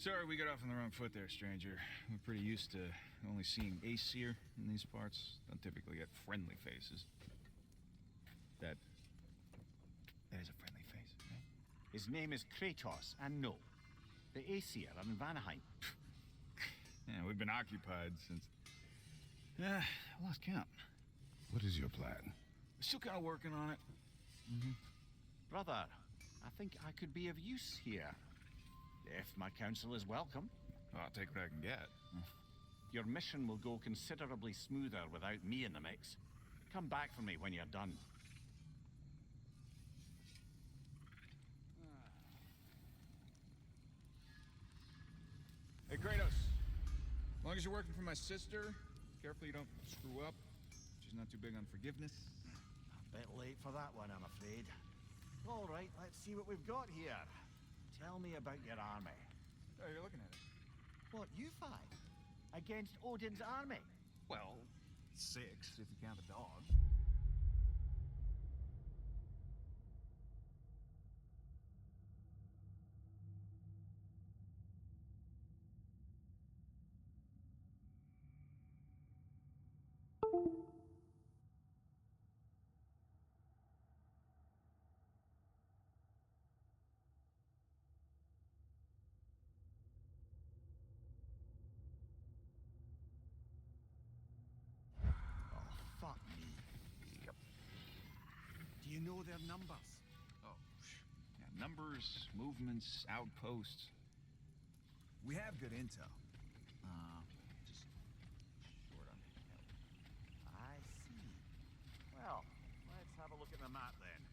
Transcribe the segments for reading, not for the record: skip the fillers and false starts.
Sorry, we got off on the wrong foot there, stranger. We're pretty used to only seeing Aesir in these parts. Don't typically get friendly faces. That is a friendly face, right? His name is Kratos, and no, the Aesir are in Vanaheim. Yeah, we've been occupied since... I lost count. What is your plan? We're still kind of working on it. Brother, I think I could be of use here. If my counsel is welcome. Well, I'll take what I can get. Your mission will go considerably smoother without me in the mix. Come back for me when you're done. Hey, Kratos. As long as you're working for my sister, careful you don't screw up. She's not too big on forgiveness. A bit late for that one, I'm afraid. All right, let's see what we've got here. Tell me about your army. Oh, you're looking at it. What, you five? Against Odin's army? Well, 6 if you count the dog. Fuck me. Yep. Do you know their numbers? Oh, yeah, numbers, movements, outposts. We have good intel. Just short on help. I see. Well, let's have a look at the map then.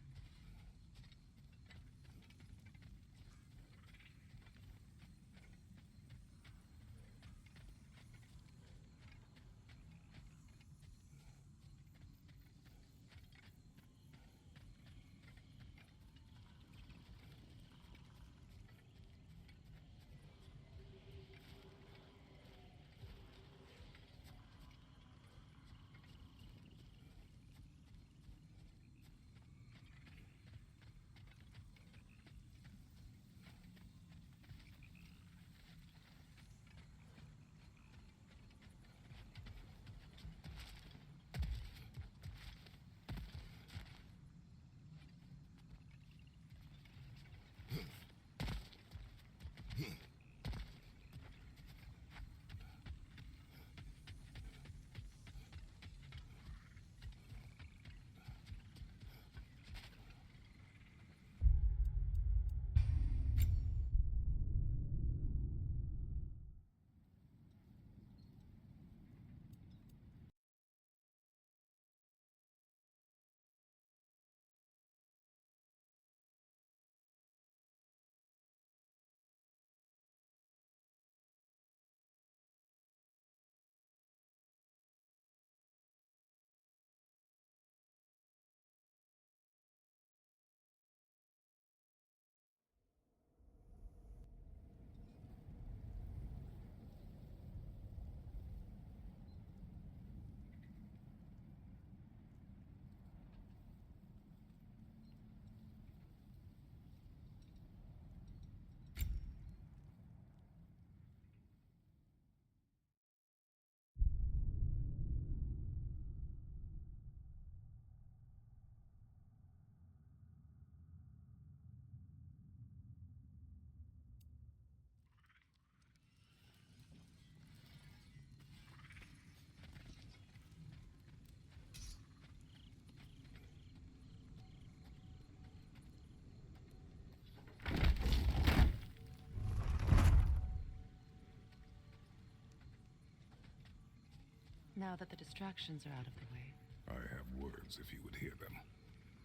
Now that the distractions are out of the way. I have words if you would hear them.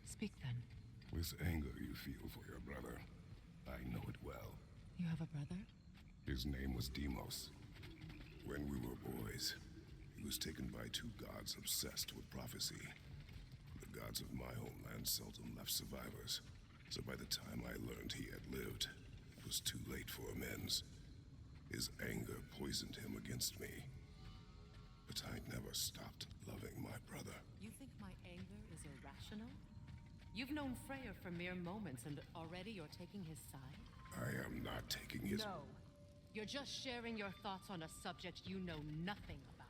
Speak then. This anger you feel for your brother, I know it well. You have a brother? His name was Deimos. When we were boys, he was taken by two gods obsessed with prophecy. The gods of my homeland seldom left survivors, so by the time I learned he had lived, it was too late for amends. His anger poisoned him against me. But I never stopped loving my brother. You think my anger is irrational? You've known Freyr for mere moments and already you're taking his side? I am not taking his... No. You're just sharing your thoughts on a subject you know nothing about.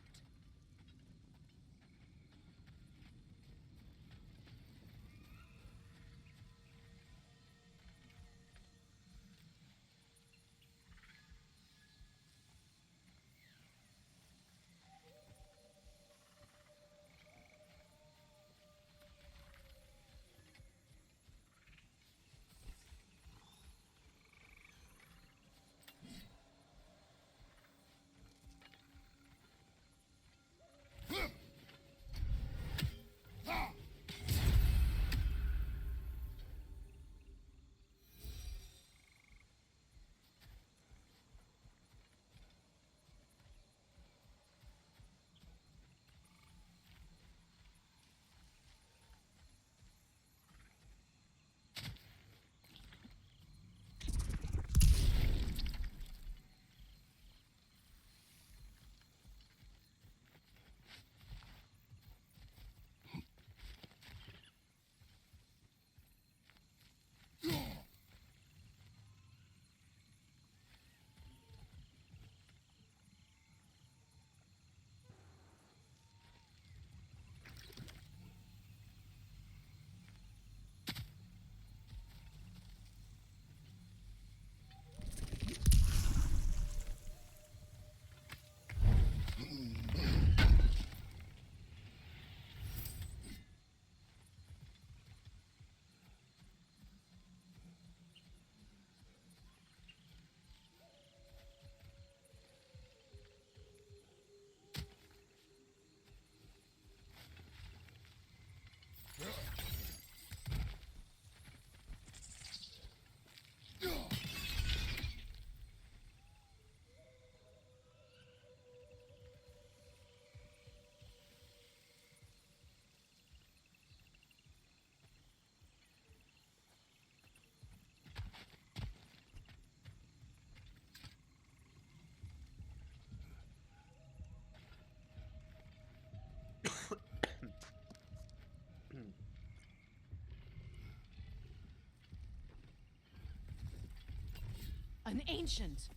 An ancient!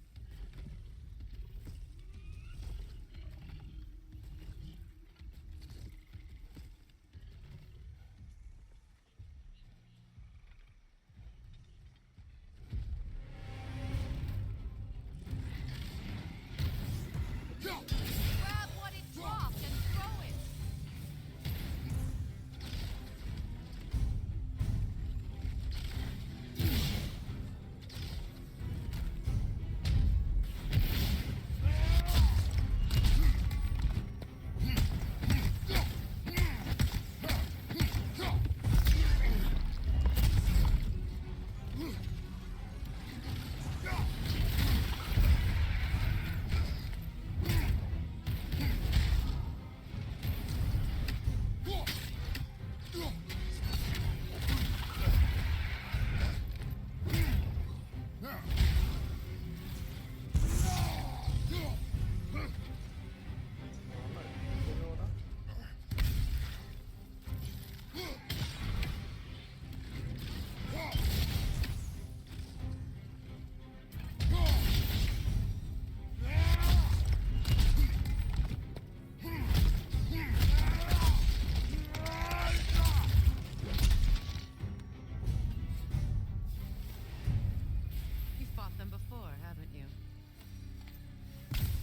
Grab what it dropped and throw it! You fought them before, haven't you?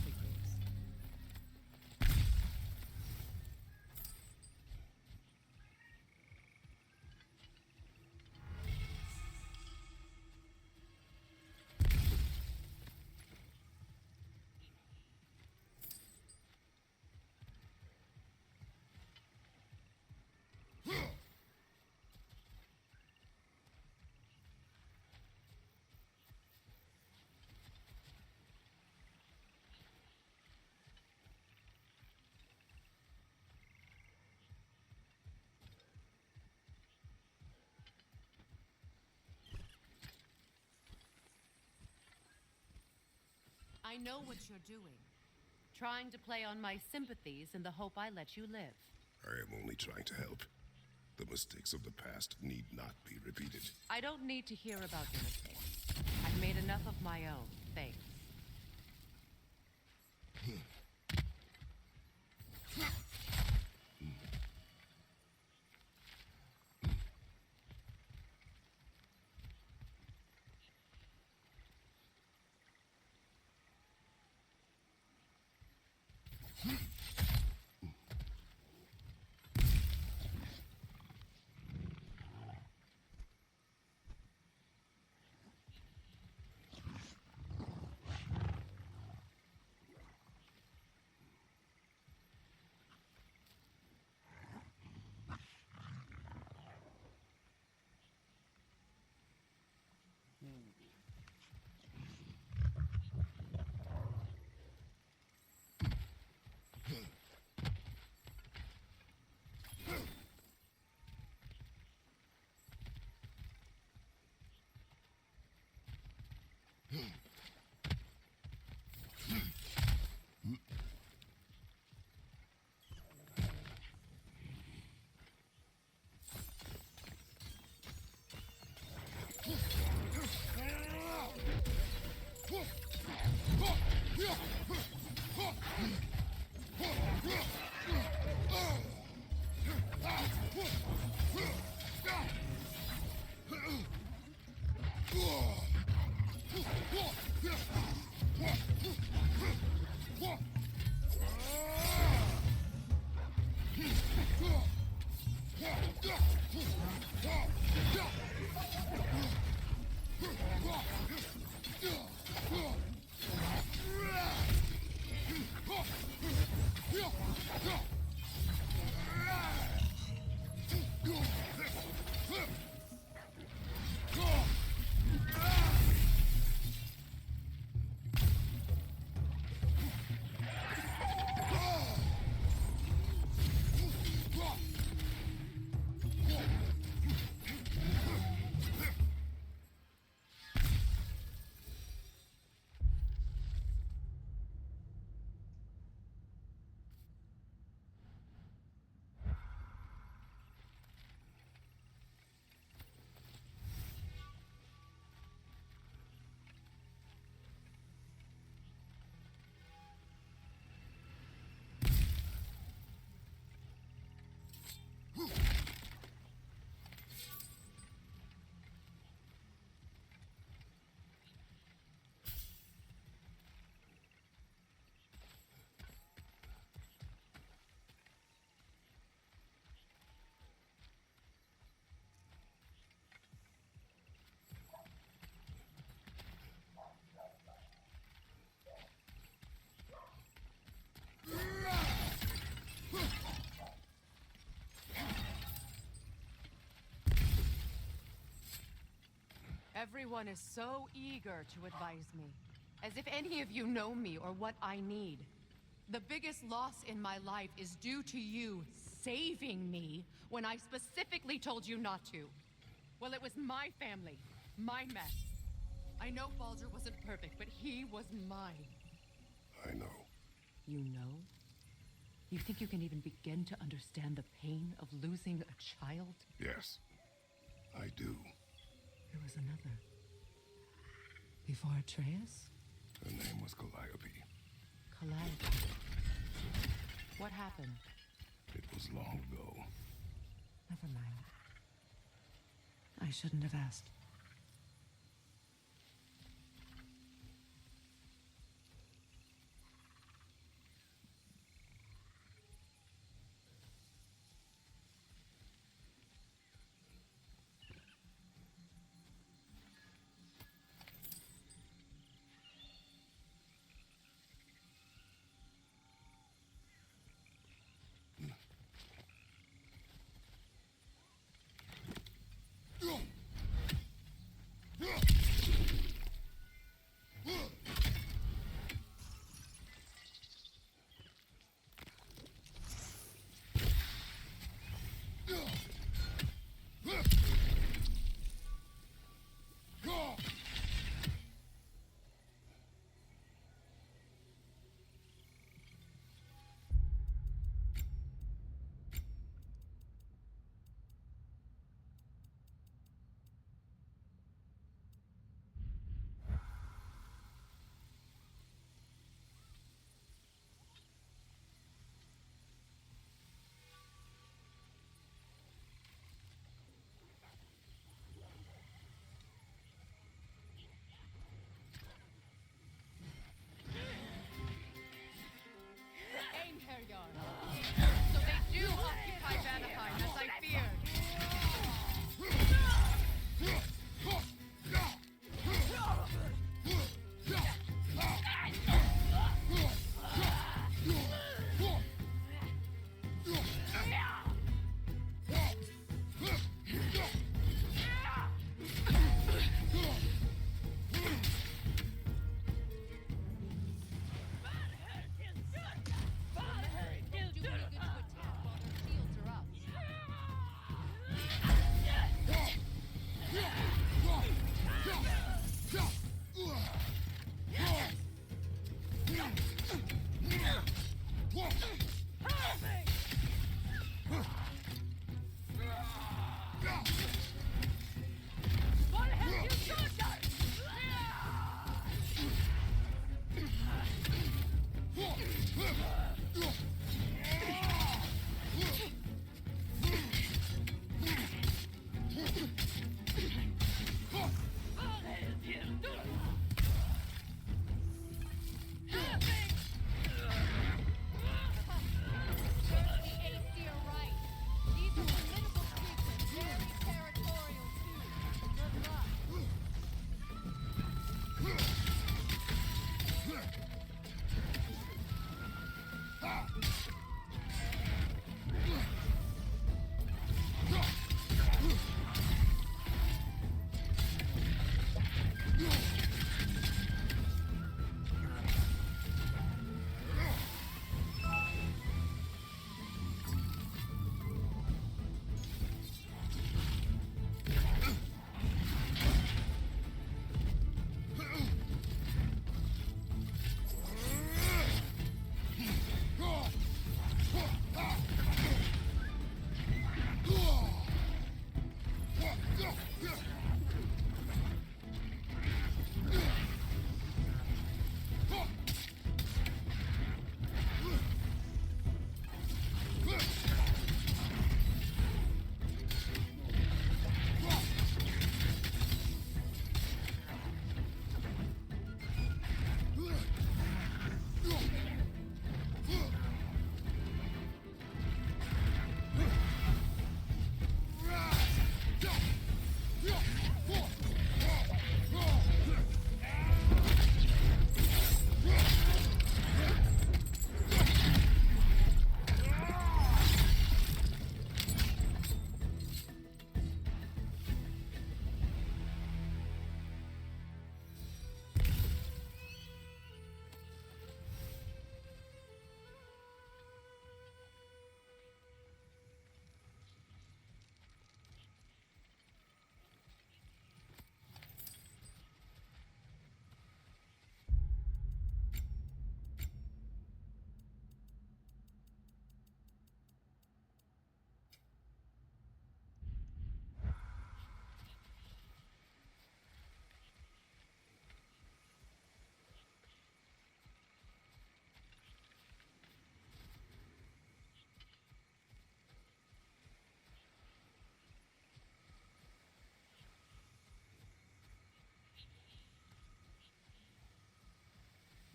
Figures. I know what you're doing. Trying to play on my sympathies in the hope I let you live. I am only trying to help. The mistakes of the past need not be repeated. I don't need to hear about your mistakes. I've made enough of my own, thanks. Everyone is so eager to advise me, as if any of you know me or what I need. The biggest loss in my life is due to you saving me when I specifically told you not to. Well, it was my family, my mess. I know Baldur wasn't perfect, but he was mine. I know. You know? You think you can even begin to understand the pain of losing a child? Yes, I do. There was another. Before Atreus? Her name was Calliope. Calliope. What happened? It was long ago. Never mind. I shouldn't have asked.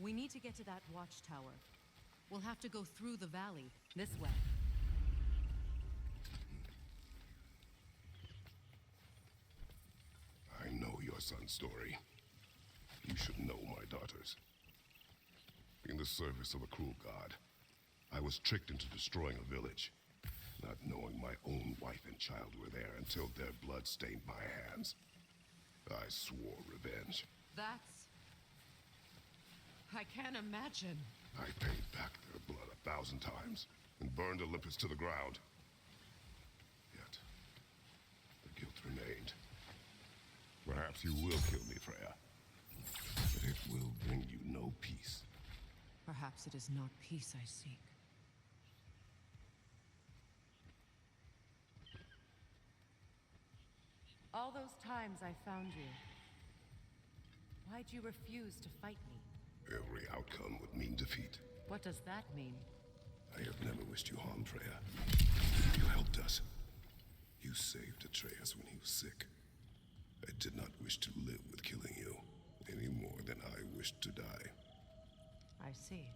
We need to get to that watchtower. We'll have to go through the valley, this way. I know your son's story. You should know my daughter's. In the service of a cruel god, I was tricked into destroying a village, not knowing my own wife and child were there until their blood stained my hands. I swore revenge. I can't imagine. I paid back their blood 1,000 times and burned Olympus to the ground. Yet, the guilt remained. Perhaps you will kill me, Freya, but it will bring you no peace. Perhaps it is not peace I seek. All those times I found you, why'd you refuse to fight me? Every outcome would mean defeat. What does that mean? I have never wished you harm, Freya. You helped us. You saved Atreus when he was sick. I did not wish to live with killing you, any more than I wished to die. I see.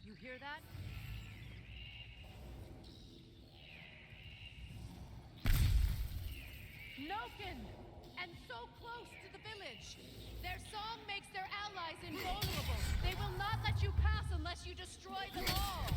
You hear that? Noken! And so close to the village! Their song makes their allies invulnerable! They will not let you pass unless you destroy them all!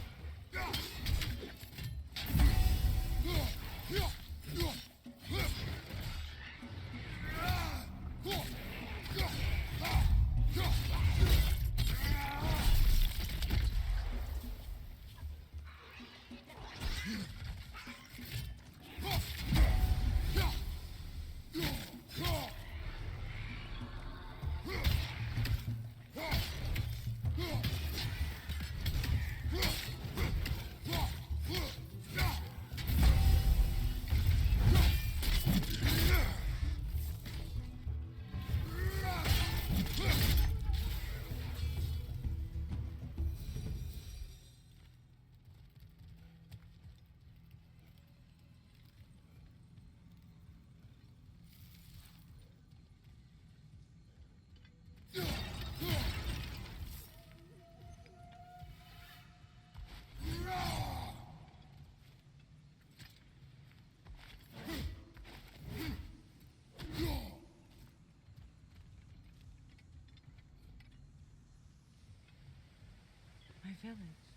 My village.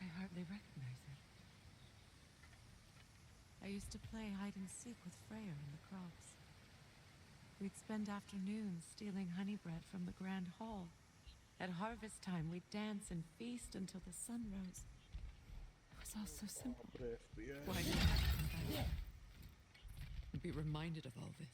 I hardly recognize it. I used to play hide and seek with Freyr in the crops. We'd spend afternoons stealing honey bread from the Grand Hall. At harvest time, we'd dance and feast until the sun rose. It was all so simple. Why did I come back and be reminded of all this?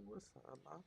Due sala.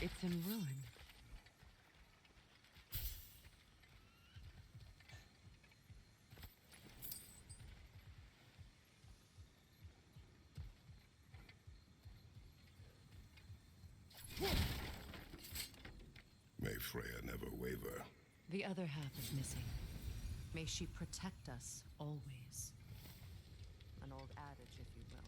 It's in ruin. May Freya never waver. The other half is missing. May she protect us always. An old adage, if you will.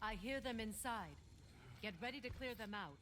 I hear them inside. Get ready to clear them out.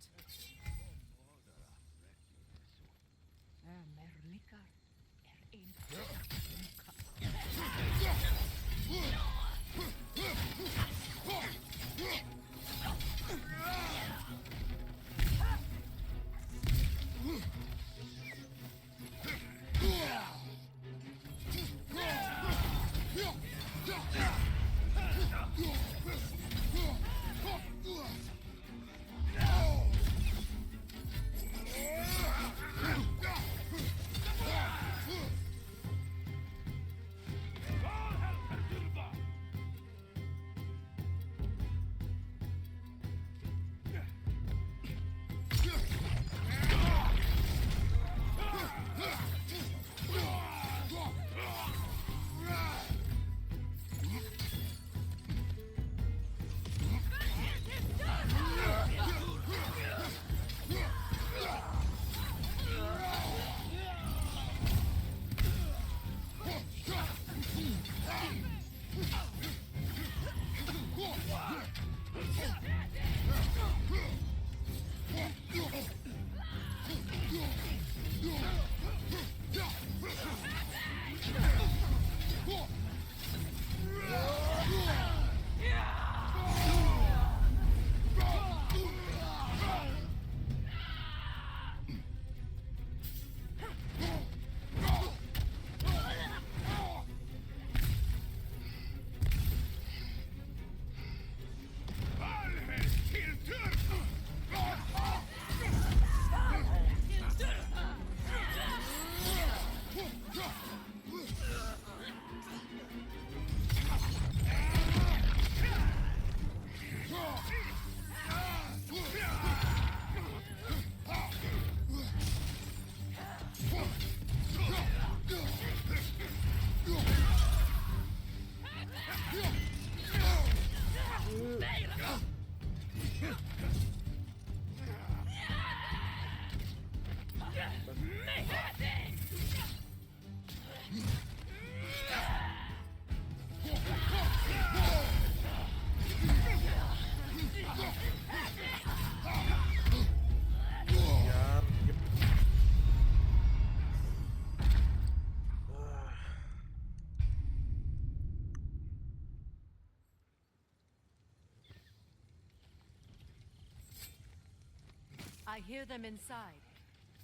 I hear them inside.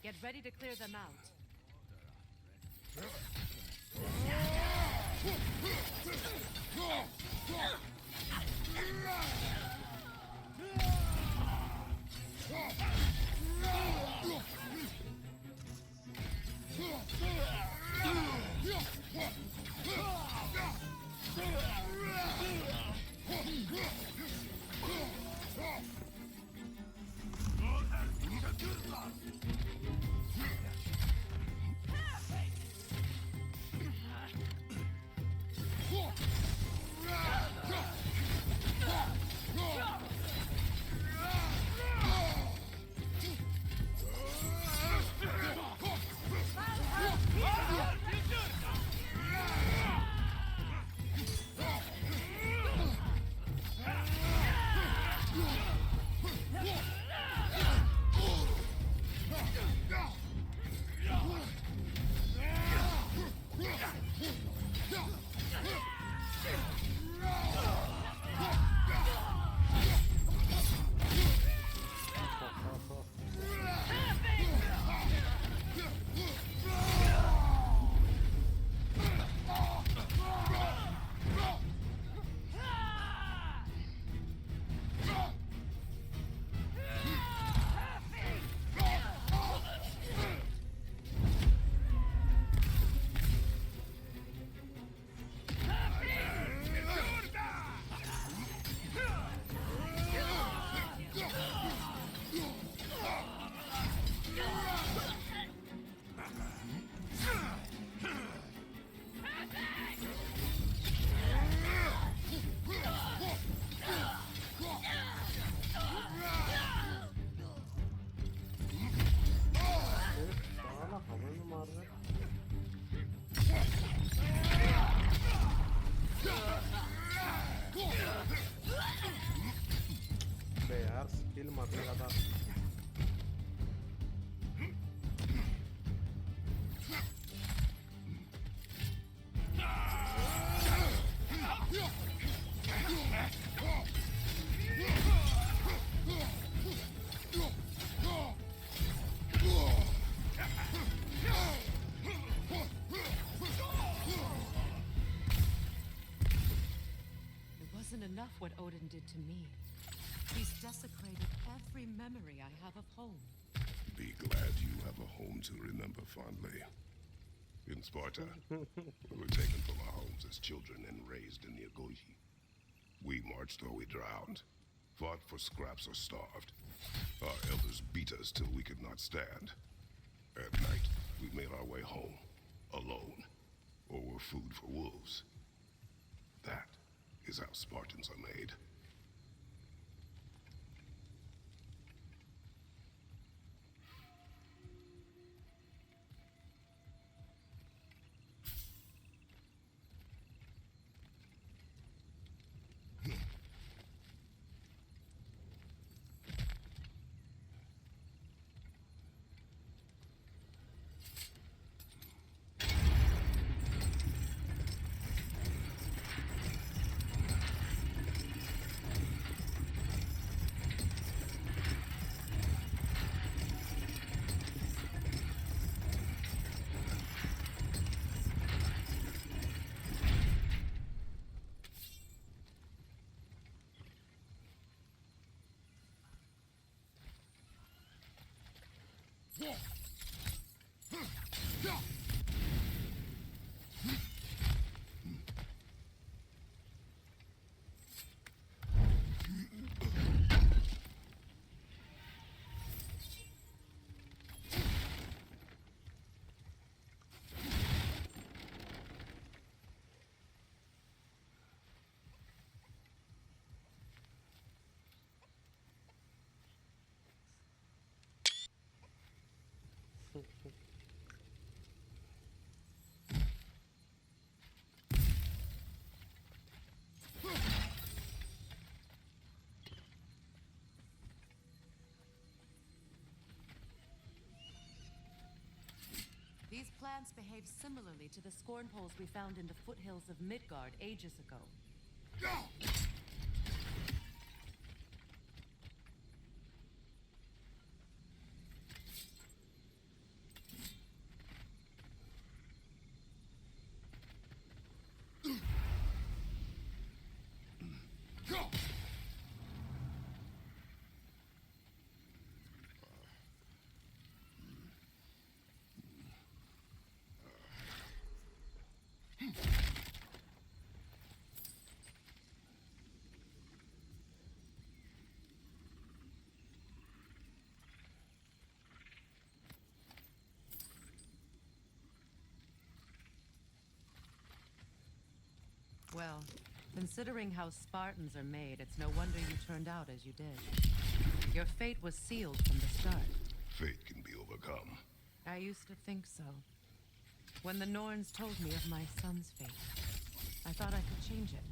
Get ready to clear them out. अबे यार skill मारने का था। It wasn't enough what Odin did to me. He's desecrated every memory I have of home. Be glad you have a home to remember fondly. In Sparta, we were taken from our homes as children and raised in the Agogi. We marched or we drowned, fought for scraps or starved. Our elders beat us till we could not stand. At night, we made our way home, alone, or were food for wolves. That is how Spartans are made. These plants behave similarly to the scorn poles we found in the foothills of Midgard ages ago. Well, considering how Spartans are made, it's no wonder you turned out as you did. Your fate was sealed from the start. Fate can be overcome. I used to think so. When the Norns told me of my son's fate, I thought I could change it.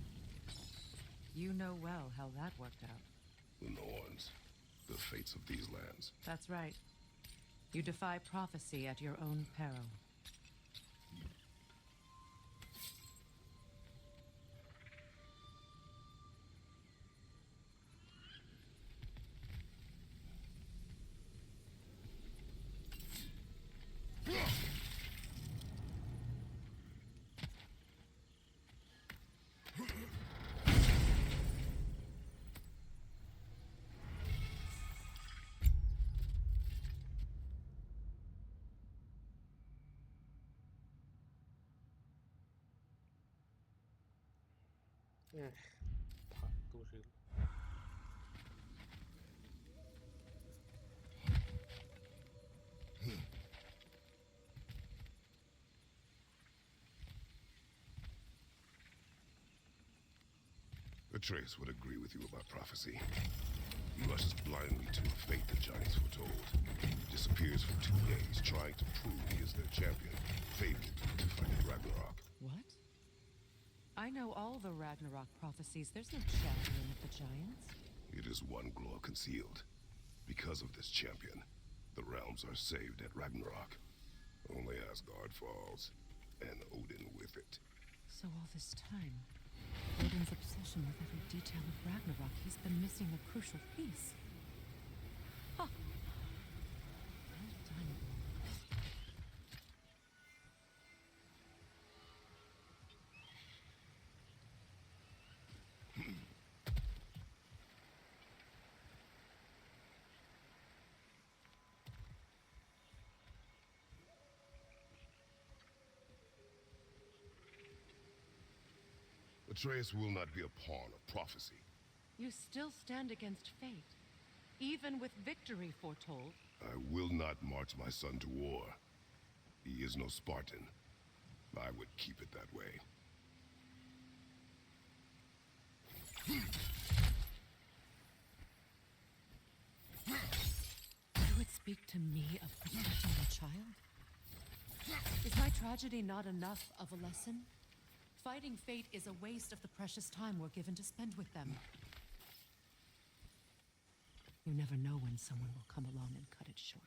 You know well how that worked out. The Norns, the fates of these lands. That's right. You defy prophecy at your own peril. फालतू शील। Atreus would agree with you about prophecy. He rushes blindly to a fate the giants foretold. Disappears for 2 days, trying to prove he is their champion, fabled to fight at Ragnarok. What? I know all the Ragnarok prophecies. There's no champion of the giants. It is one glow concealed. Because of this champion, the realms are saved at Ragnarok. Only Asgard falls, and Odin with it. So all this time, Odin's obsession with every detail of Ragnarok, he's been missing a crucial piece. Huh. Well done. Atreus will not be a pawn of prophecy. You still stand against fate, even with victory foretold. I will not march my son to war. He is no Spartan. I would keep it that way. You would speak to me of protecting a child? Is my tragedy not enough of a lesson? Fighting fate is a waste of the precious time we're given to spend with them. You never know when someone will come along and cut it short.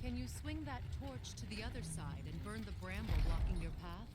Can you swing that torch to the other side and burn the bramble blocking your path?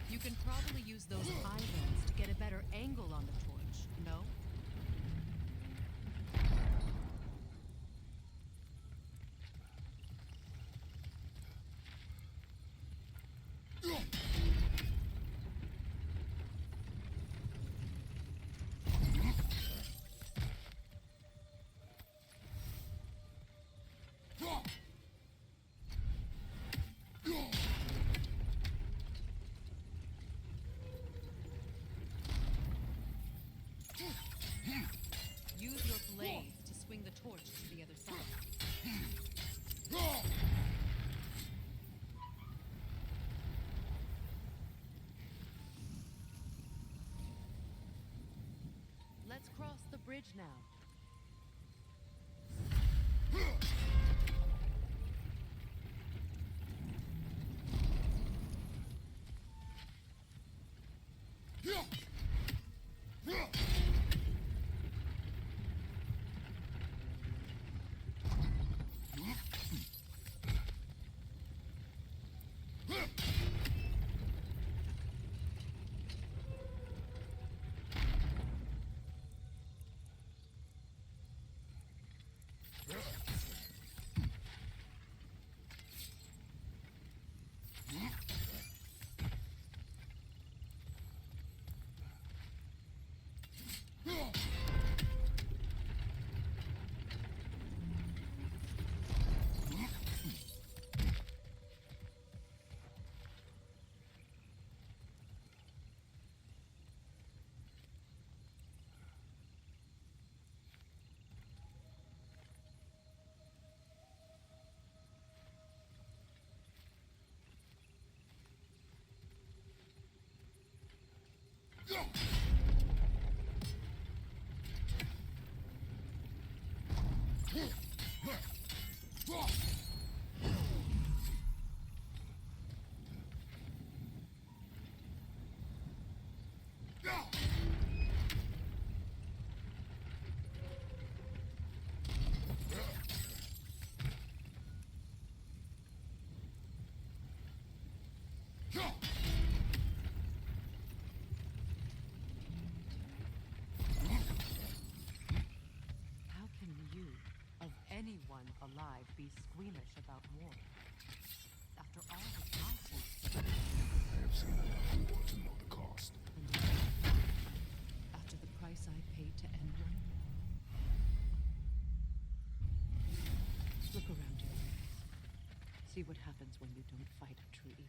You can probably use those islands to get a better angle on the torch, no? Use your blades to swing the torch to the other side. Let's cross the bridge now. How can you, of anyone alive, be squeamish about war? After all the lives you've saved, I have seen enough war to know the cost. after the price I paid to end one. Look around you. See what happens when you don't fight a true evil.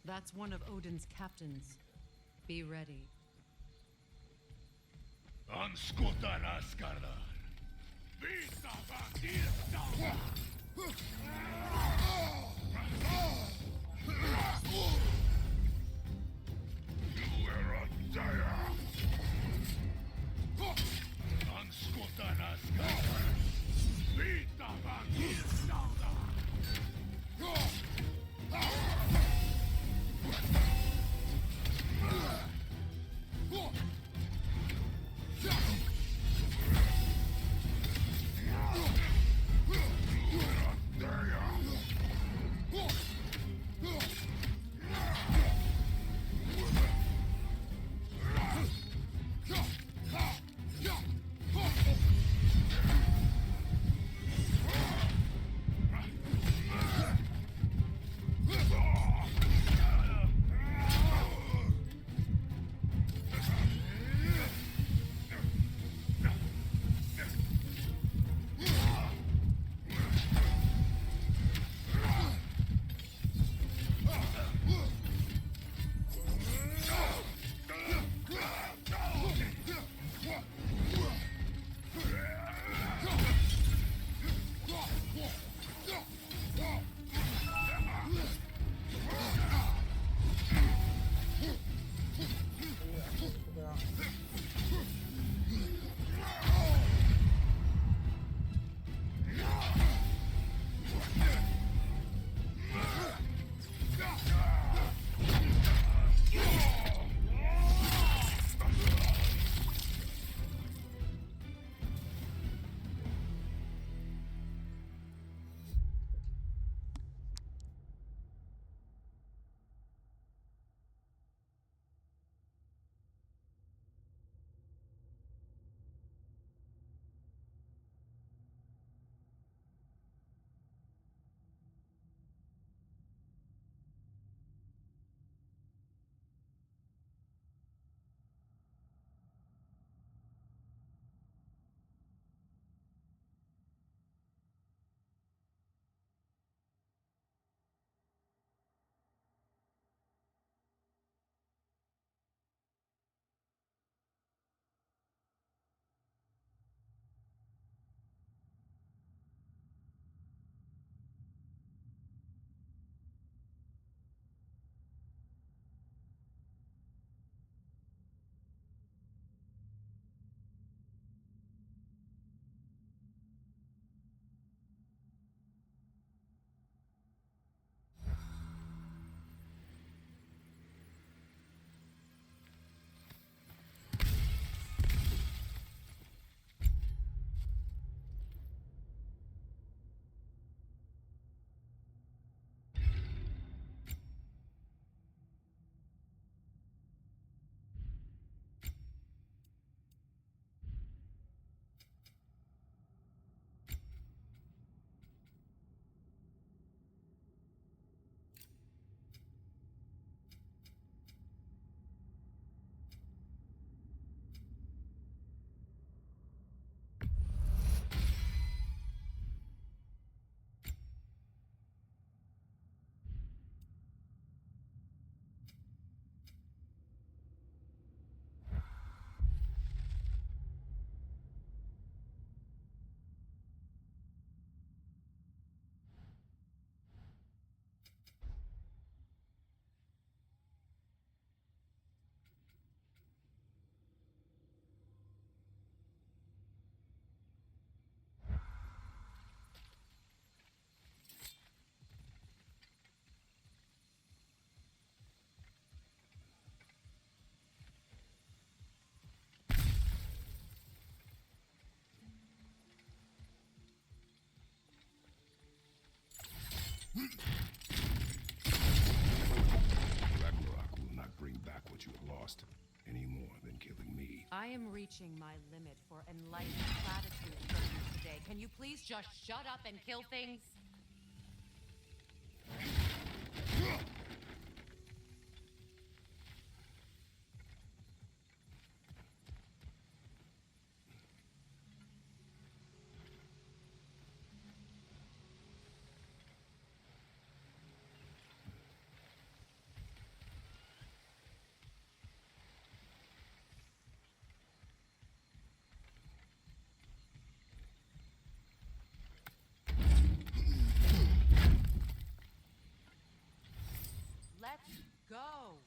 That's one of Odin's captains. Be ready. Anskutan askarlar. Visa bandita. You are a dire. Anskutan askarlar. Vita bandita. I am reaching my limit for enlightened platitudes from you today. Can you please just shut up and kill things? Let's go!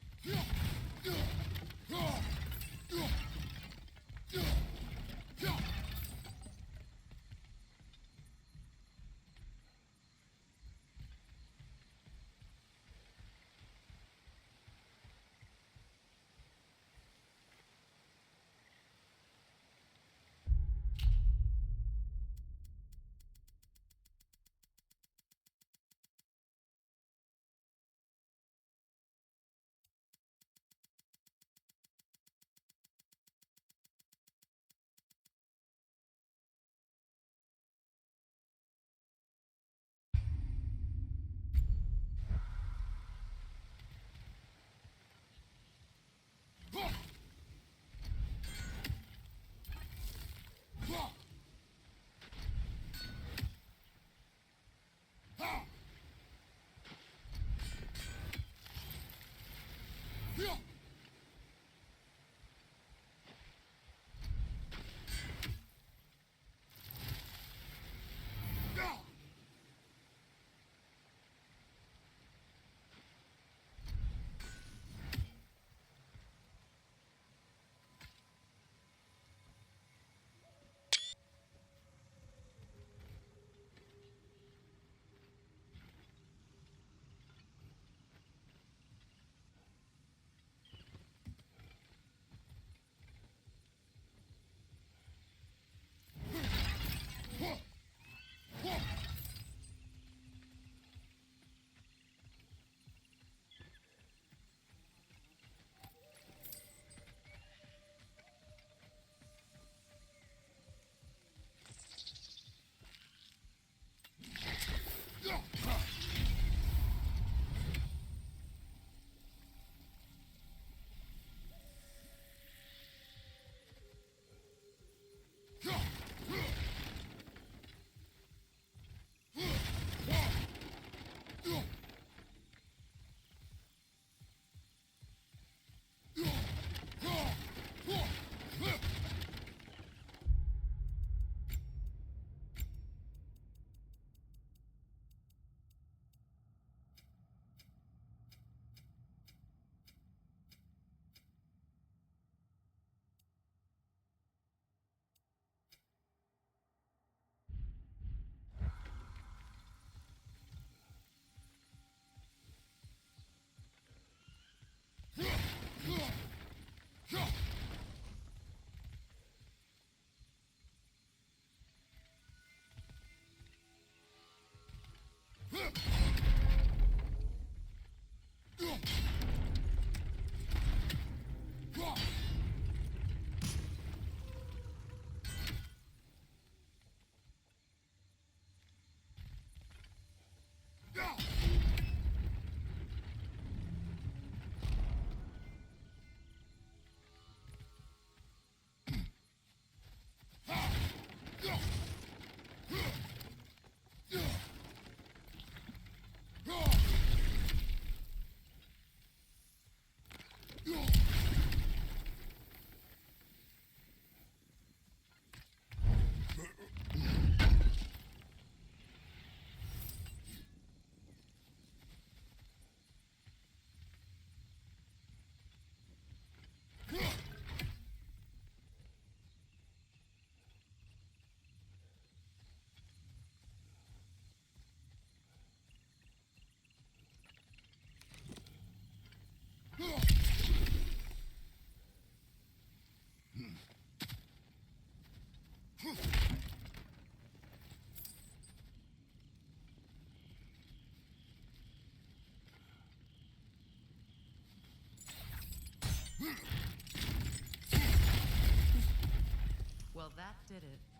did it.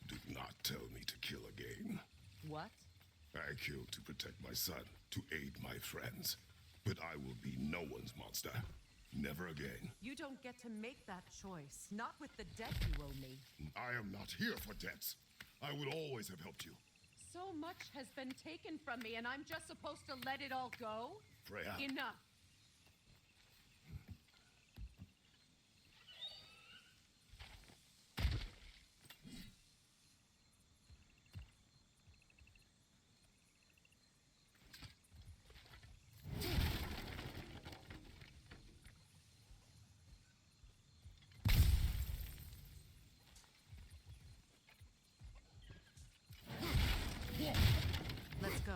Do not tell me to kill again. What? I killed to protect my son, to aid my friends. But I will be no one's monster. Never again. You don't get to make that choice. Not with the debt you owe me. I am not here for debts. I would always have helped you. So much has been taken from me, and I'm just supposed to let it all go? Freya. Enough. Let's go.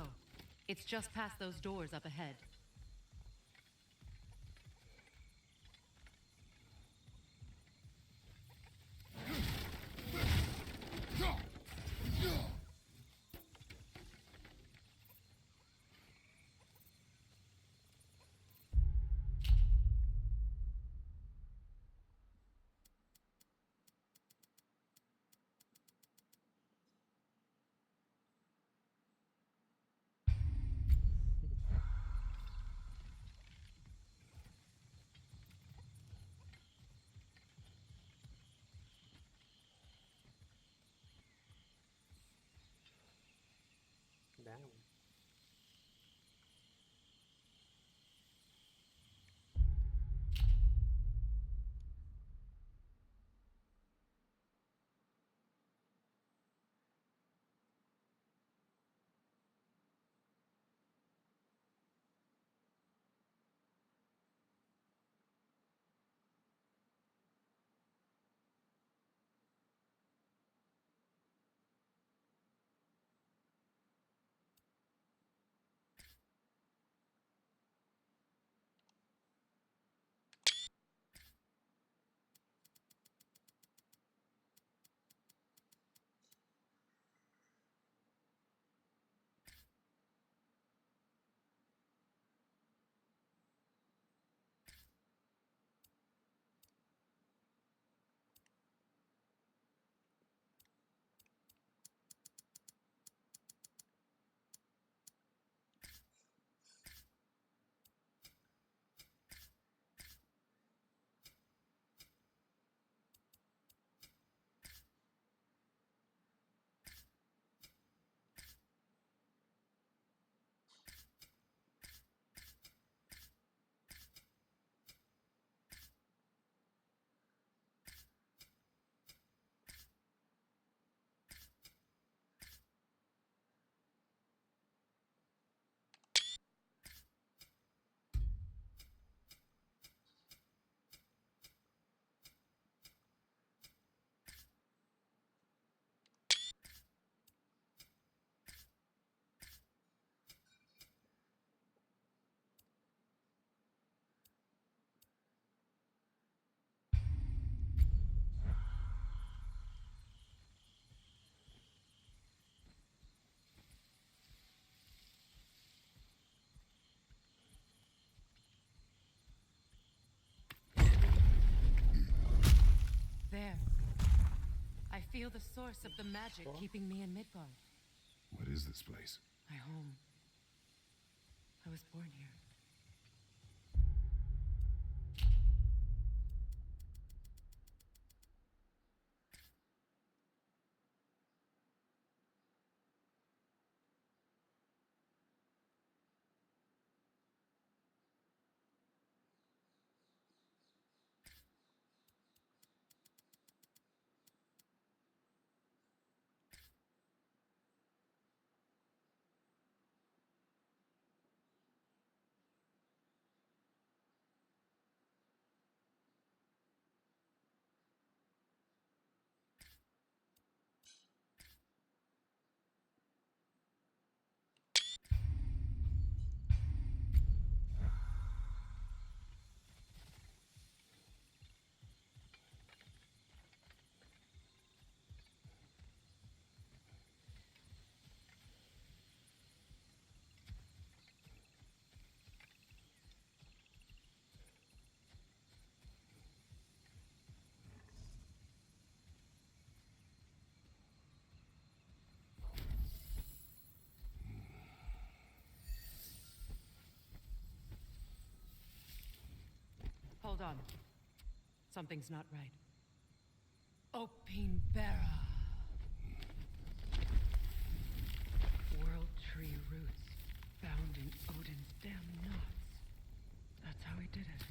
It's just past those doors up ahead. feel the source of the magic keeping me in Midgard. What is this place? My home. I was born here. Hold on. Something's not right. Opinbera. World tree roots found in Odin's damn nuts. That's how he did it.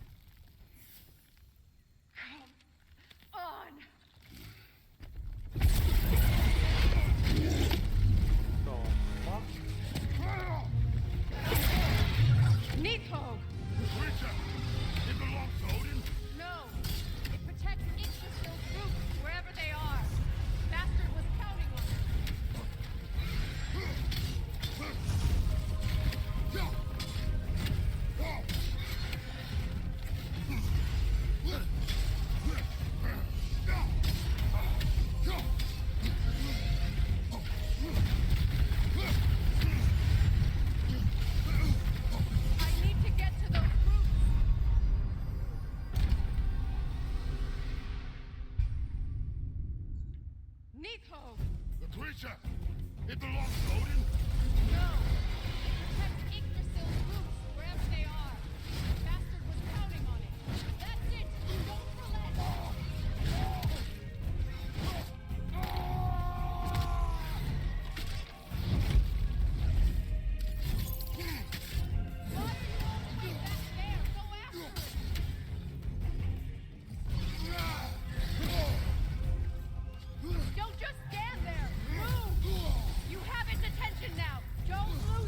Come on! Nidhogg! Creature! It belongs to Odin? No! It protects Yggdrasil's roots wherever they are. Bastard was counting on it. I need to get to those roots. Nidhogg! The creature! It belongs to Odin? No! Protect Yggdrasil's roots wherever they are. Bastard was counting on it. That's it! Don't relent! Why are you all the way back there? Go after it! Don't just stand there! Move! You have its attention now! Don't lose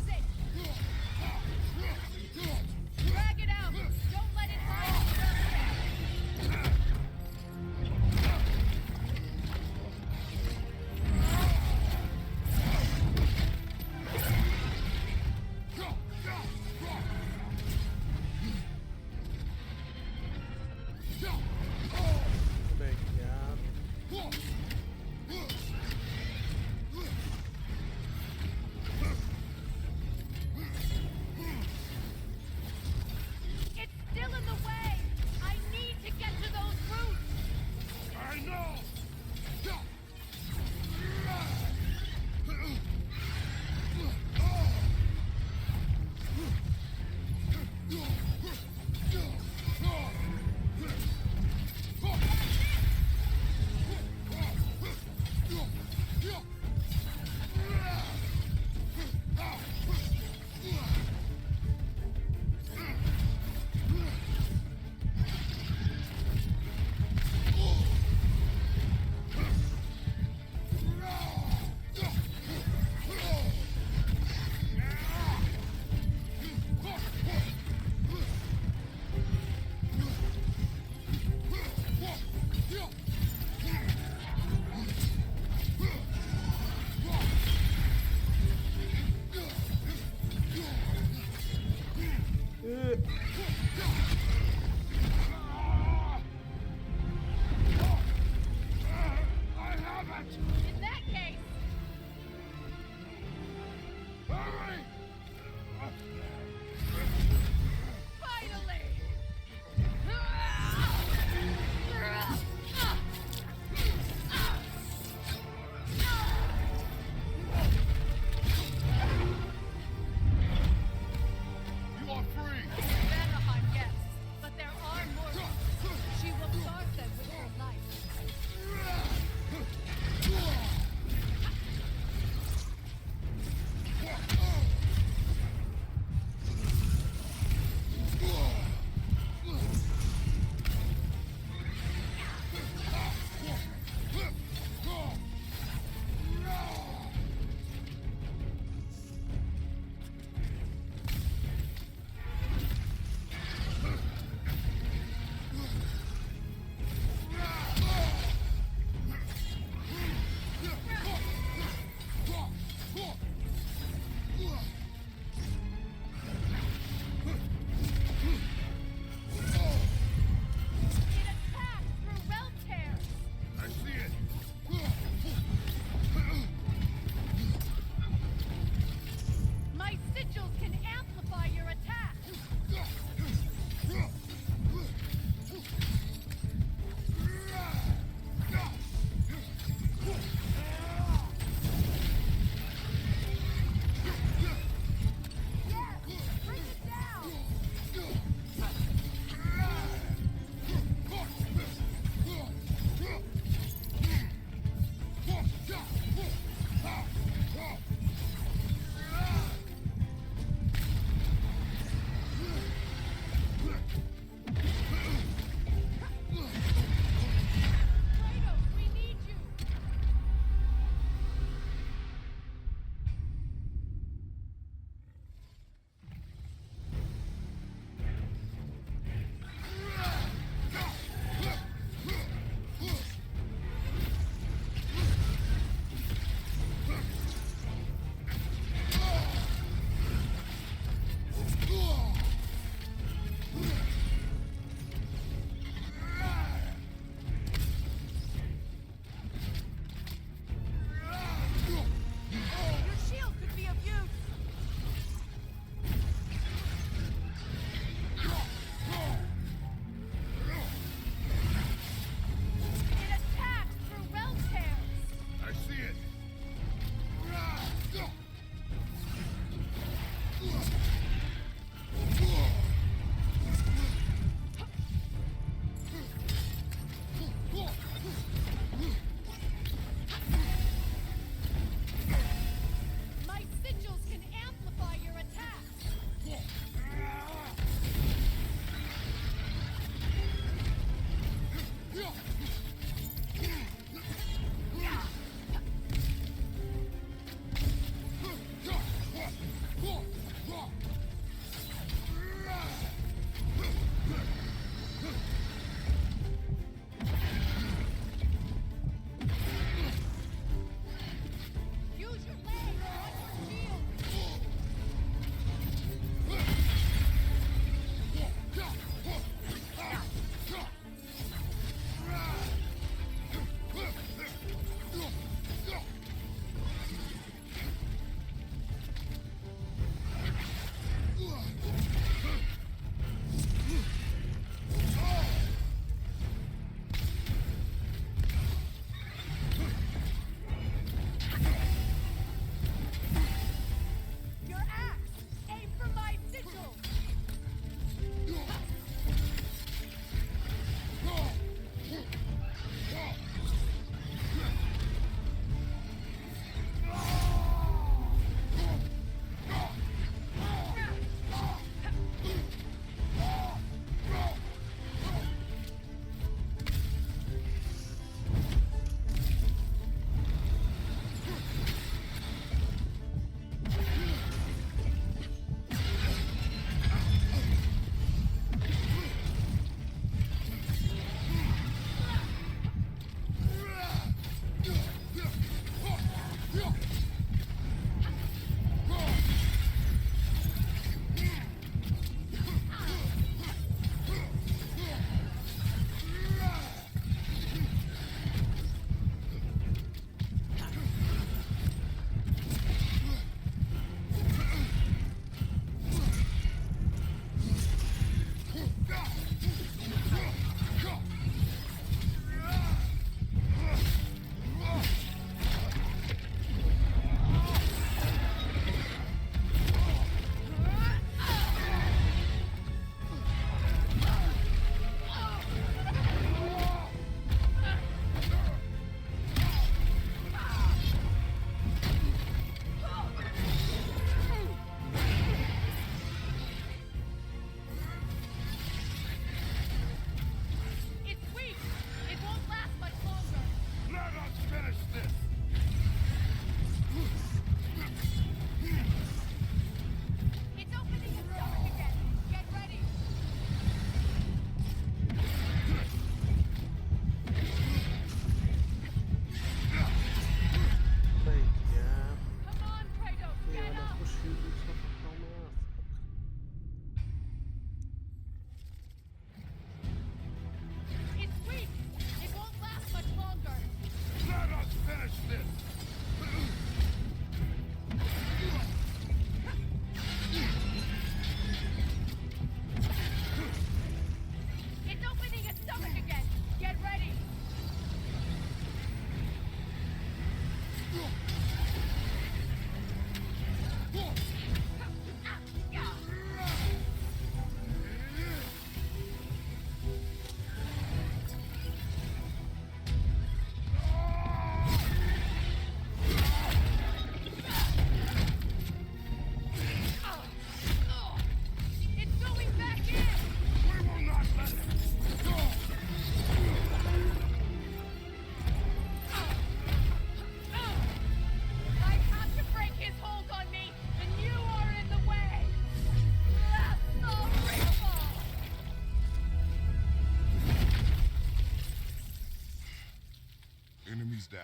Enemies down.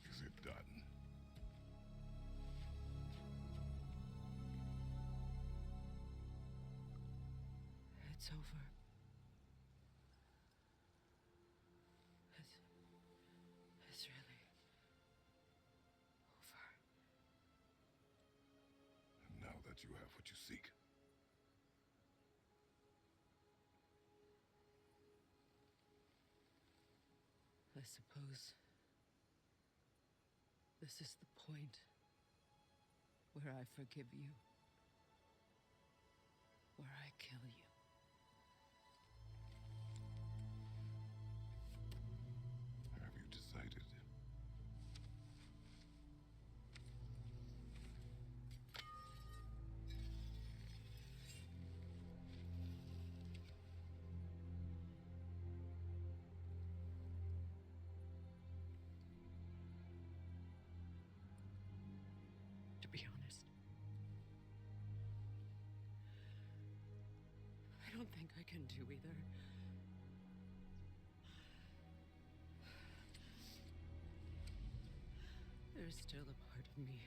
Is it done? It's over. It's really over. And now that you have what you seek, I suppose this is the point where I forgive you, where I kill you. have you decided? To be honest, I don't think I can do either. There's still a part of me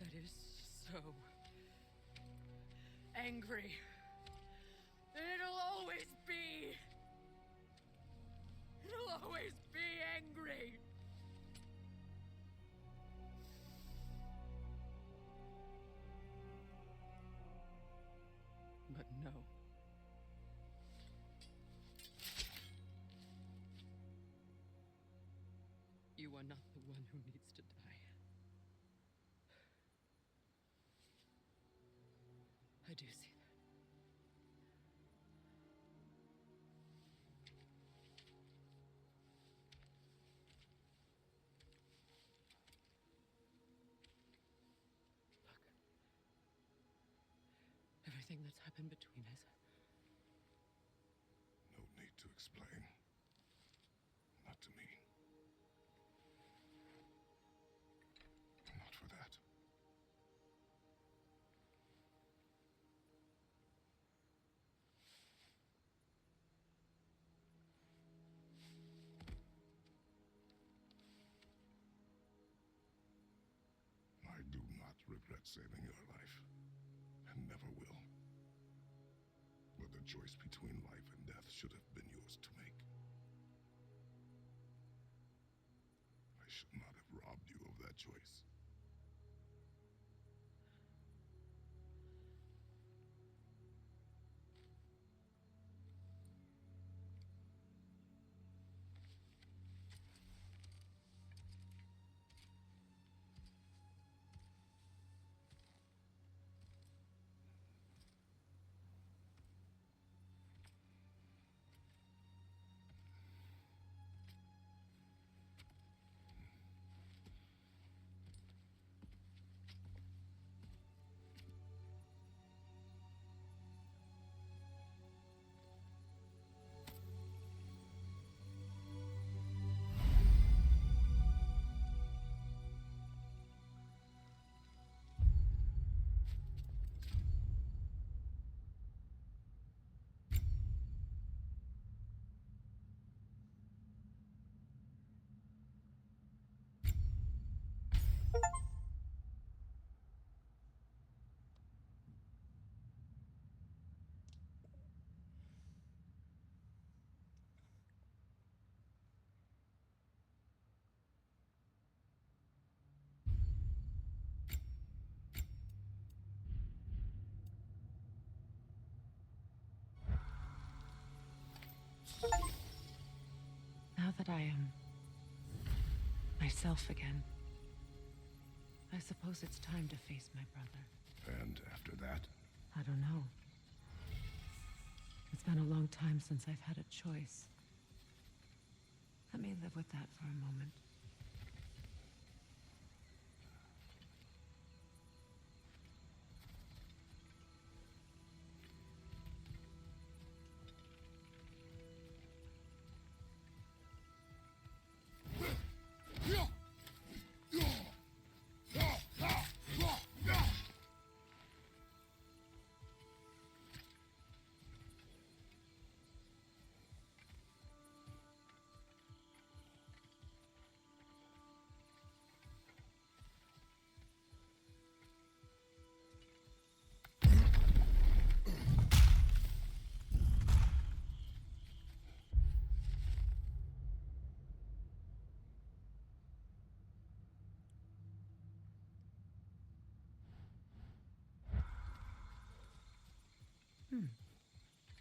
that is so angry. And it'll always be. It'll always be angry. But no. You are not the one who needs to die. I do see that. Look. Everything that's happened between us. No need to explain. Not to me. Not for that. I do not regret saving your life, and never will. But the choice between life and death should have been yours to make. I should not have robbed you of that choice. that I am myself again. I suppose it's time to face my brother. And after that? I don't know. It's been a long time since I've had a choice. Let me live with that for a moment.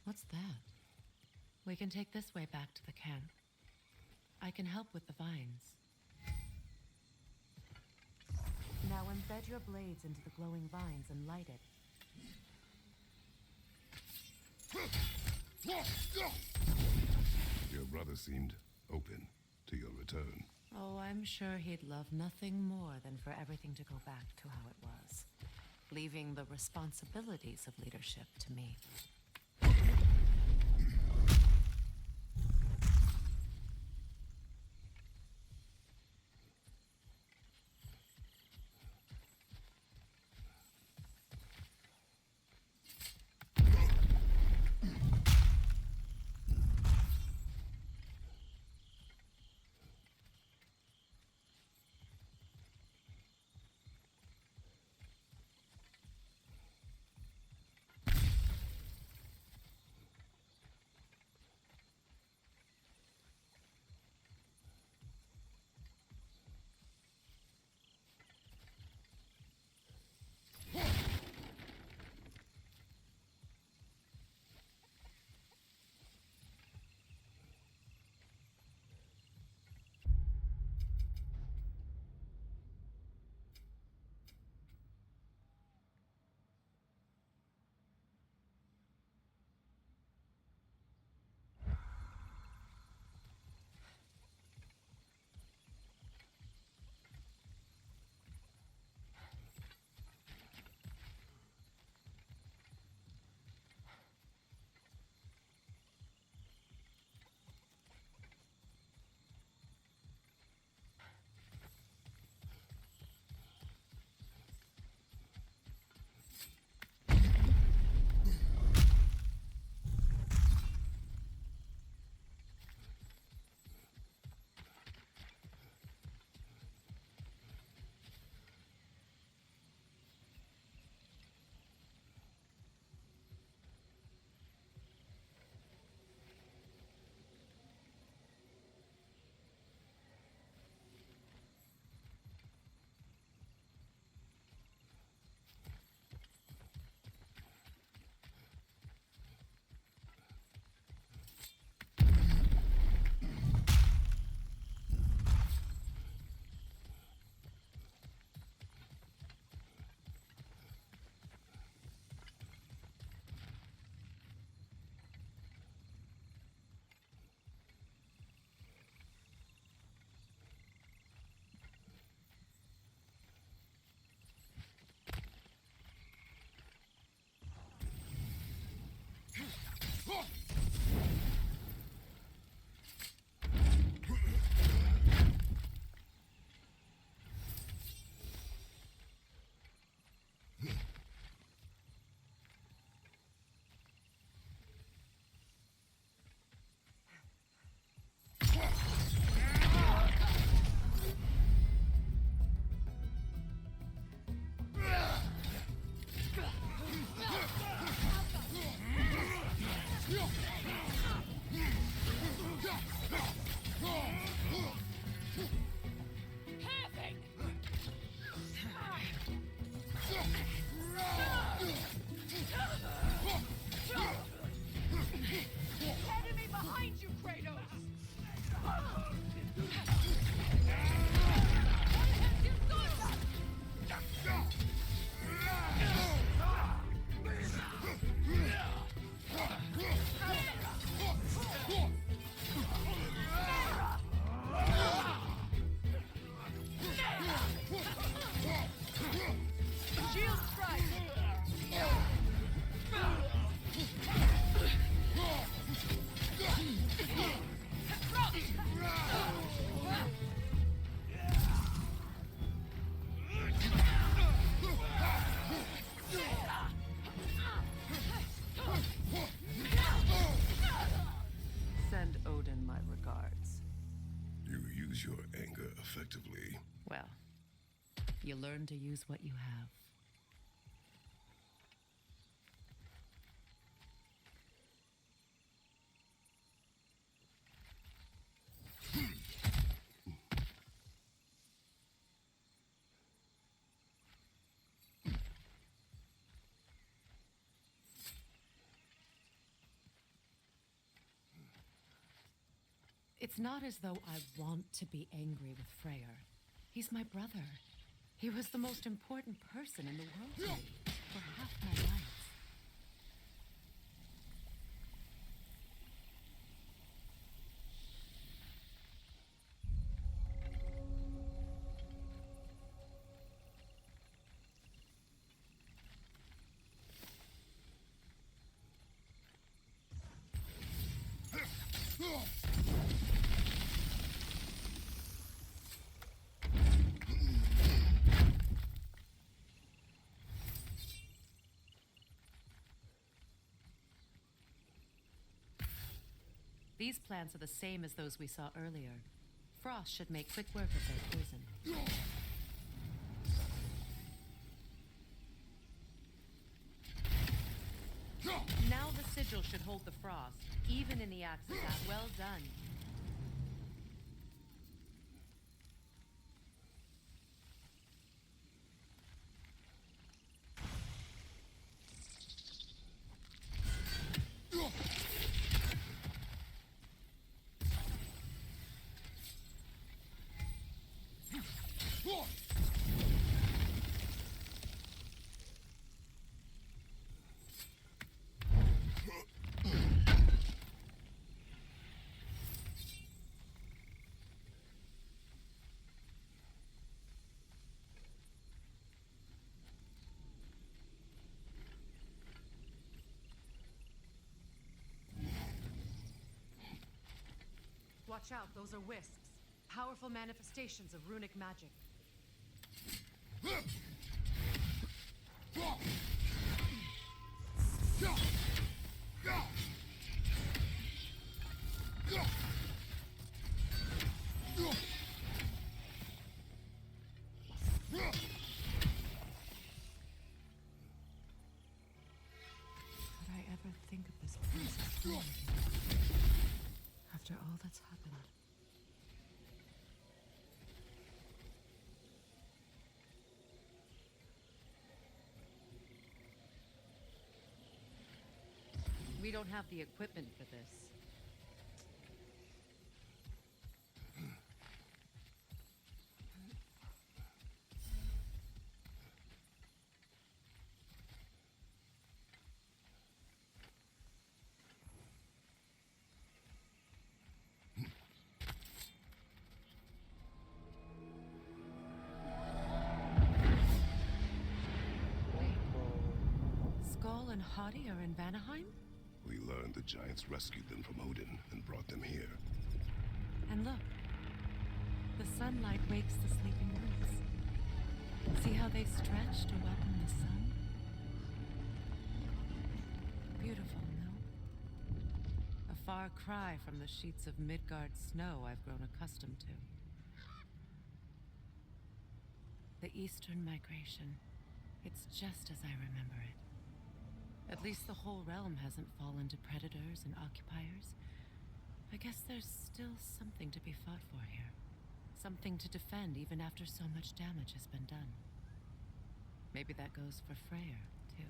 What's that? We can take this way back to the camp. I can help with the vines. Now embed your blades into the glowing vines and light it. Your brother seemed open to your return. Oh, I'm sure he'd love nothing more than for everything to go back to how it was, leaving the responsibilities of leadership to me. Enemy behind you, Kratos! use your anger effectively. Well, you learn to use what you have. It's not as though I want to be angry with Freyr. He's my brother. He was the most important person in the world to me for half my life. These plants are the same as those we saw earlier. Frost should make quick work of their poison. Now the sigil should hold the frost, even in the axe attack. Well done. Watch out, those are wisps. Powerful manifestations of runic magic. Could I ever think of this place as home after all that's happened? We don't have the equipment for this. Skull and Hadi are in Vanaheim? We learned the giants rescued them from Odin and brought them here. And look, the sunlight wakes the sleeping woods. See how they stretch to welcome the sun? Beautiful, no? A far cry from the sheets of Midgard snow I've grown accustomed to. The Eastern migration. It's just as I remember it. At least the whole realm hasn't fallen to predators and occupiers. I guess there's still something to be fought for here. Something to defend even after so much damage has been done. Maybe that goes for Freyr, too.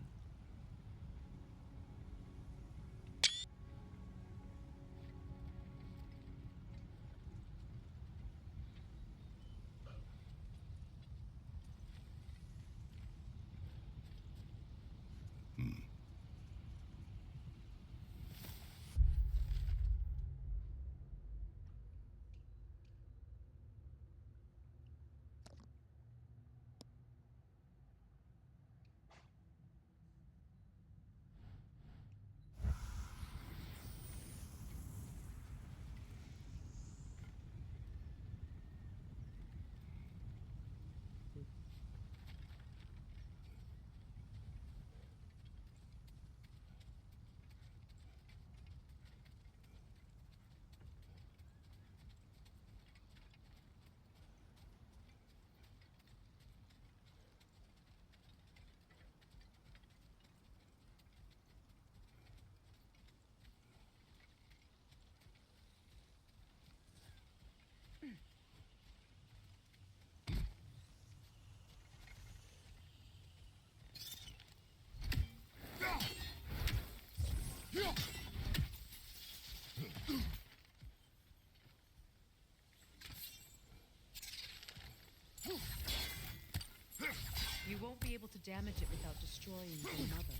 able to damage it without destroying the mother.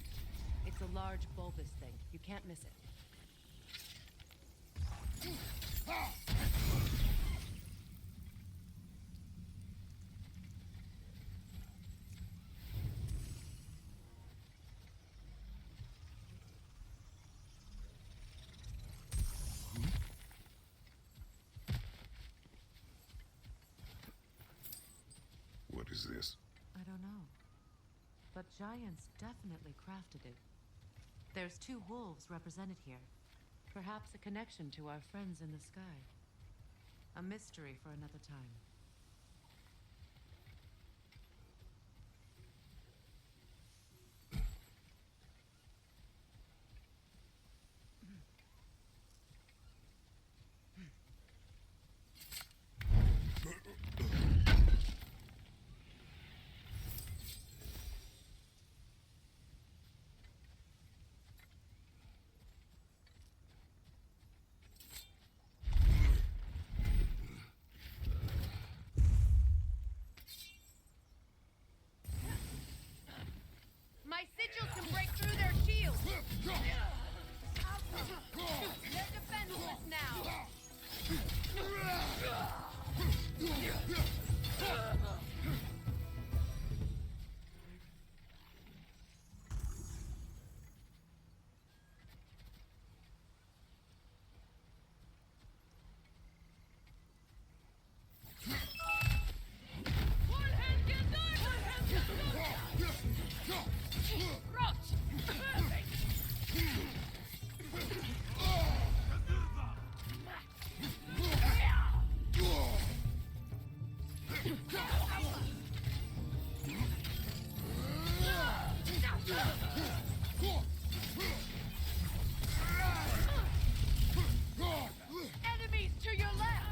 It's a large bulbous thing. You can't miss it. What is this? I don't know. But giants definitely crafted it. There's 2 wolves represented here. Perhaps a connection to our friends in the sky. A mystery for another time. My sigils can break through their shields! They're defenseless now! Enemies to your left!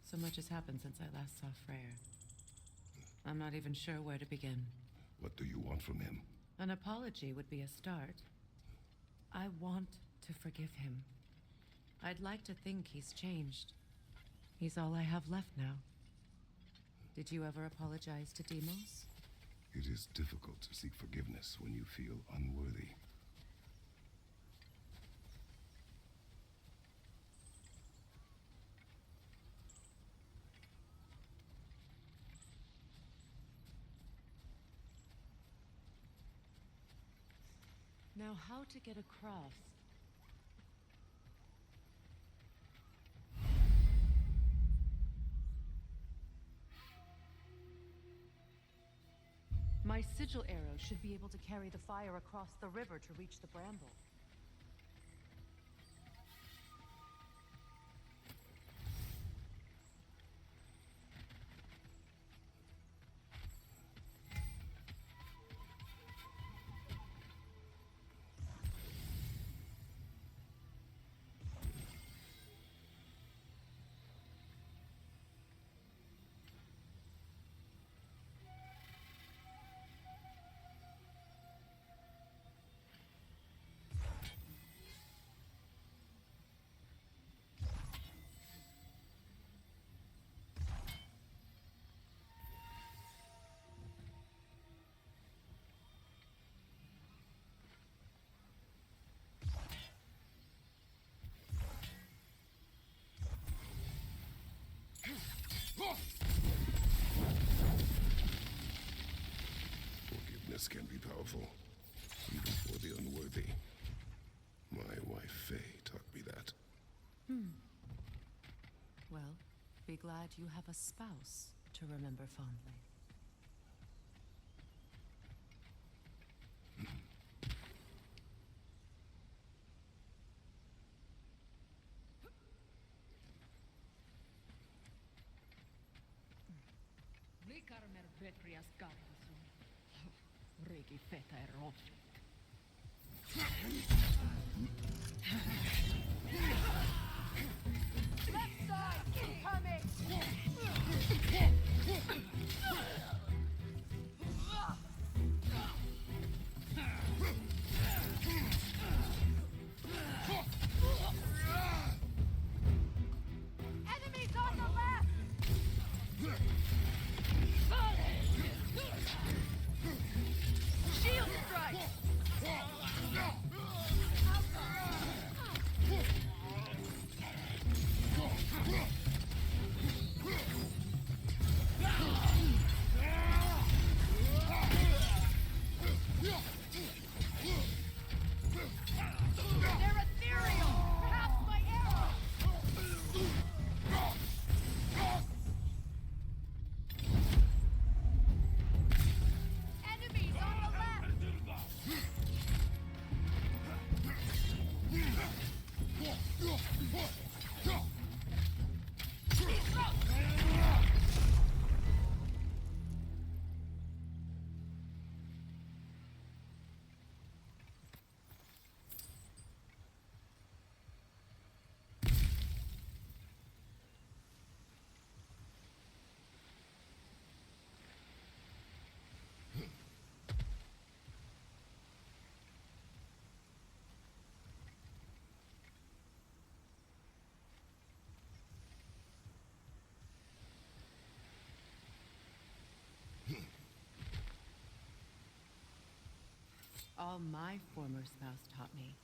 So much has happened since I last saw Freyr. I'm not even sure where to begin. What do you want from him? An apology would be a start. I want to forgive him. I'd like to think he's changed. He's all I have left now. Did you ever apologize to Deimos? It is difficult to seek forgiveness when you feel unworthy. Now, how to get across? My sigil arrow should be able to carry the fire across the river to reach the bramble. gods can be powerful, even for the unworthy. My wife Faye taught me that. Well, be glad you have a spouse to remember fondly. Likarmer Betrias Gardasun. Regi Feta Erofit. Left side, incoming! Enemies on the left! Shield strike! They're ethereal! Perhaps my arrow! Enemies on the left! All my former spouse taught me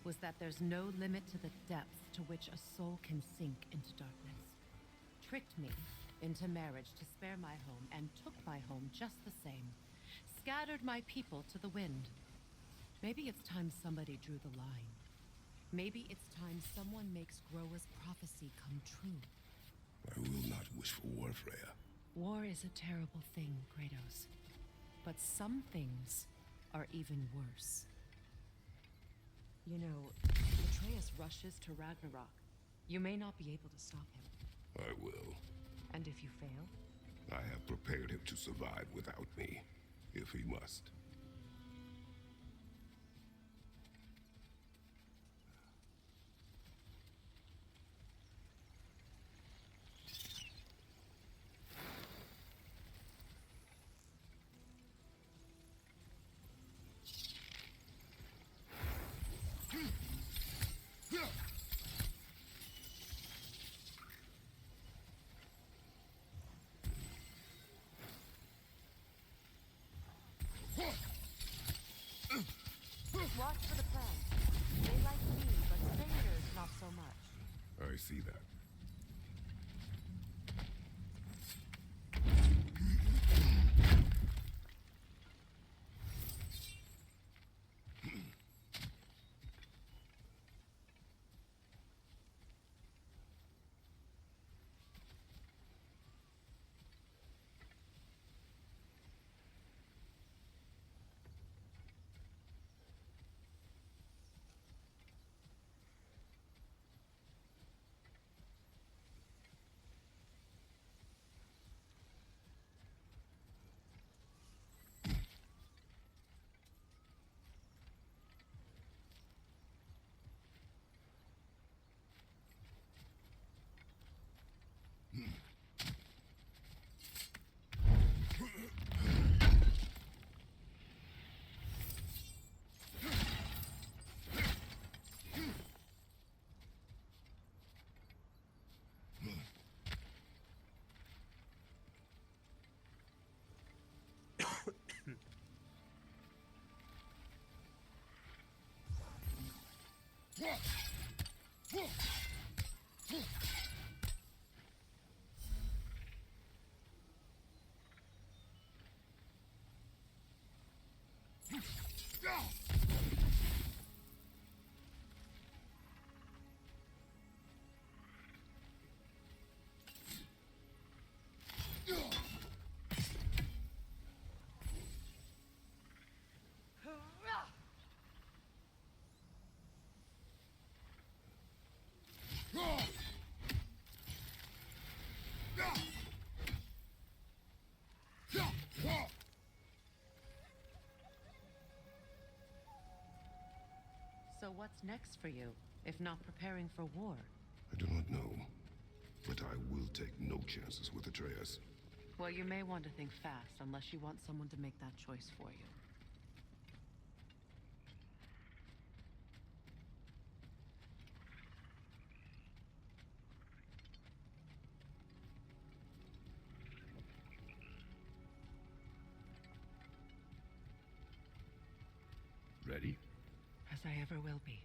was that there's no limit to the depth to which a soul can sink into darkness. Tricked me into marriage to spare my home and took my home just the same. Scattered my people to the wind. Maybe it's time somebody drew the line. Maybe it's time someone makes Groa's prophecy come true. I will not wish for war, Freya. War is a terrible thing, Kratos. But some things are even worse. You know, Atreus rushes to Ragnarok. You may not be able to stop him. I will. And if you fail? I have prepared him to survive without me, if he must. Watch for the plants. They like me, but strangers not so much. I see that. So what's next for you, if not preparing for war? I do not know, but I will take no chances with Atreus. Well, you may want to think fast, unless you want someone to make that choice for you. Ready? As I ever will be.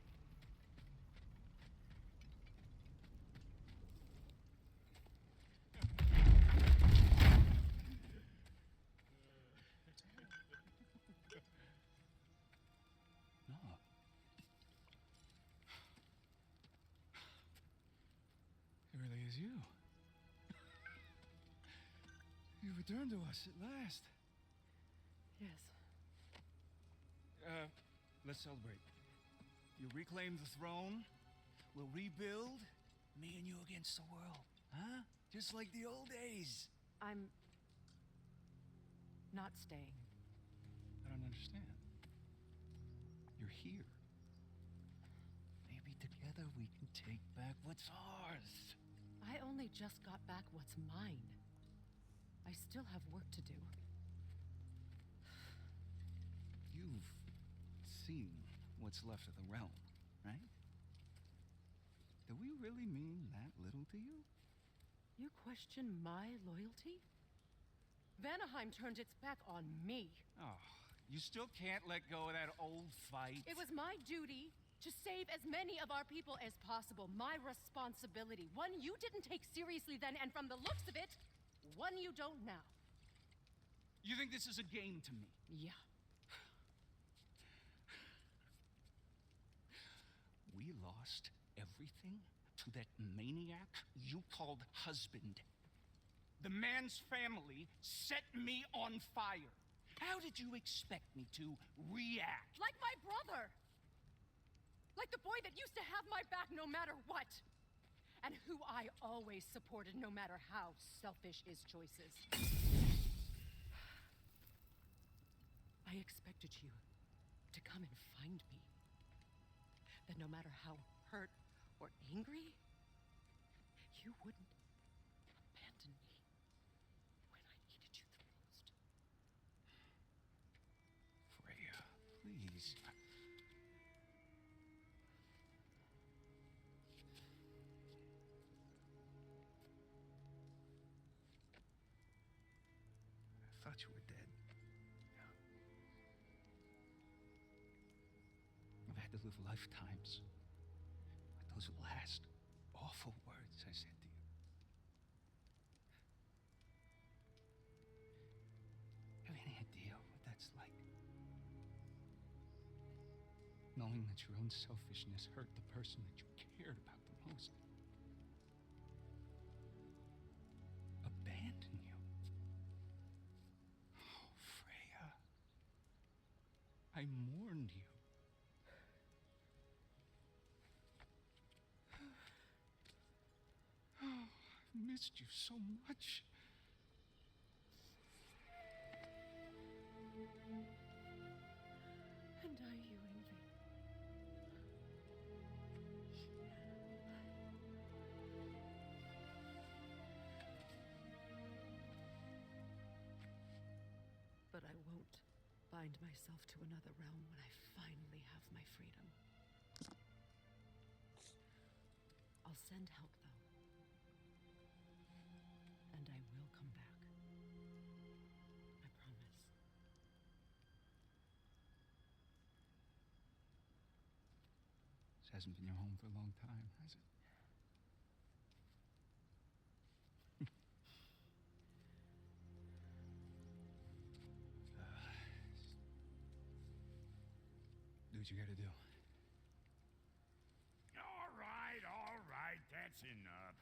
No. It really is you. You returned to us at last. Yes. Let's celebrate. You reclaim the throne. We'll rebuild. Me and you against the world. Huh? Just like the old days. I'm not staying. I don't understand. You're here. Maybe together we can take back what's ours. I only just got back what's mine. I still have work to do. You've seen what's left of the realm, right? Do we really mean that little to you? You question my loyalty? Vanaheim turned its back on me. Oh, you still can't let go of that old fight? It was my duty to save as many of our people as possible. My responsibility. One you didn't take seriously then, and from the looks of it, one you don't now. You think this is a game to me? Yeah. We lost everything to that maniac you called husband. The man's family set me on fire. How did you expect me to react? Like my brother! Like the boy that used to have my back no matter what! And who I always supported no matter how selfish his choices. I expected you to come and find me. That no matter how hurt or angry, you wouldn't abandon me when I needed you the most. Freya, please. I thought you were dead. I've had to live lifetimes with those last awful words I said to you. Have any idea what that's like? Knowing that your own selfishness hurt the person that you cared about the most. Abandon you. Oh, Freya. I mourned you. Oh, I've missed you so much. And I you envy. But I won't bind myself to another realm when I finally have my freedom. I'll send help, though. And I will come back. I promise. This hasn't been your home for a long time, has it? what you gotta do. All right, that's enough.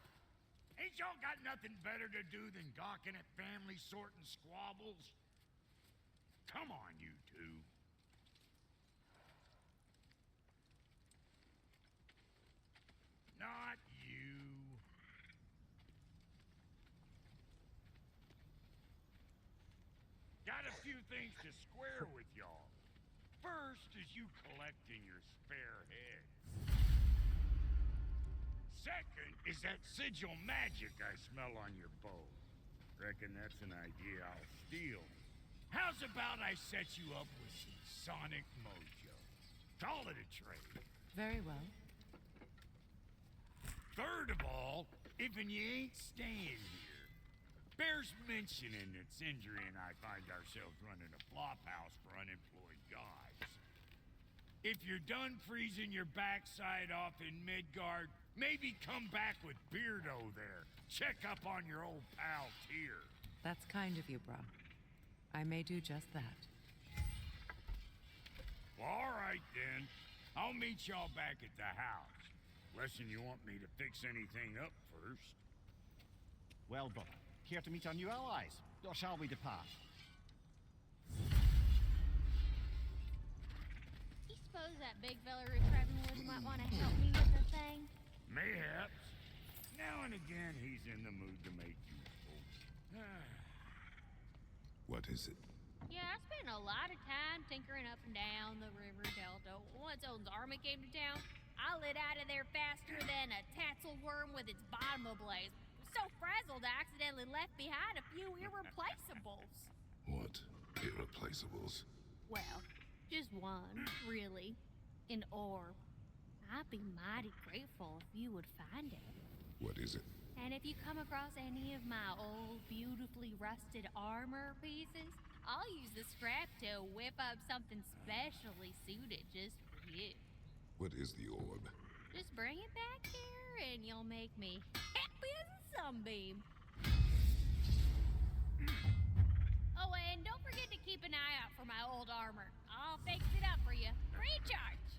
Ain't y'all got nothing better to do than gawking at family sorting squabbles? Come on, you two. Not you. Got a few things to square with y'all. First is you collecting your spare heads. Second is that sigil magic I smell on your bow. Reckon that's an idea I'll steal. How's about I set you up with some sonic mojo? Call it a trade. Very well. Third of all, if you ain't staying here, bears mentioning that Sindri and I find ourselves running a flop house for unemployed guys. If you're done freezing your backside off in Midgard, maybe come back with Beardo there. Check up on your old pal Tyr. That's kind of you, bro. I may do just that. Well, all right then. I'll meet y'all back at the house. Unless you want me to fix anything up first. Well, brother, care to meet our new allies? Or shall we depart? You suppose that big fella we're traveling with might want to help me with the thing? Mayhaps. Now and again, he's in the mood to make useful. What is it? Yeah, I spent a lot of time tinkering up and down the river delta. Once Odin's army came to town, I lit out of there faster than a tassel worm with its bottom ablaze. So frazzled, I accidentally left behind a few irreplaceables. What? Irreplaceables? Well, just one, really. An orb. I'd be mighty grateful if you would find it. What is it? And if you come across any of my old, beautifully rusted armor pieces, I'll use the scrap to whip up something specially suited just for you. What is the orb? Just bring it back here and you'll make me happy as a sunbeam. Oh, and don't forget to keep an eye out for my old armor. I'll fix it up for you. Free charge.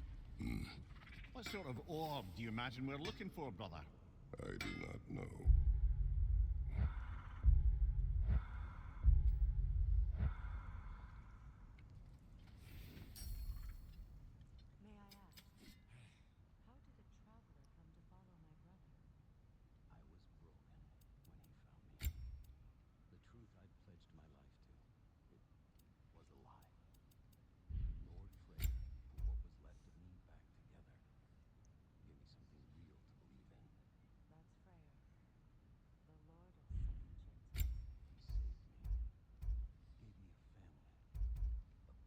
What sort of orb do you imagine we're looking for, brother? I do not know. May I ask, how did a traveler come to follow my brother? I was broken when he found me. The truth I'd pledged my life to, it was a lie. Lord Frey put what was left of me back together. Give me something real to believe in. That's Freyr, the Lord of Second Chances. He saved me. Gave me a family. A purpose.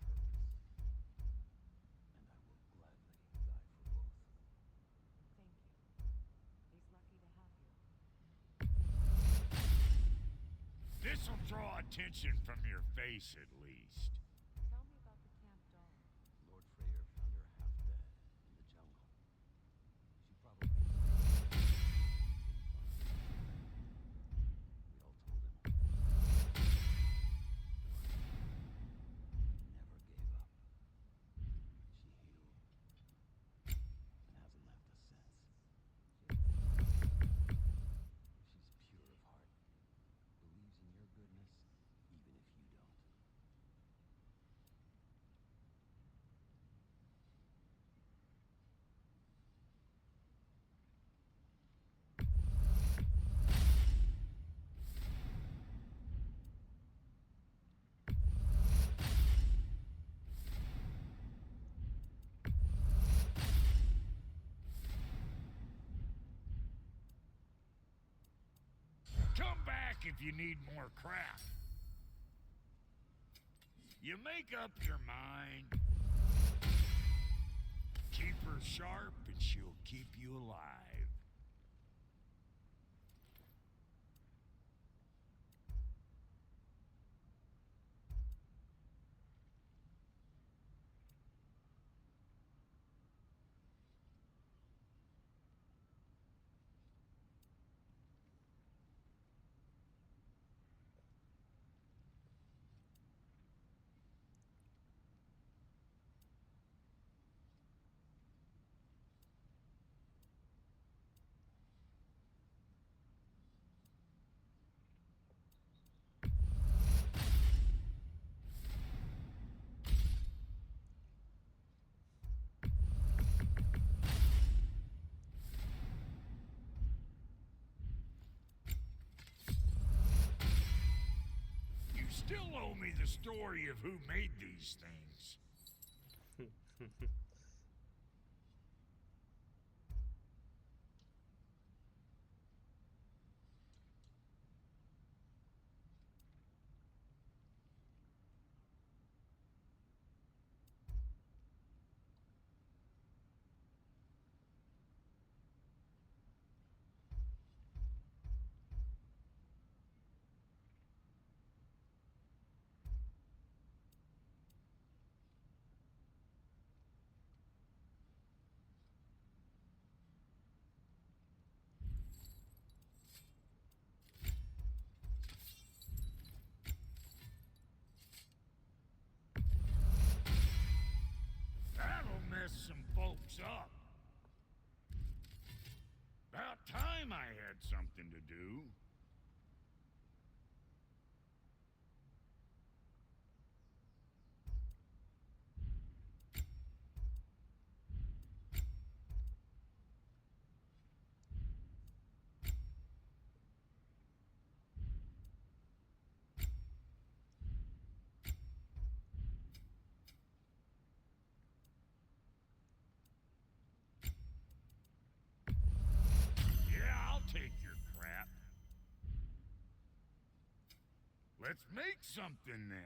And I will gladly die for both. Thank you. He's lucky to have you. This'll draw attention from your face, at least. Tell me about the camp doll. Lord Freyr found her half dead in the jungle. She probably... We all told him. He never gave up. She healed. And hasn't left us since. She's pure of heart. Believes in your goodness, even if you don't. Come back if you need more crap. You make up your mind. Keep her sharp and she'll keep you alive. still owe me the story of who made these things. That'll mess some folks up. About time I had something to do. Yeah, I'll take your crap. Let's make something then.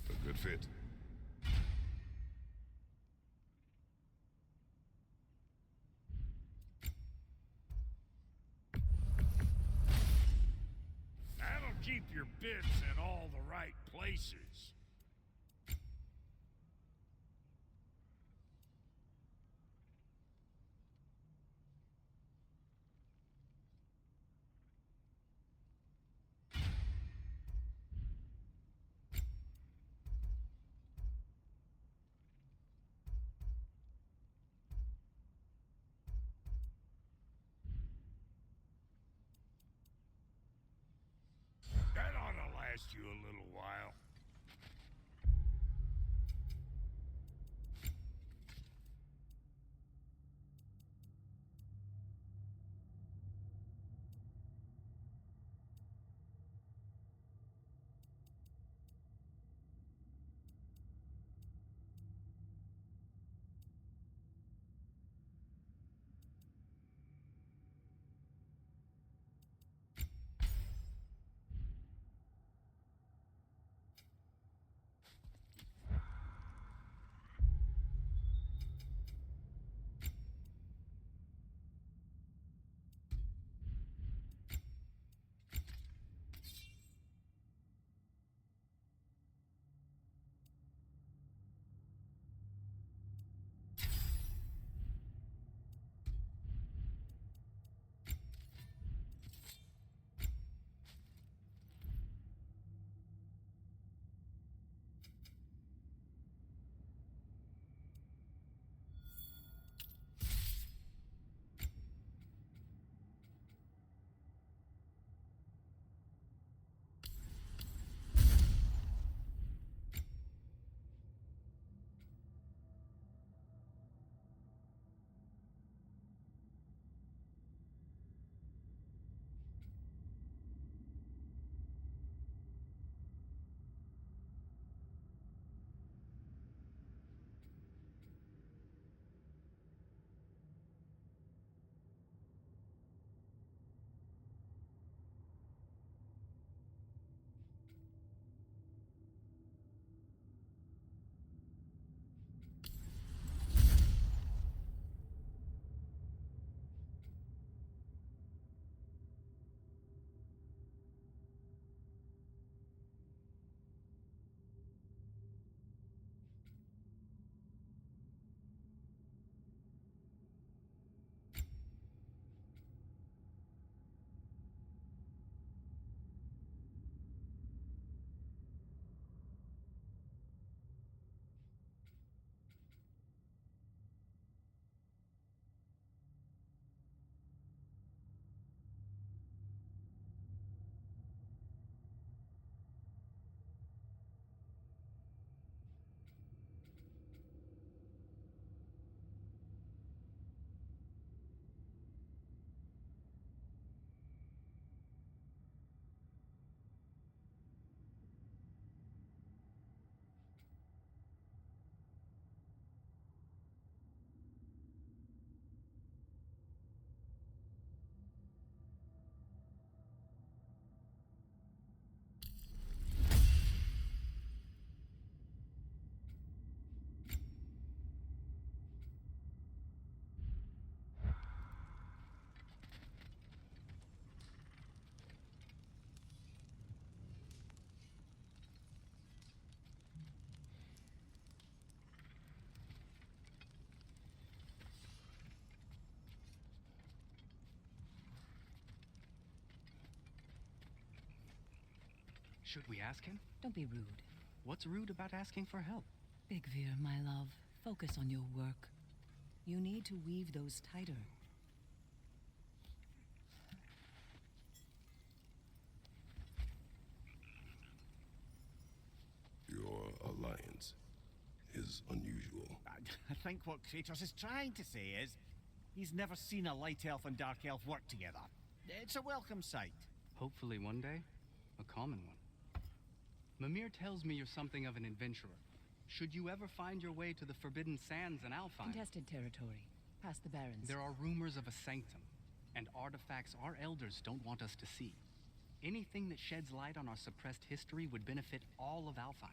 A good fit. That'll keep your bits in all the right places. That ought to last you a little while. Should we ask him? Don't be rude. What's rude about asking for help? Big Veer, my love, focus on your work. You need to weave those tighter. Your alliance is unusual. I think what Kratos is trying to say is he's never seen a light elf and dark elf work together. It's a welcome sight. Hopefully one day, a common one. Mimir tells me you're something of an adventurer. Should you ever find your way to the Forbidden Sands in Alfheim... Contested territory. Past the Barrens. There are rumors of a sanctum, and artifacts our elders don't want us to see. Anything that sheds light on our suppressed history would benefit all of Alfheim.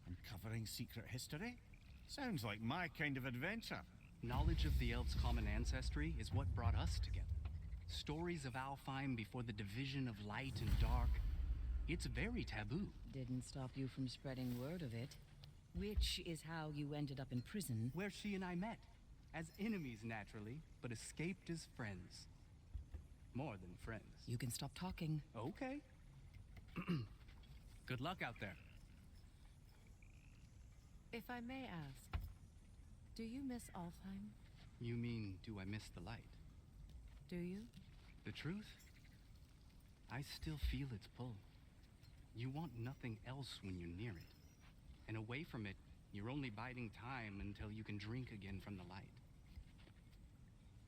Uncovering secret history? Sounds like my kind of adventure. Knowledge of the elves' common ancestry is what brought us together. Stories of Alfheim before the division of light and dark. It's very taboo. Didn't stop you from spreading word of it. Which is how you ended up in prison. Where she and I met. As enemies, naturally, but escaped as friends. More than friends. You can stop talking. Okay. Good luck out there. If I may ask, do you miss Alfheim? You mean, do I miss the light? Do you? The truth? I still feel its pull. You want nothing else when you're near it. And away from it, you're only biding time until you can drink again from the light.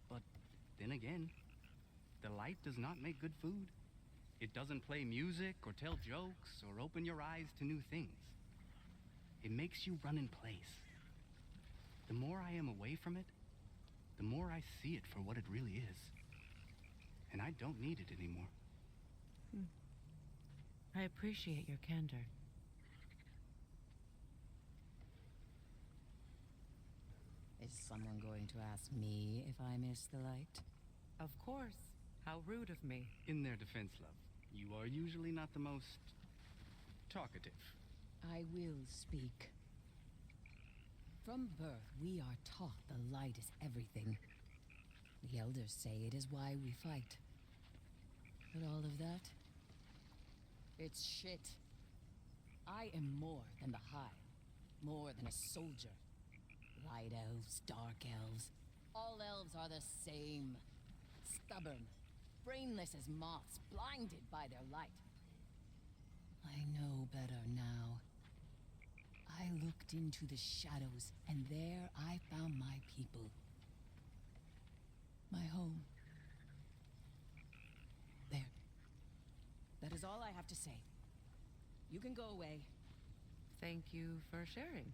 But then again, the light does not make good food. It doesn't play music or tell jokes or open your eyes to new things. It makes you run in place. The more I am away from it, the more I see it for what it really is. And I don't need it anymore. I appreciate your candor. Is someone going to ask me if I miss the light? Of course. How rude of me. In their defense, love, you are usually not the most talkative. I will speak. From birth, we are taught the light is everything. The elders say it is why we fight. But all of that? It's shit. I am more than the Hive. More than a soldier. Light elves, dark elves. All elves are the same. Stubborn. Brainless as moths, blinded by their light. I know better now. I looked into the shadows, and there I found my people. My home. There. That is all I have to say. You can go away. Thank you for sharing.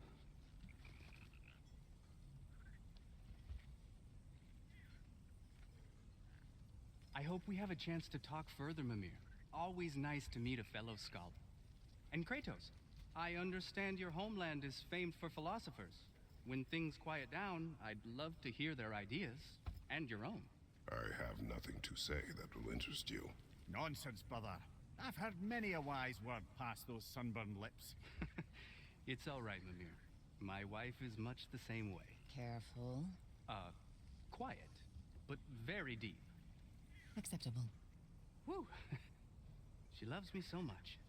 I hope we have a chance to talk further, Mimir. Always nice to meet a fellow scholar. And Kratos, I understand your homeland is famed for philosophers. When things quiet down, I'd love to hear their ideas, and your own. I have nothing to say that will interest you. Nonsense, brother. I've heard many a wise word past those sunburned lips. It's all right, Mimir. My wife is much the same way. Careful. Quiet, but very deep. Acceptable. Whew. She loves me so much.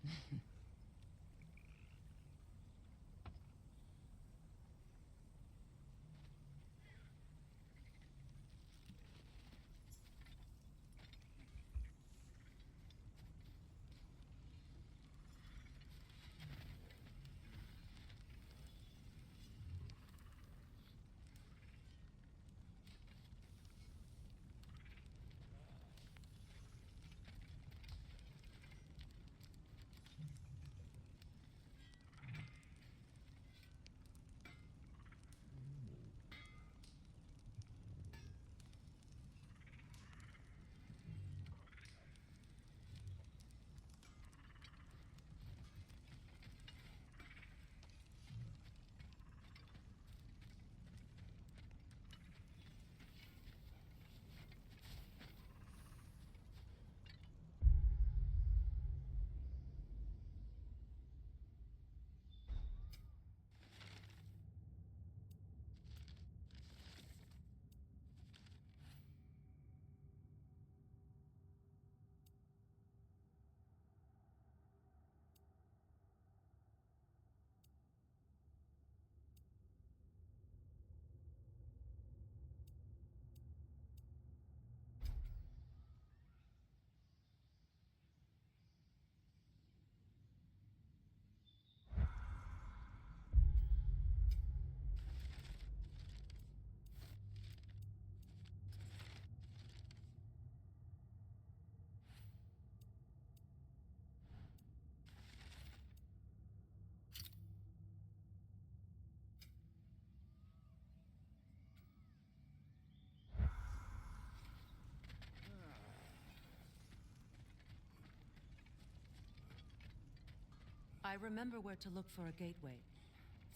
I remember where to look for a gateway.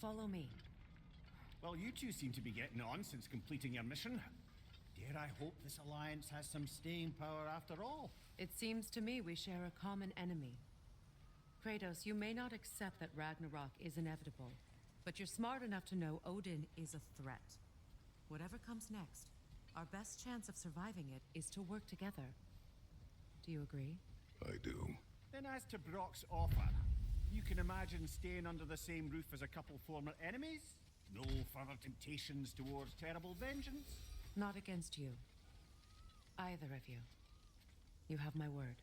Follow me. Well, you two seem to be getting on since completing your mission. Dare I hope this alliance has some staying power after all? It seems to me we share a common enemy. Kratos, you may not accept that Ragnarok is inevitable, but you're smart enough to know Odin is a threat. Whatever comes next, our best chance of surviving it is to work together. Do you agree? I do. Then as to Brock's offer, you can imagine staying under the same roof as a couple former enemies? No further temptations towards terrible vengeance? Not against you. Either of you. You have my word.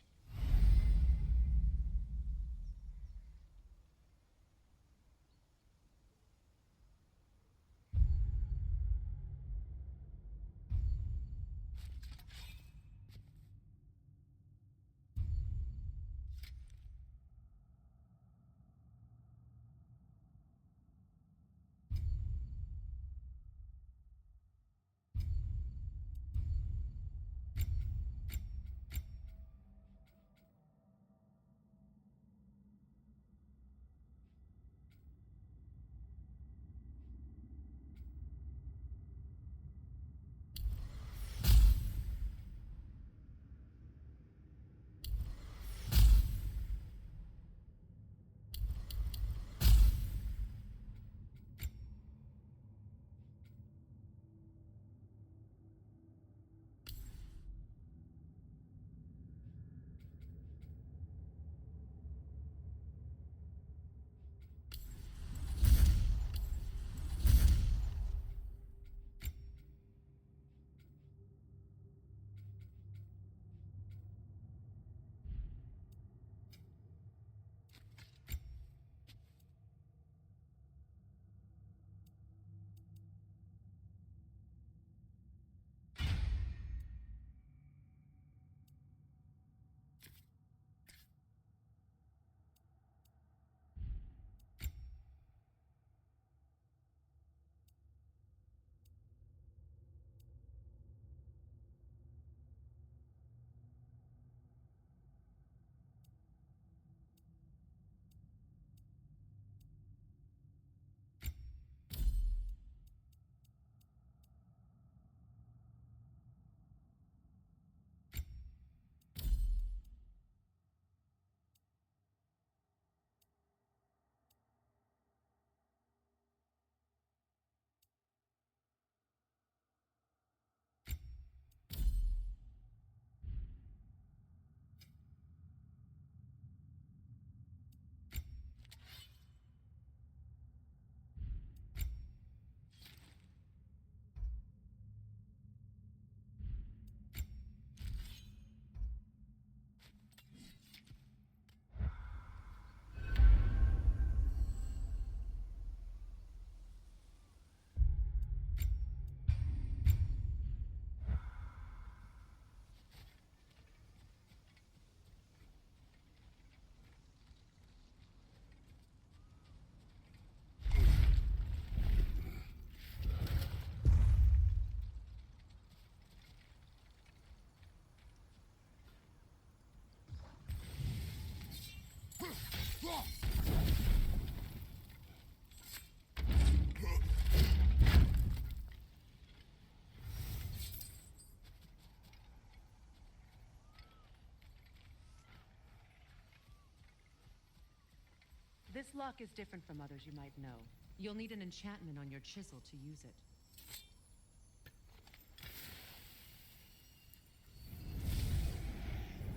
This lock is different from others you might know. You'll need an enchantment on your chisel to use it.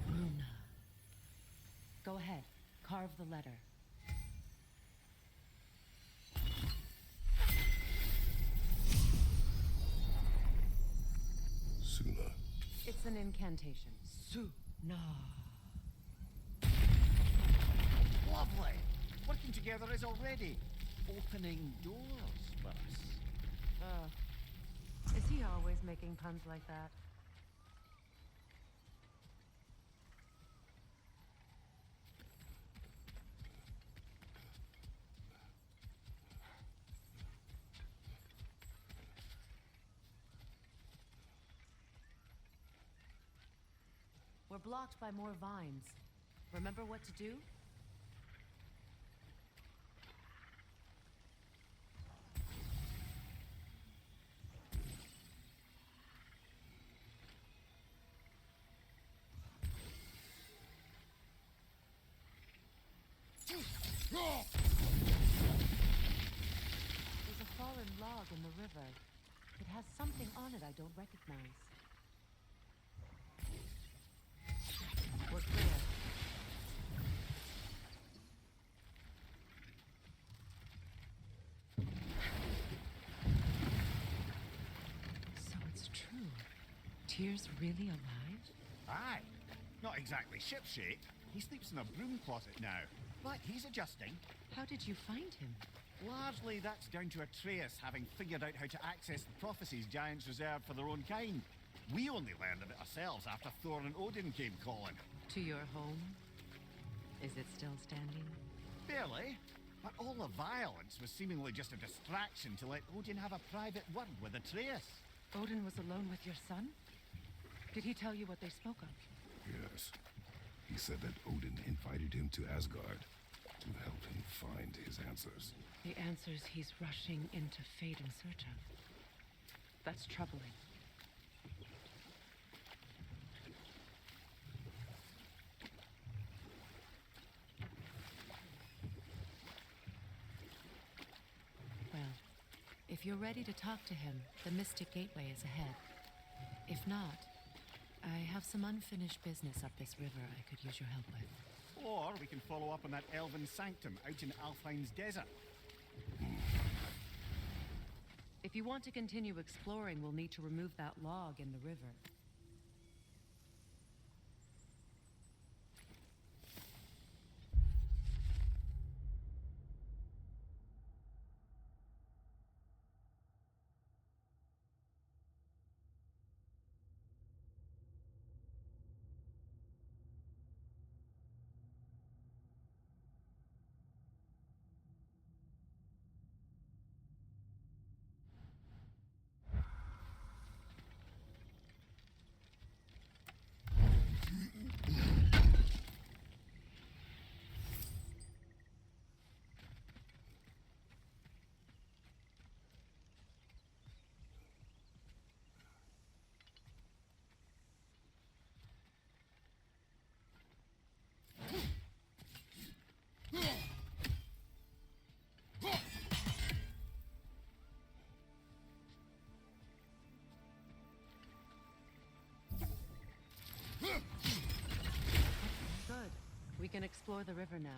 Bruna. Go ahead. Carve the letter. Suna. It's an incantation. Suna. Lovely. Working together is already opening doors for us. Is he always making puns like that? We're blocked by more vines. Remember what to do? There's a fallen log in the river. It has something on it I don't recognize. We're clear. So it's true. Tyr's really alive? Aye. Not exactly shipshape. He sleeps in a broom closet now. But he's adjusting. How did you find him? Largely that's down to Atreus having figured out how to access the prophecies giants reserved for their own kind. We only learned of it ourselves after Thor and Odin came calling. To your home? Is it still standing? Barely. But all the violence was seemingly just a distraction to let Odin have a private word with Atreus. Odin was alone with your son? Did he tell you what they spoke of? Yes. He said that Odin invited him to Asgard to help him find his answers. The answers he's rushing into fate in search of. That's troubling. Well, if you're ready to talk to him, the Mystic Gateway is ahead. If not, I have some unfinished business up this river I could use your help with. Or we can follow up on that elven sanctum out in Alfheim's desert. If you want to continue exploring, we'll need to remove that log in the river. Good. We can explore the river now,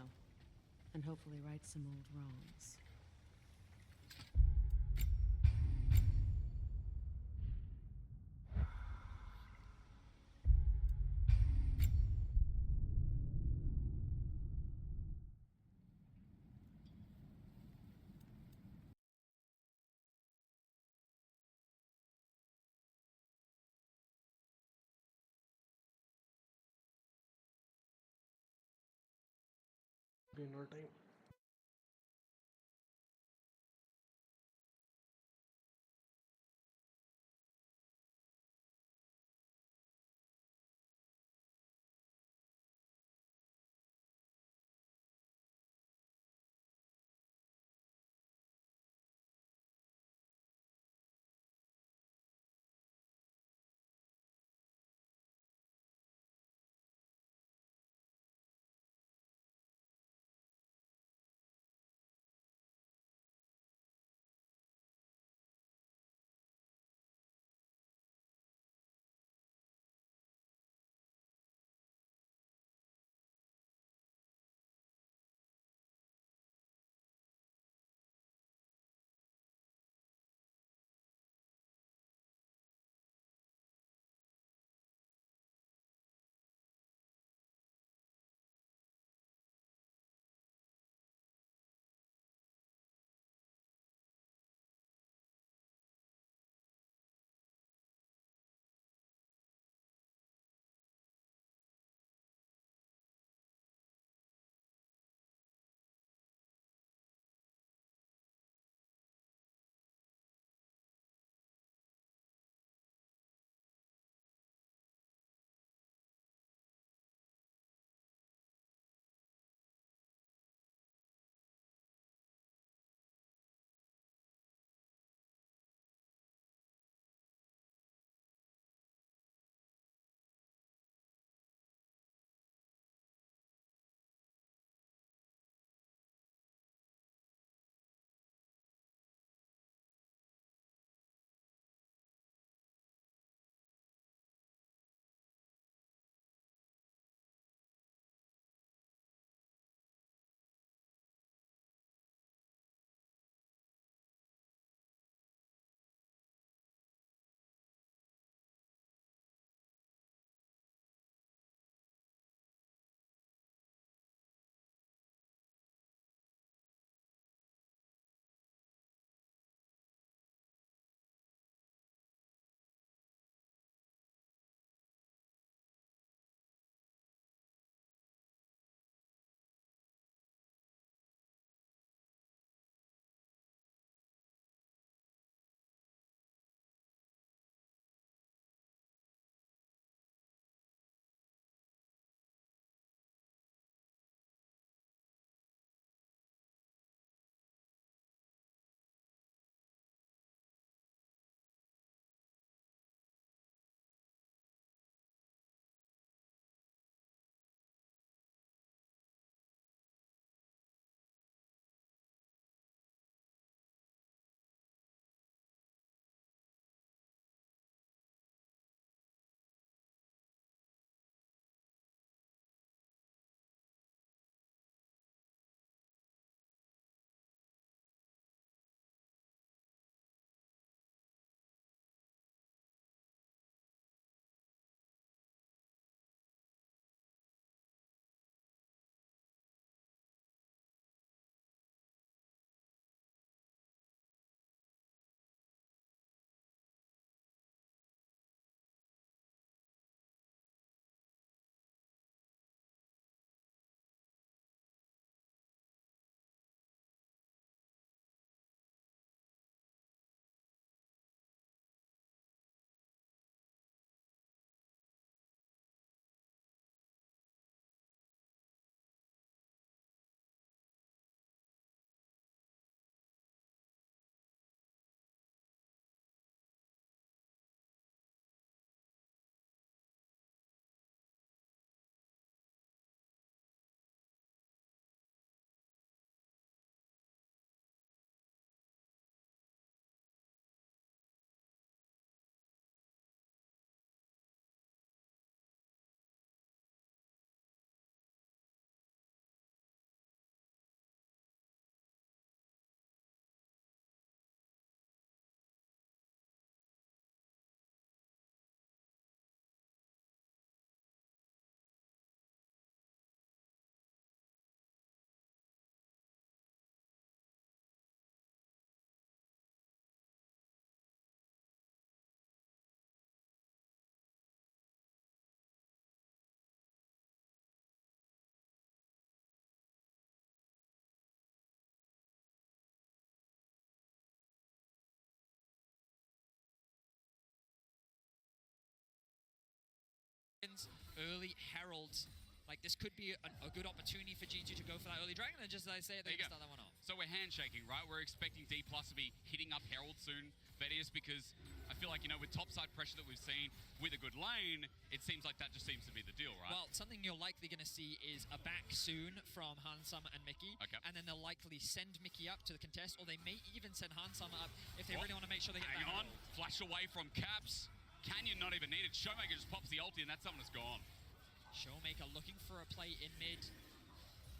and hopefully right some old wrongs. Dinner time. early heralds. Like, this could be a good opportunity for G2 to go for that early dragon, and just as I say it, they can start that one off. So we're handshaking, right? We're expecting D+ to be hitting up Herald soon, Vedius, because I feel like, you know, with topside pressure that we've seen with a good lane, it seems like that just seems to be the deal, right? Well, something you're likely going to see is a back soon from Hansama and Mickey. Okay. And then they'll likely send Mickey up to the contest, or they may even send Hansama up if they really want to make sure they get that Hang on. herald. Flash away from Caps. Canyon not even needed. Showmaker just pops the ulti, and that summon is gone. Showmaker looking for a play in mid.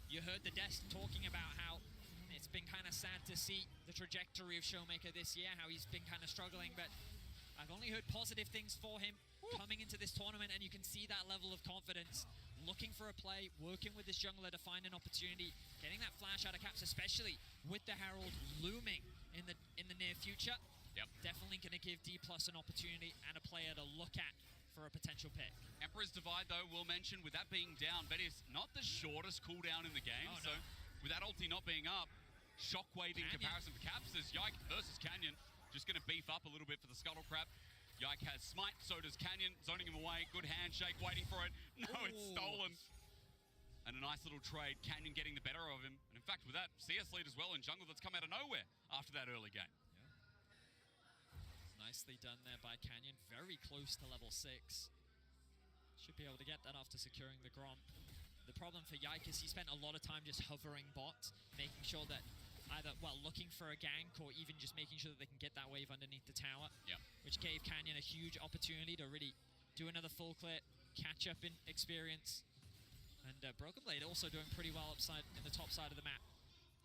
You heard the desk talking about how it's been kind of sad to see the trajectory of Showmaker this year, how he's been kind of struggling, but I've only heard positive things for him coming into this tournament, and you can see that level of confidence. Looking for a play, working with this jungler to find an opportunity, getting that flash out of Caps, especially with the Herald looming in the near future. Yep. Definitely going to give D+ an opportunity and a player to look at for a potential pick. Emperor's Divide, though, we'll mention, with that being down, Vedius not the shortest cooldown in the game, Oh, so no. with that ulti not being up, shockwave in comparison for Caps as Yike versus Canyon. Just going to beef up a little bit for the Scuttle Crab. Yike has Smite, so does Canyon, zoning him away. Good handshake, waiting for it. No, it's stolen. And a nice little trade, Canyon getting the better of him. And in fact, with that, CS lead as well in jungle that's come out of nowhere after that early game. Nicely done there by Canyon, very close to level 6. Should be able to get that after securing the Gromp. The problem for Yike is he spent a lot of time just hovering bot, making sure that either, well, looking for a gank or even just making sure that they can get that wave underneath the tower, which gave Canyon a huge opportunity to really do another full clear, catch up in experience. And Broken Blade also doing pretty well upside in the top side of the map.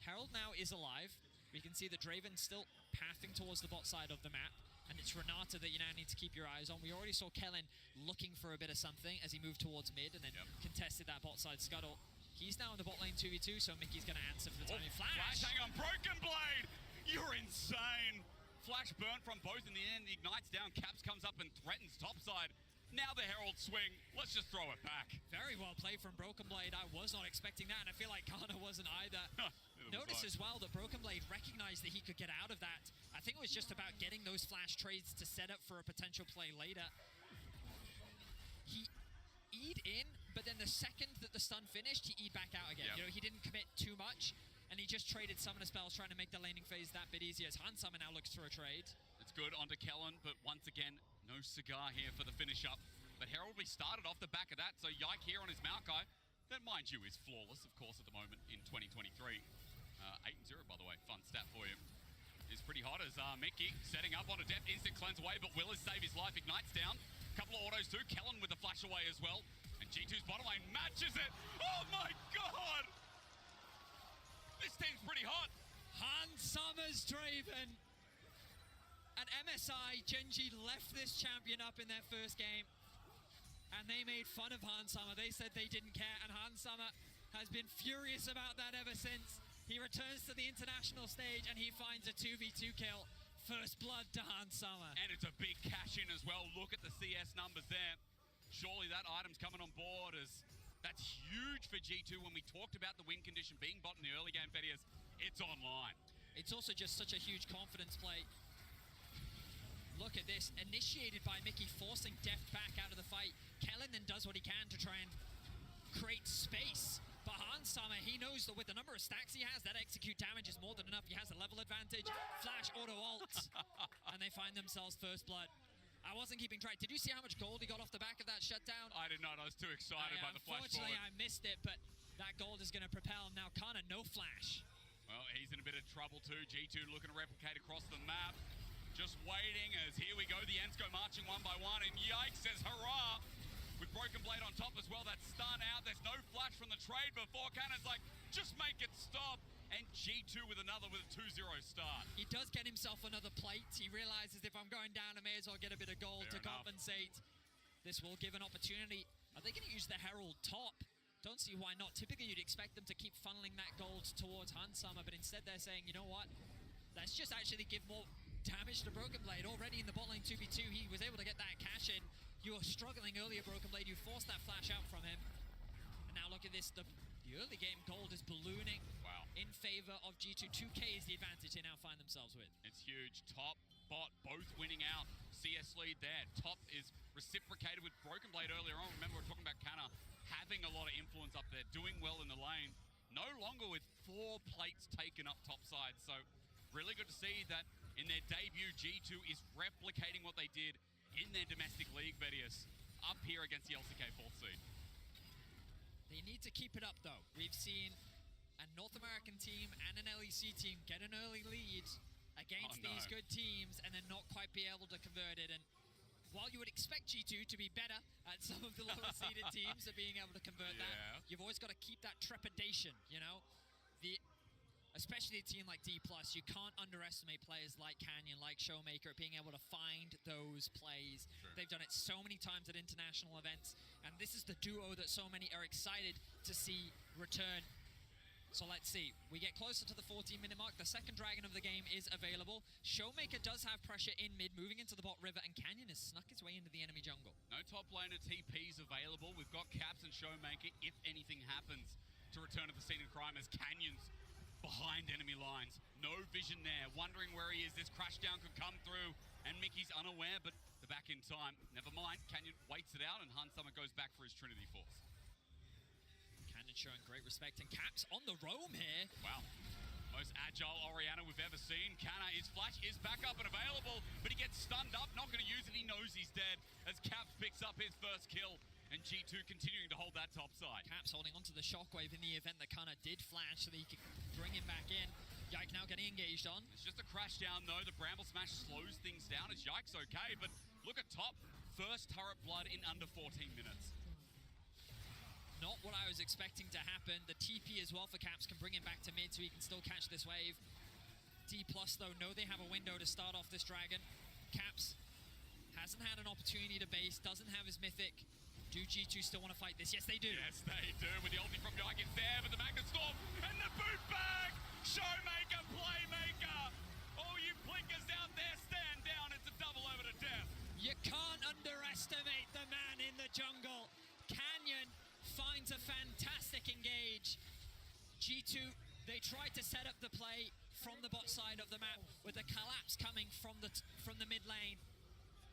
Herald now is alive. We can see that Draven still pathing towards the bot side of the map. And it's Renata that you now need to keep your eyes on. We already saw Kellen looking for a bit of something as he moved towards mid and then contested that bot side scuttle. He's now in the bot lane 2v2, so Mickey's going to answer for the timing. Flash! Hang on, Broken Blade! You're insane! Flash burnt from both in the end, ignites down, Caps comes up and threatens topside. Now the Herald swing, let's just throw it back. Very well played from Broken Blade. I was not expecting that, and I feel like Kana wasn't either. Notice as well that Broken Blade recognized that he could get out of that. I think it was just about getting those flash trades to set up for a potential play later. He E'd in, but then the second that the stun finished, he E'd back out again. You know, he didn't commit too much, and he just traded summoner spells trying to make the laning phase that bit easier as Hansama now looks for a trade. It's good onto Kellen, but once again, no cigar here for the finish up. But Herald, we started off the back of that, so Yike here on his Maokai, that mind you is flawless, of course, at the moment in 2023. 8-0, by the way, fun stat for you. Is pretty hot as Mickey setting up on a depth, instant cleanse away, but will has saved his life, ignites down. Couple of autos too, Kellen with the flash away as well. And G2's bottom lane matches it. Oh my god! This team's pretty hot. Hansama's Draven. And MSI, Genji left this champion up in their first game. And they made fun of Hansama. They said they didn't care, and Hansama has been furious about that ever since. He returns to the international stage and he finds a 2v2 kill. First blood to Hansama. And it's a big cash in as well. Look at the CS numbers there. Surely that item's coming on board as that's huge for G2 when we talked about the win condition being bot in the early game, Vedius. It's online. It's also just such a huge confidence play. Look at this, initiated by Mickey, forcing Deft back out of the fight. Kellen then does what he can to try and create space. But Hansama, he knows that with the number of stacks he has, that execute damage is more than enough. He has a level advantage. Flash auto ult, and they find themselves first blood. I wasn't keeping track. Did you see how much gold he got off the back of that shutdown? I did not. I was too excited by the flash forward. Unfortunately, I missed it, but that gold is going to propel him. Now, Kana, no flash. Well, he's in a bit of trouble too. G2 looking to replicate across the map. Just waiting as here we go. The Ents go marching one by one, and Yike says hurrah. With Broken Blade on top as well, that's stun out. There's no flash from the trade before. Cannon's like, just make it stop. And G2 with another with a 2-0 start. He does get himself another plate. He realizes if I'm going down, I may as well get a bit of gold to compensate. This will give an opportunity. Are they going to use the Herald top? Don't see why not. Typically, you'd expect them to keep funneling that gold towards Hansama, but instead they're saying, you know what? Let's just actually give more damage to Broken Blade. Already in the bot lane 2v2, he was able to get that cash in. You were struggling earlier, Broken Blade. You forced that flash out from him. And now look at this. The The early game gold is ballooning in favor of G2. 2K is the advantage they now find themselves with. It's huge. Top, bot, both winning out. CS lead there. Top is reciprocated with Broken Blade earlier on. Remember, we're talking about Canna having a lot of influence up there, doing well in the lane. No longer with 4 plates taken up topside. So really good to see that in their debut, G2 is replicating what they did in their domestic league, Vedius, up here against the LCK 4th seed. They need to keep it up, though. We've seen a North American team and an LEC team get an early lead against these good teams and then not quite be able to convert it. And while you would expect G2 to be better at some of the lower seeded teams at being able to convert that, you've always got to keep that trepidation, you know? Especially a team like D+, you can't underestimate players like Canyon, like Showmaker, being able to find those plays. Sure. They've done it so many times at international events, and this is the duo that so many are excited to see return. So let's see. We get closer to the 14-minute mark. The second dragon of the game is available. Showmaker does have pressure in mid, moving into the bot river, and Canyon has snuck his way into the enemy jungle. No top laner TPs available. We've got Caps and Showmaker, if anything happens, to return to the scene of crime as Canyon's behind enemy lines. No vision there. Wondering where he is. This crash down could come through, and Mickey's unaware, but they're back in time. Never mind. Canyon waits it out, and Hunsummer goes back for his Trinity Force. Canyon showing great respect, and Caps on the roam here. Wow. Most agile Orianna we've ever seen. Canna, his flash is back up and available, but he gets stunned up, not going to use it. He knows he's dead as Caps picks up his first kill. And G2 continuing to hold that top side. Caps holding onto the shockwave in the event that Kana did flash so that he could bring him back in. Yike now getting engaged on. It's just a crash down though. The Bramble Smash slows things down as Yike's okay, but look at top. First turret blood in under 14 minutes. Not what I was expecting to happen. The TP as well for Caps can bring him back to mid so he can still catch this wave. D+ though know they have a window to start off this dragon. Caps hasn't had an opportunity to base, doesn't have his mythic. Do G2 still want to fight this? Yes, they do. Yes, they do. With the ulti from Yike, it's there, but the Magnet Storm and the boot bag! Showmaker, playmaker! All you blinkers out there, stand down. It's a double over to death. You can't underestimate the man in the jungle. Canyon finds a fantastic engage. G2, they tried to set up the play from the bot side of the map with the collapse coming from the mid lane.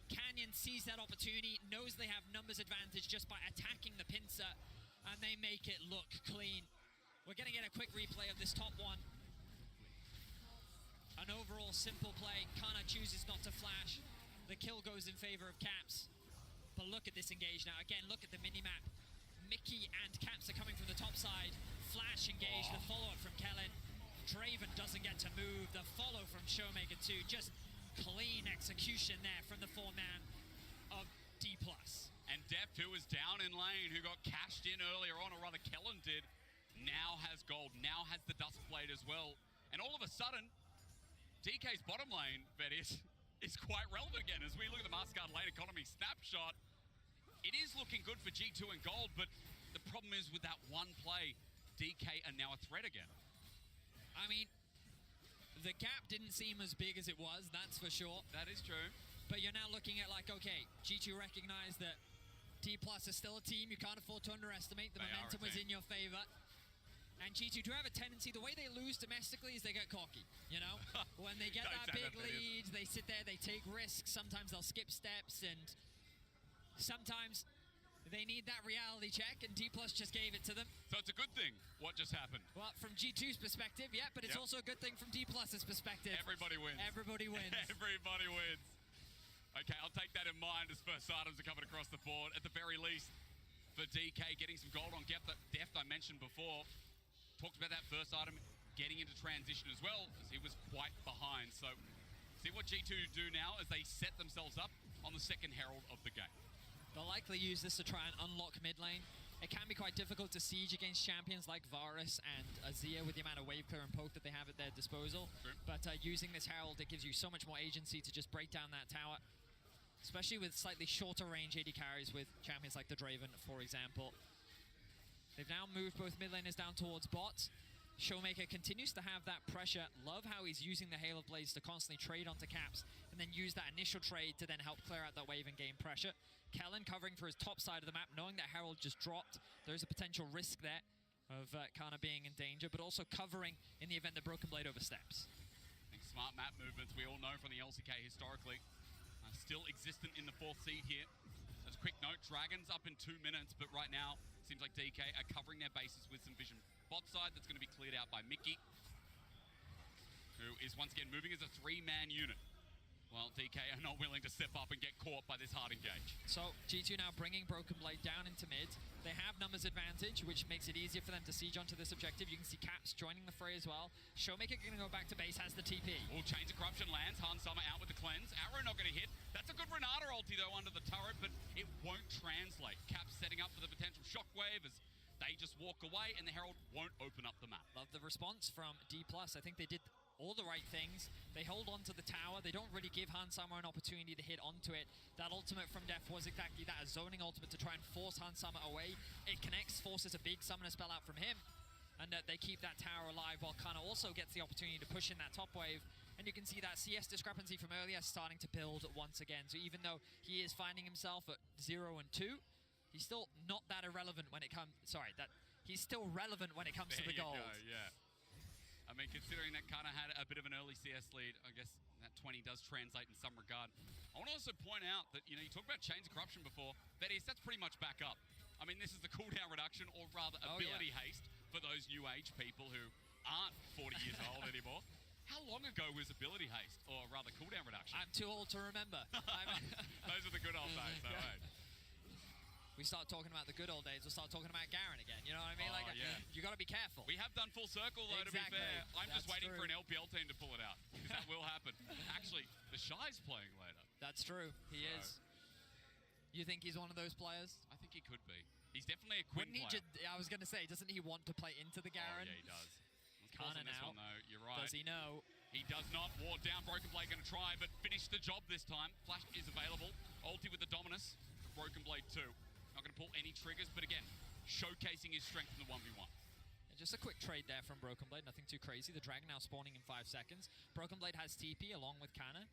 Canyon sees that opportunity, knows they have numbers advantage just by attacking the pincer, and they make it look clean. We're going to get a quick replay of this top one. An overall simple play. Kana chooses not to flash. The kill goes in favor of Caps. But look at this engage now. Again, look at the mini-map. Mickey and Caps are coming from the top side. Flash engage, the follow-up from Kellen. Draven doesn't get to move. The follow from Showmaker 2. Just clean execution there from the 4-man of D+. And Deft, who was down in lane, who got cashed in earlier on, or rather Kellen did, now has gold, now has the Dusk Blade as well. And all of a sudden, DK's bottom lane, Vedius, is quite relevant again. As we look at the Mastercard lane economy snapshot, it is looking good for G2 and gold, but the problem is with that one play, DK are now a threat again. I mean, the gap didn't seem as big as it was, that's for sure. That is true. But you're now looking at like, okay, G2 recognize that D+ is still a team you can't afford to underestimate. The momentum was in your favor. And G2 do have a tendency, the way they lose domestically is they get cocky, you know? When they get that big lead, they sit there, they take risks. Sometimes they'll skip steps, and sometimes they need that reality check, and D+ just gave it to them. So it's a good thing what just happened. Well, from G2's perspective, yeah, but it's also a good thing from D+'s perspective. Everybody wins. Everybody wins. Everybody wins. Okay, I'll take that in mind as first items are covered across the board. At the very least, for DK, getting some gold on depth I mentioned before. Talked about that first item, getting into transition as well, as he was quite behind. So, see what G2 do now as they set themselves up on the second Herald of the game. They'll likely use this to try and unlock mid lane. It can be quite difficult to siege against champions like Varus and Azir with the amount of wave clear and poke that they have at their disposal. True. But using this Herald, it gives you so much more agency to just break down that tower. Especially with slightly shorter range AD carries with champions like the Draven, for example. They've now moved both mid laners down towards bot. Showmaker continues to have that pressure. Love how he's using the Hail of Blades to constantly trade onto Caps and then use that initial trade to then help clear out that wave and gain pressure. Kellen covering for his top side of the map, knowing that Herald just dropped. There's a potential risk there. of kind of being in danger, but also covering in the event that Broken Blade oversteps. I think smart map movements, we all know from the LCK historically, are still existent in the 4th seed here. As a quick note, Dragons up in 2 minutes, but right now, seems like DK are covering their bases with some vision. Bot side, that's going to be cleared out by Mickey, who is once again moving as a 3-man unit. Well, DK are not willing to step up and get caught by this hard engage. So G2 now bringing Broken Blade down into mid. They have numbers advantage, which makes it easier for them to siege onto this objective. You can see Caps joining the fray as well. Showmaker going to go back to base, has the TP. Oh, Chains of Corruption lands. Han Summer out with the cleanse. Arrow not going to hit. That's a good Renata ulti though under the turret, but it won't translate. Caps setting up for the potential shockwave as they just walk away and the Herald won't open up the map. Love the response from D+. I think they did all the right things. They hold on to the tower. They don't really give Han Summer an opportunity to hit onto it. That ultimate from Def was exactly that, a zoning ultimate to try and force Han Summer away. It connects, forces a big summoner spell out from him, and they keep that tower alive while Kana also gets the opportunity to push in that top wave. And you can see that CS discrepancy from earlier starting to build once again. So even though he is finding himself at 0 and 2, he's still not that irrelevant when it comes... Sorry, that he's still relevant when it comes to the gold. Go, yeah. I mean, considering that kind of had a bit of an early CS lead, I guess that 20 does translate in some regard. I want to also point out that, you know, you talked about Chains of Corruption before. That is, that's pretty much back up. I mean, this is the cooldown reduction, or rather ability haste, for those new age people who aren't 40 years old anymore. How long ago was ability haste, or rather cooldown reduction? I'm too old to remember. Those are the good old days, though, eh? We start talking about the good old days, we'll start talking about Garen again. You know what I mean? Oh, like, yeah. You got to be careful. We have done full circle, though, Exactly. to be fair. I'm just That's waiting true. for an LPL team to pull it out, because that will happen. Actually, the Shy's playing later. That's true. He is. You think he's one of those players? I think he could be. He's definitely a Quinn Wouldn't he player. I was going to say, doesn't he want to play into the Garen? Oh, yeah, he does. Let's pause Kana on this now. one, though. You're right. Does he know? He does not. Ward down. Broken Blade going to try, but finish the job this time. Flash is available. Ulti with the Dominus. Broken Blade 2. Not going to pull any triggers, but again, showcasing his strength in the 1v1. Just a quick trade there from Broken Blade, nothing too crazy. The Dragon now spawning in 5 seconds. Broken Blade has TP along with Kana.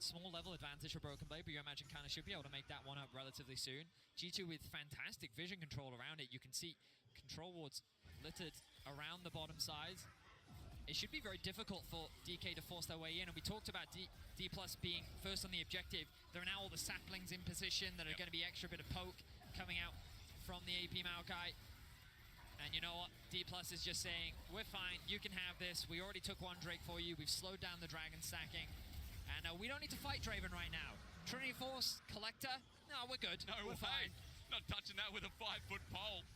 Small level advantage for Broken Blade, but you imagine Kana should be able to make that one up relatively soon. G2 with fantastic vision control around it. You can see control wards littered around the bottom sides. It should be very difficult for DK to force their way in, and we talked about D+ being first on the objective. There are now all the saplings in position that are going to be extra bit of poke coming out from the AP Maokai. And you know what? D+ is just saying, we're fine, you can have this. We already took one Drake for you. We've slowed down the Dragon stacking. And we don't need to fight Draven right now. Trinity Force, Collector, no, we're good. No we're way. fine. Not touching that with a 5-foot pole.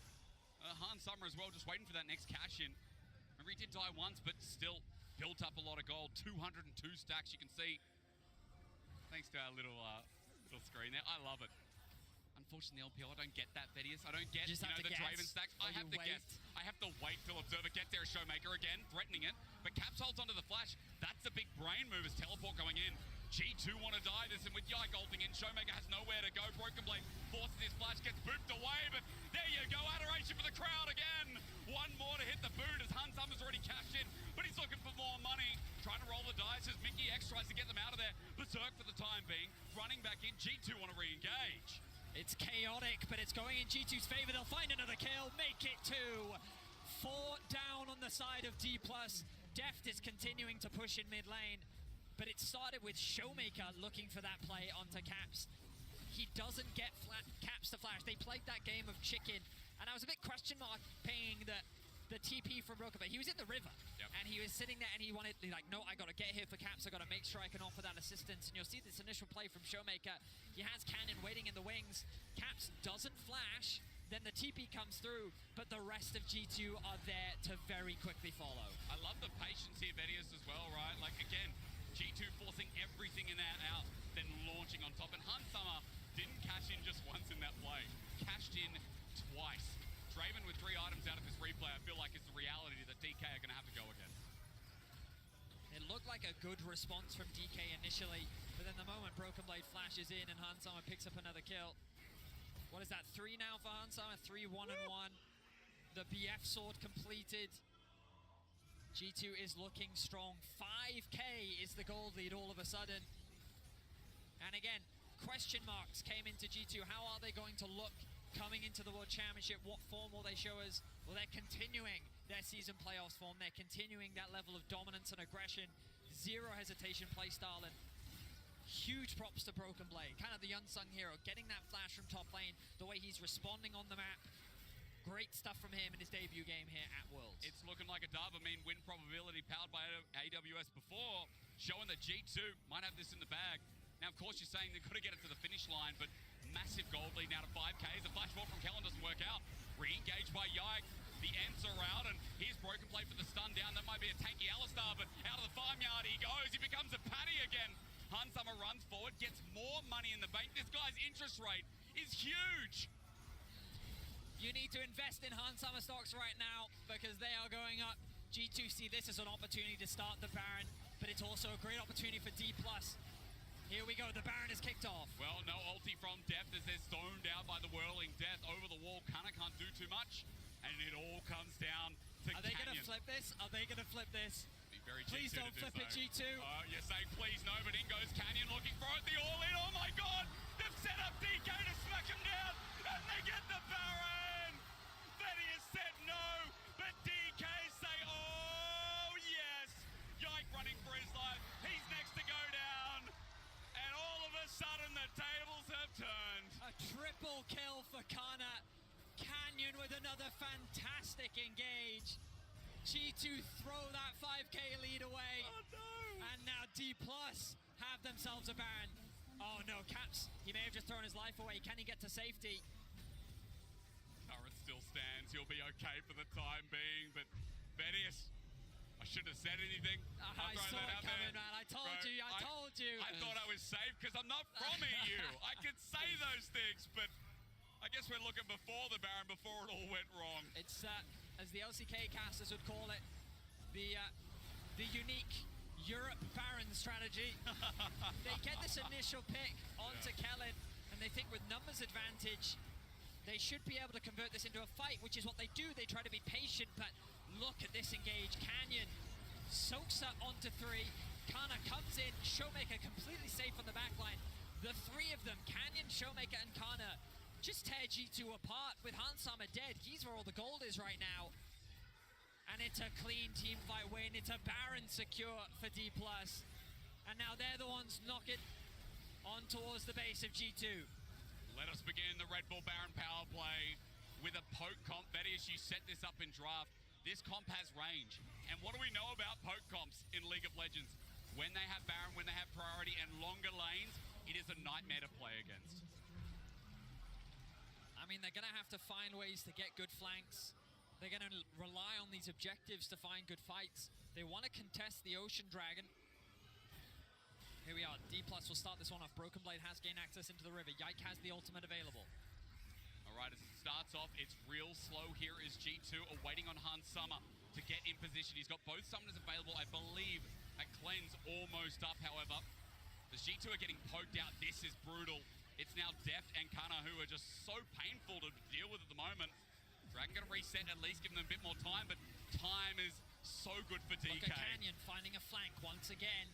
Han Summer as well, just waiting for that next cash in. Remember, he did die once, but still built up a lot of gold. 202 stacks, you can see. Thanks to our little screen there. I love it. Unfortunately, LPL, I don't get that, Thaddeus. I don't get, Just have to the guess. Draven stacks. I have to guess. I have to wait till Observer gets there. Showmaker again, threatening it. But Caps holds onto the flash. That's a big brain move as teleport going in. G2 want to die this, and with Yike ulting in, Showmaker has nowhere to go. Broken Blade forces his flash, gets booped away, but there you go. Adoration for the crowd again. One more to hit the boot as Han Summer's already cashed in, but he's looking for more money. Trying to roll the dice as Mickey X tries to get them out of there. Berserk for the time being. Running back in, G2 want to re-engage. It's chaotic, but it's going in G2's favor. They'll find another kill, make it 2. 4 down on the side of D+. Deft is continuing to push in mid lane, but it started with Showmaker looking for that play onto Caps. He doesn't get Caps to flash. They played that game of chicken, and I was a bit question mark paying the TP from Broken, but he was in the river, and he was sitting there, and he wanted, like, no, I got to get here for Caps. I got to make sure I can offer that assistance. And you'll see this initial play from Showmaker. He has Cannon waiting in the wings. Caps doesn't flash. Then the TP comes through, but the rest of G2 are there to very quickly follow. I love the patience here, Vedius, as well, right? Like, again, G2 forcing everything in that out, then launching on top. And Han Summer didn't cash in just once in that play. Cashed in twice. Draven with 3 items out of this replay, I feel like is the reality that DK are going to have to go again. It looked like a good response from DK initially, but then the moment Broken Blade flashes in and Han Summer picks up another kill. What is that, 3 now for Han Summer? 3, 1 and 1. The BF sword completed. G2 is looking strong. 5k is the gold lead all of a sudden. And again, question marks came into G2. How are they going to look coming into the World Championship? What form will they show us? Well, they're continuing their season playoffs form. They're continuing that level of dominance and aggression. Zero hesitation play style, and huge props to Broken Blade, kind of the unsung hero, getting that flash from top lane, the way he's responding on the map. Great stuff from him in his debut game here at Worlds. It's looking like a dub. I mean, win probability powered by AWS before, showing that G2 might have this in the bag. Now, of course, you're saying they've got to get it to the finish line, but massive gold lead now to 5Ks. The flash ball from Kellen doesn't work out. Re-engaged by Yike. The Ents are out, and here's Broken Blade for the stun down. That might be a tanky Alistar, but out of the farmyard he goes. He becomes a patty again. Hansama runs forward, gets more money in the bank. This guy's interest rate is huge. You need to invest in Hansama stocks right now because they are going up. G2 see this as an opportunity to start the Baron, but it's also a great opportunity for D+. Here we go, the Baron is kicked off. Well, no ulti from Depth as they're stoned out by the Whirling Death. Over the wall, Kana can't do too much, and it all comes down to Are they Canyon. going to flip this? Are they going to flip this? Be very Please G2 don't to do flip it, so. G2. You're saying please no, but in goes Canyon looking for it. The all-in, oh my god! They've set up DK to smack him down, and they get the Baron! Thaddeus said no, but DK say, oh yes! Yike running for his life, he's next to go down, and all of a sudden the tables have turned. A triple kill for Kana. Canyon with another fantastic engage. G2 throw that 5K lead away. Oh no! And now D+ have themselves a Baron. Oh no, Caps, he may have just thrown his life away. Can he get to safety? Current still stands. He'll be okay for the time being, but Thaddeus, I shouldn't have said anything. I saw it coming, man. I told you. I told you. I thought I was safe because I'm not from EU. I could say those things, but I guess we're looking before the Baron, before it all went wrong. It's, as the LCK casters would call it, the unique Europe Baron strategy. They get this initial pick onto Kellen, and they think with numbers advantage, they should be able to convert this into a fight, which is what they do. They try to be patient, but look at this engage. Canyon soaks up onto 3. Kana comes in. Showmaker completely safe on the backline. The three of them, Canyon, Showmaker, and Kana, just tear G2 apart. With Hansama dead, he's where all the gold is right now. And it's a clean team fight win. It's a Baron secure for D+. And now they're the ones knocking on towards the base of G2. Let us begin the Red Bull Baron power play with a poke comp. Thaddeus, you set this up in draft. This comp has range. And what do we know about poke comps in League of Legends? When they have Baron, when they have priority and longer lanes, it is a nightmare to play against. I mean, they're going to have to find ways to get good flanks. They're going to rely on these objectives to find good fights. They want to contest the Ocean Dragon. Here we are. D+ will start this one off. Broken Blade has gained access into the river. Yike has the ultimate available. All right, as it starts off, it's real slow. Here is G2 awaiting on Hansama to get in position. He's got both summoners available, I believe. A cleanse almost up, however. The G2 are getting poked out. This is brutal. It's now Deft and Kana who are just so painful to deal with at the moment. Dragon gonna reset, at least give them a bit more time, but time is so good for DK. Look at Canyon finding a flank once again.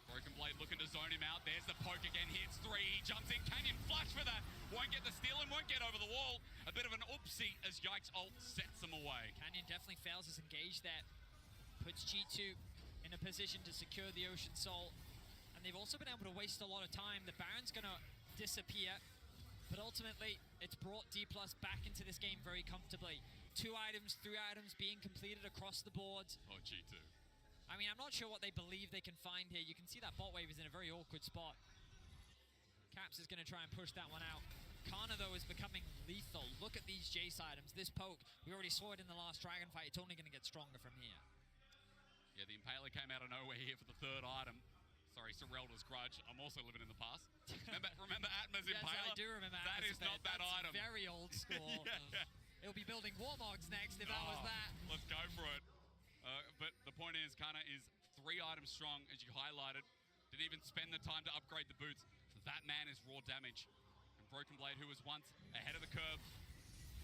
Broken Blade looking to zone him out. There's the poke again, hits 3, he jumps in. Canyon flash for that. Won't get the steal and won't get over the wall. A bit of an oopsie as Yike's ult sets them away. Canyon definitely fails his engage there. Puts G2 in a position to secure the Ocean Soul. And they've also been able to waste a lot of time. The Baron's gonna disappear, but ultimately it's brought D+ back into this game very comfortably. 2 items, 3 items being completed across the board. Oh, G2. I mean, I'm not sure what they believe they can find here. You can see that bot wave is in a very awkward spot. Caps is going to try and push that one out. Kana, though, is becoming lethal. Look at these Jace items. This poke, we already saw it in the last Dragon fight. It's only going to get stronger from here. Yeah, the Impaler came out of nowhere here for the 3rd item. Sorry, Serelda's Grudge. I'm also living in the past. Remember Atma's Yes, Impaler? I do remember That Atma's is not that That's item. very old school. Yeah. It'll be building Warmogs next if that was that. Let's go for it. But the point is, Kana is 3 items strong, as you highlighted. Didn't even spend the time to upgrade the boots. That man is raw damage. And Broken Blade, who was once ahead of the curve,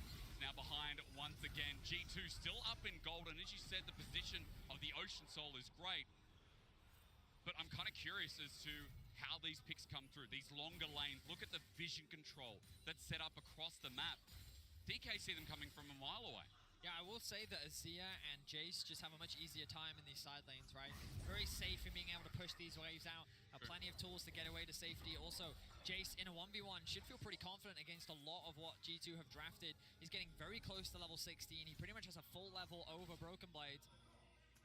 is now behind once again. G2 still up in gold, and as you said, the position of the Ocean Soul is great. But I'm kind of curious as to how these picks come through. These longer lanes, look at the vision control that's set up across the map. DK see them coming from a mile away. Yeah, I will say that Azir and Jace just have a much easier time in these side lanes, right? Very safe in being able to push these waves out. Have plenty of tools to get away to safety. Also, Jace in a 1v1 should feel pretty confident against a lot of what G2 have drafted. He's getting very close to level 16. He pretty much has a full level over Broken Blade.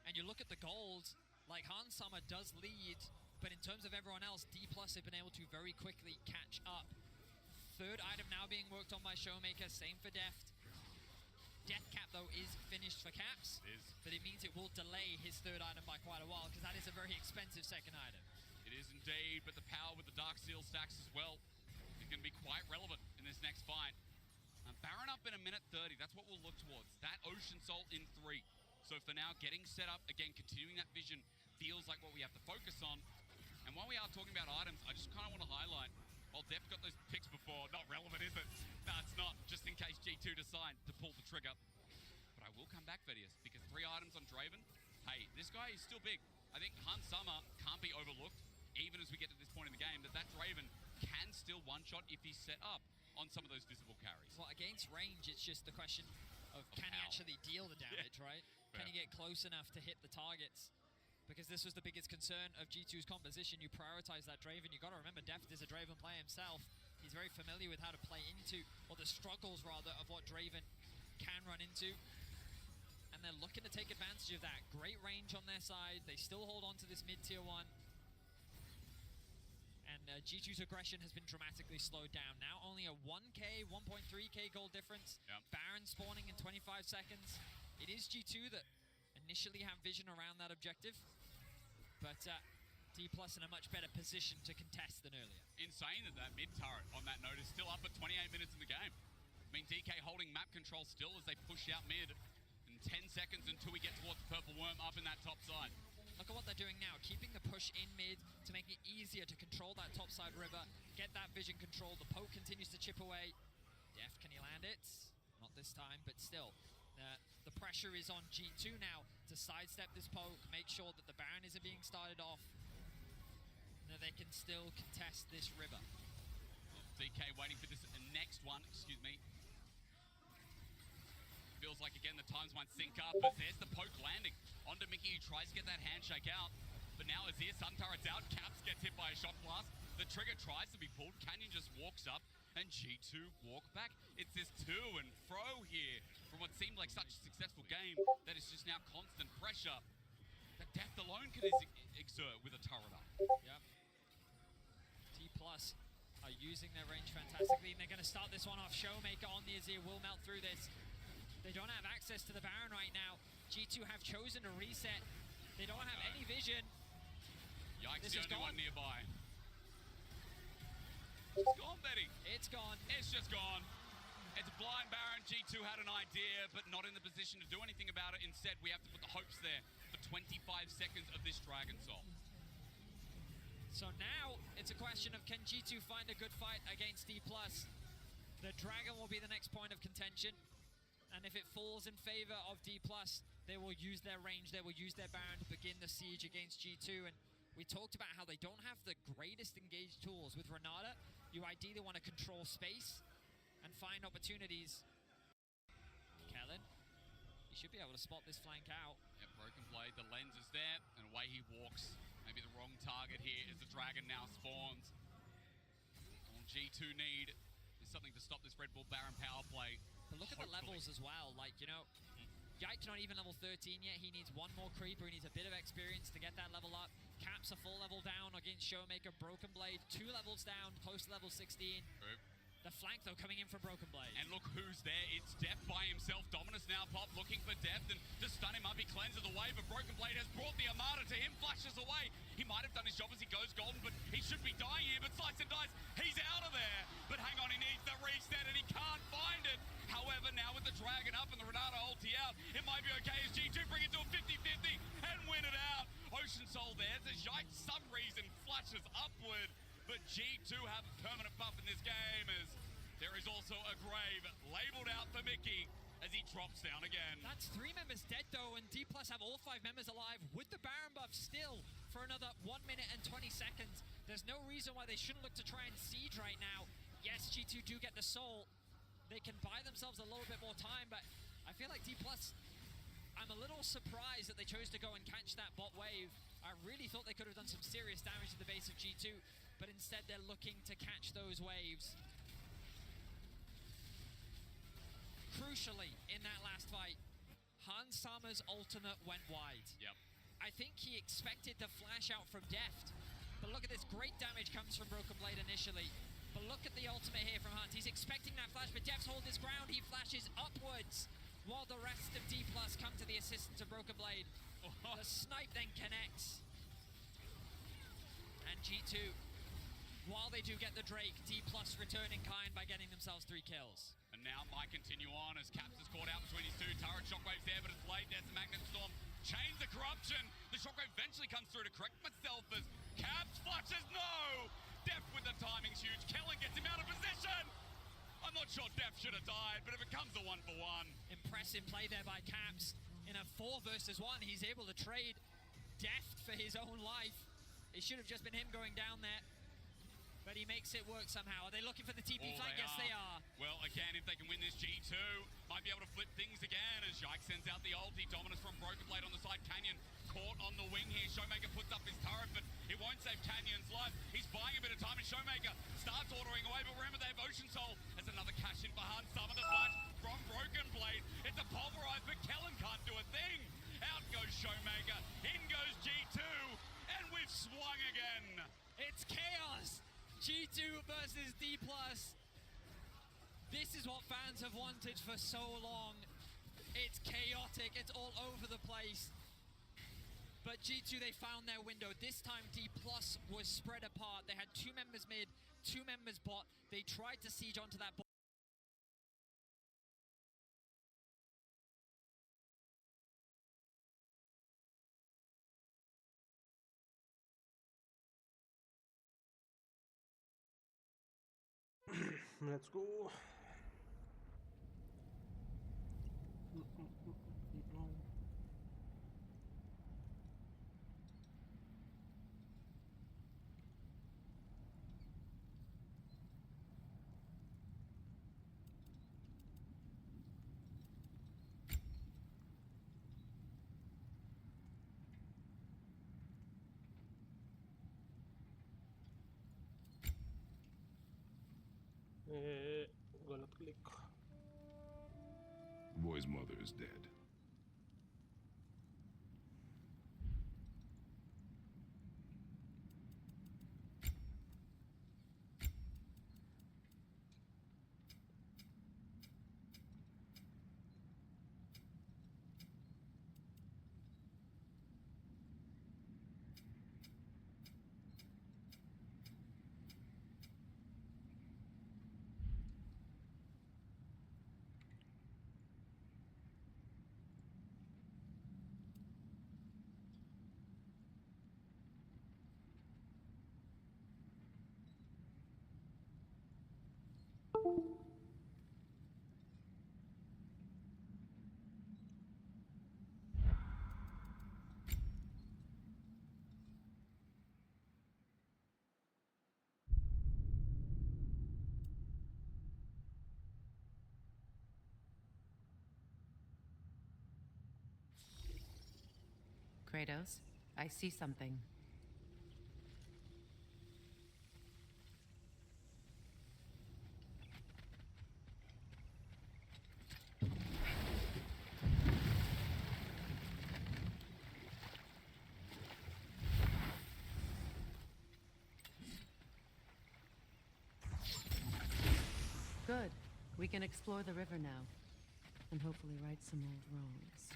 And you look at the gold, like Hans Summer does lead, but in terms of everyone else, D+ have been able to very quickly catch up. Third item now being worked on by Showmaker, same for Deft. Death Cap, though, is finished for Caps, but it means it will delay his third item by quite a while, because that is a very expensive second item. It is indeed, but the power with the Dark Seal stacks as well is going to be quite relevant in this next fight. Baron up in a minute 30, that's what we'll look towards. That Ocean Soul in 3. So for now, getting set up, again, continuing that vision feels like what we have to focus on. And while we are talking about items, I just kind of want to highlight, while Def got those picks before, not relevant, is it? No, it's not, just in case G2 decide to pull the trigger. But I will come back, Vedius, because 3 items on Draven. Hey, this guy is still big. I think Hans Summer can't be overlooked, even as we get to this point in the game, that Draven can still one-shot if he's set up on some of those visible carries. Well, against range, it's just the question of can he actually deal the damage, right? Can he get close enough to hit the targets? Because this was the biggest concern of G2's composition. You prioritize that Draven. You got to remember, Deft is a Draven player himself. He's very familiar with how to play into, or the struggles rather, of what Draven can run into. And they're looking to take advantage of that. Great range on their side. They still hold on to this mid-tier 1. And G2's aggression has been dramatically slowed down. Now only a 1k, 1.3k gold difference. Baron spawning in 25 seconds. It is G2 that initially have vision around that objective. But D+ in a much better position to contest than earlier. Insane that that mid turret on that note is still up at 28 minutes in the game. I mean, DK holding map control still as they push out mid. In 10 seconds until we get towards the purple worm up in that top side. Look at what they're doing now, keeping the push in mid to make it easier to control that top side river, get that vision control. The poke continues to chip away. Def, can he land it? Not this time, but still. The pressure is on G2 now to sidestep this poke, make sure that the Baron isn't being started off, and that they can still contest this river. DK waiting for this next one, excuse me. Feels like, again, the times might sync up, but there's the poke landing onto Mickey, who tries to get that handshake out. But now Azir, Sun Turret's out, Caps gets hit by a shock blast. The trigger tries to be pulled, Canyon just walks up, and G2 walk back. It's this to and fro here from what seemed like such a successful game that is just now constant pressure that Death alone can exert with a turret up. Yep. D+ are using their range fantastically, and they're going to start this one off. Showmaker on the Azir will melt through this. They don't have access to the Baron right now. G2 have chosen to reset. They don't have any vision. Yikes, this the is only gone. one nearby. It's gone, Betty. It's gone. It's just gone. It's a blind Baron. G2 had an idea, but not in the position to do anything about it. Instead, we have to put the hopes there for 25 seconds of this Dragon Soul. So now, it's a question of can G2 find a good fight against D+. The Dragon will be the next point of contention. And if it falls in favor of D+, they will use their range, they will use their Baron to begin the siege against G2. And we talked about how they don't have the greatest engaged tools. With Renata, you ideally want to control space and find opportunities. Kellen, he should be able to spot this flank out. Yeah, Broken Blade, the lens is there, and away he walks. Maybe the wrong target here as the Dragon now spawns. All G2 need is something to stop this Red Bull Baron power play. But look at the levels as well, like, you know, Yike's not even level 13 yet. He needs one more creeper, he needs a bit of experience to get that level up. Caps a full level down against Showmaker. Broken Blade, 2 levels down, close to level 16. True. The flank, though, coming in from Broken Blade. And look who's there. It's Def by himself. Dominus now pop looking for Def, and to stun him up, he cleanses away, but Broken Blade has brought the Armada to him, flashes away. He might have done his job as he goes golden, but he should be dying here, but Slice and Dice, he's out of there. But hang on, he needs the reset, and he can't find it. However, now with the Dragon up and the Renata ulti out, it might be okay as G2 bring it to a 50-50 and win it out. Ocean Soul there, as Yike, some reason, flashes upward, but G2 have a permanent buff in this game as there is also a grave labeled out for Mickey as he drops down again. That's 3 members dead, though, and D+ have all 5 members alive with the Baron buff still for another 1 minute and 20 seconds. There's no reason why they shouldn't look to try and siege right now. Yes, G2 do get the soul. They can buy themselves a little bit more time, but I feel like D+, I'm a little surprised that they chose to go and catch that bot wave. I really thought they could have done some serious damage to the base of G2, but instead they're looking to catch those waves. Crucially, in that last fight, Hans Sama's ultimate went wide. Yep. I think he expected to flash out from Deft, but look at this, great damage comes from Broken Blade initially. But look at the ultimate here from Hans. He's expecting that flash, but Deft's hold his ground. He flashes upwards while the rest of D+ come to the assistance of Broken Blade. The snipe then connects. And G2, while they do get the Drake, D+ return in kind by getting themselves 3 kills. And now might continue on as Caps is caught out between his two. Turret Shockwave's there, but it's late. There's the Magnet Storm. Chains the corruption. The Shockwave eventually comes through to correct myself as Caps flashes. No! Deft with the timing's huge. Kellen gets him out of position. I'm not sure Deft should have died, but if it comes a 1-for-1. Impressive play there by Caps. In a 4 versus 1, he's able to trade Deft for his own life. It should have just been him going down there, but he makes it work somehow. Are they looking for the TP flank? Yes, they are. Well, again, if they can win this G2, might be able to flip things again as Yike sends out the ulti. Dominance from Broken Blade on the side. Canyon caught on the wing here. Showmaker puts up his turret, but it won't save Canyon's life. He's buying a bit of time, and Showmaker starts ordering away, but remember they have Ocean Soul. There's another cash in for Hans. Some of the flash from Broken Blade. It's a pulverize, but Kellen can't do a thing. Out goes Showmaker. In goes G2, and we've swung again. It's chaos. G2 versus D+. This is what fans have wanted for so long. It's chaotic. It's all over the place. But G2, they found their window. This time D+ was spread apart. They had 2 members mid, 2 members bot. They tried to siege onto that bot. Let's go. गलत click. The boy's mother is dead. Kratos, I see something. Good. We can explore the river now, and hopefully right some old wrongs.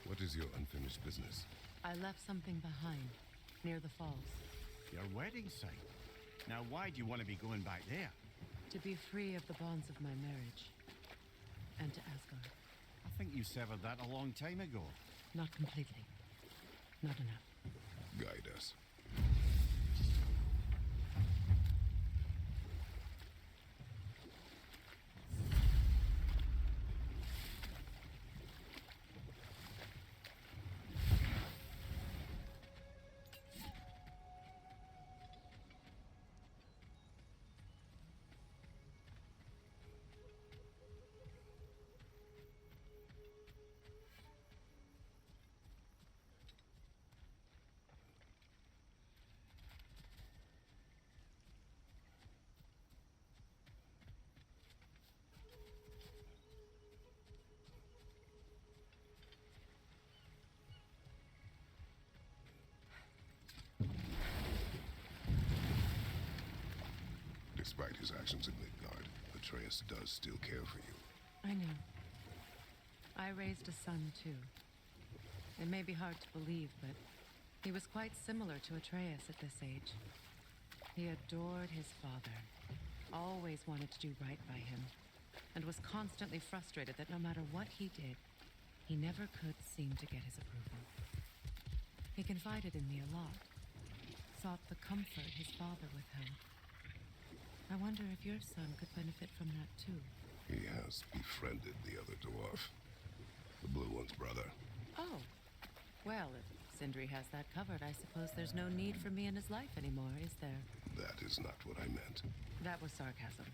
What is your unfinished business? I left something behind, near the falls. Your wedding site. Now, why do you want to be going back there? To be free of the bonds of my marriage. And to Asgard. I think you severed that a long time ago. Not completely. Not enough. Guide us. Despite his actions in Midgard, Atreus does still care for you. I know. I raised a son, too. It may be hard to believe, but he was quite similar to Atreus at this age. He adored his father, always wanted to do right by him, and was constantly frustrated that no matter what he did, he never could seem to get his approval. He confided in me a lot, sought the comfort his father withheld. I wonder if your son could benefit from that, too. He has befriended the other dwarf. The blue one's brother. Oh. Well, if Sindri has that covered, I suppose there's no need for me in his life anymore, is there? That is not what I meant. That was sarcasm.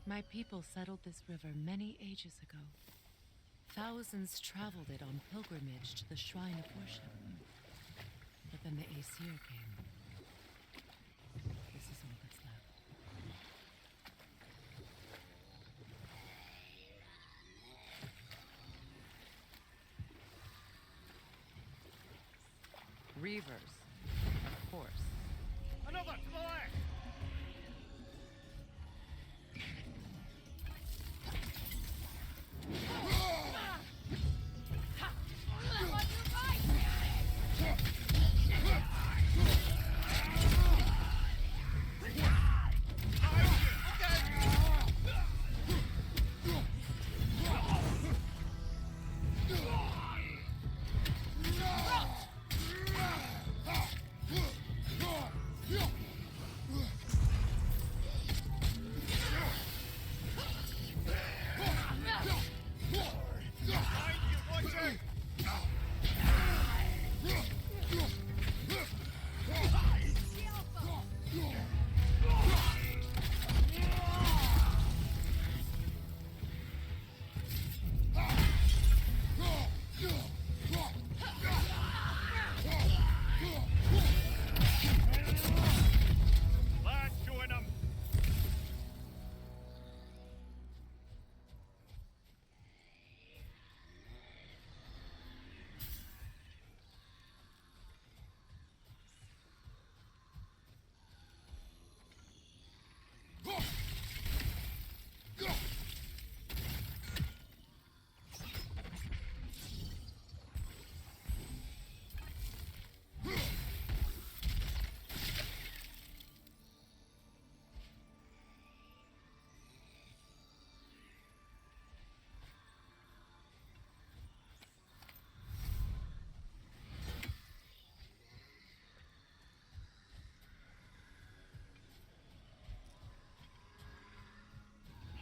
My people settled this river many ages ago. Thousands traveled it on pilgrimage to the shrine of worship. But then the Aesir came. This is all that's left. Reavers, of course. Another to the left!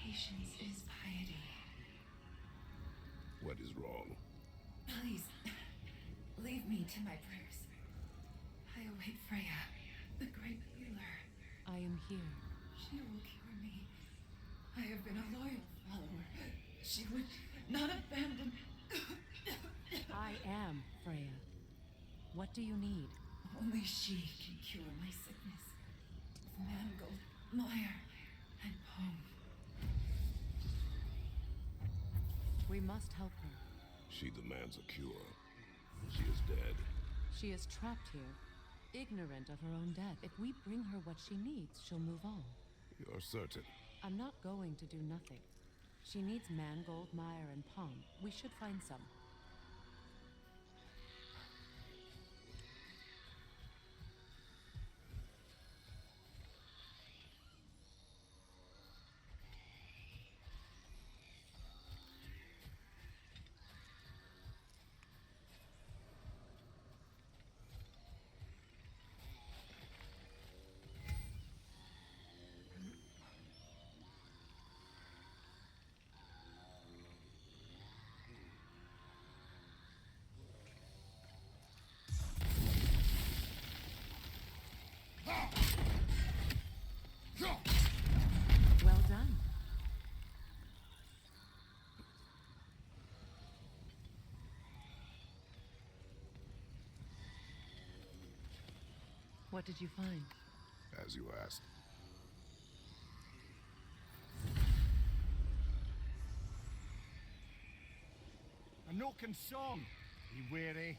Patience is piety. What is wrong? Please, leave me to my prayers. I await Freya, the great healer. I am here. She will cure me. I have been a loyal follower. She would not abandon. I am Freya. What do you need? Only she can cure my sickness. With mangold, mire, and poem. We must help her. She demands a cure. She is dead. She is trapped here, ignorant of her own death. If we bring her what she needs, she'll move on. You're certain? I'm not going to do nothing. She needs mangold, mire, and palm. We should find some. What did you find? As you asked. A Noken song. Be wary.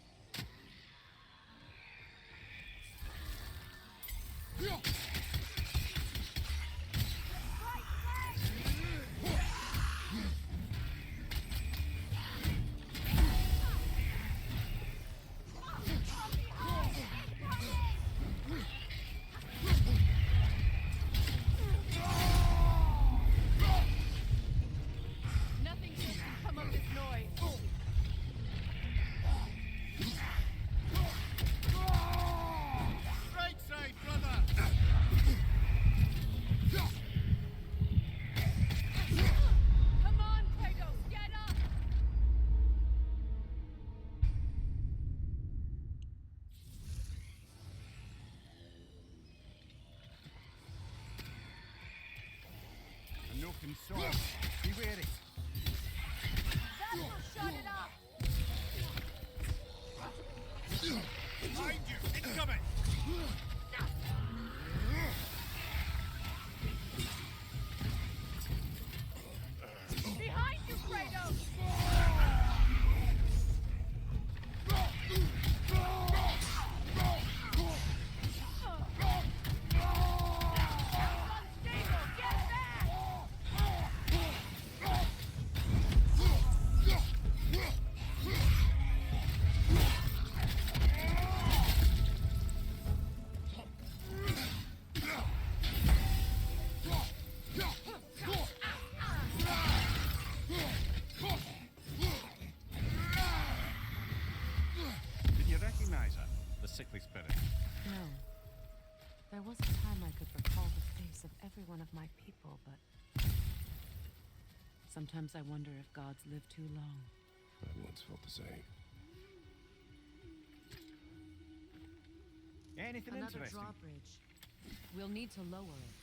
Nothing good can come of this noise. Right side, brother! Come on, Kratos, get up! A Noken song. Be wary. That will shut it up! Behind you! Incoming! Behind you, Kratos! Unstable, get back! Did you recognize her? The sickly spirit. No. There was a time I could recall the face of every one of my people, but sometimes I wonder if gods live too long. I once felt the same. Anything Another interesting? drawbridge. We'll need to lower it.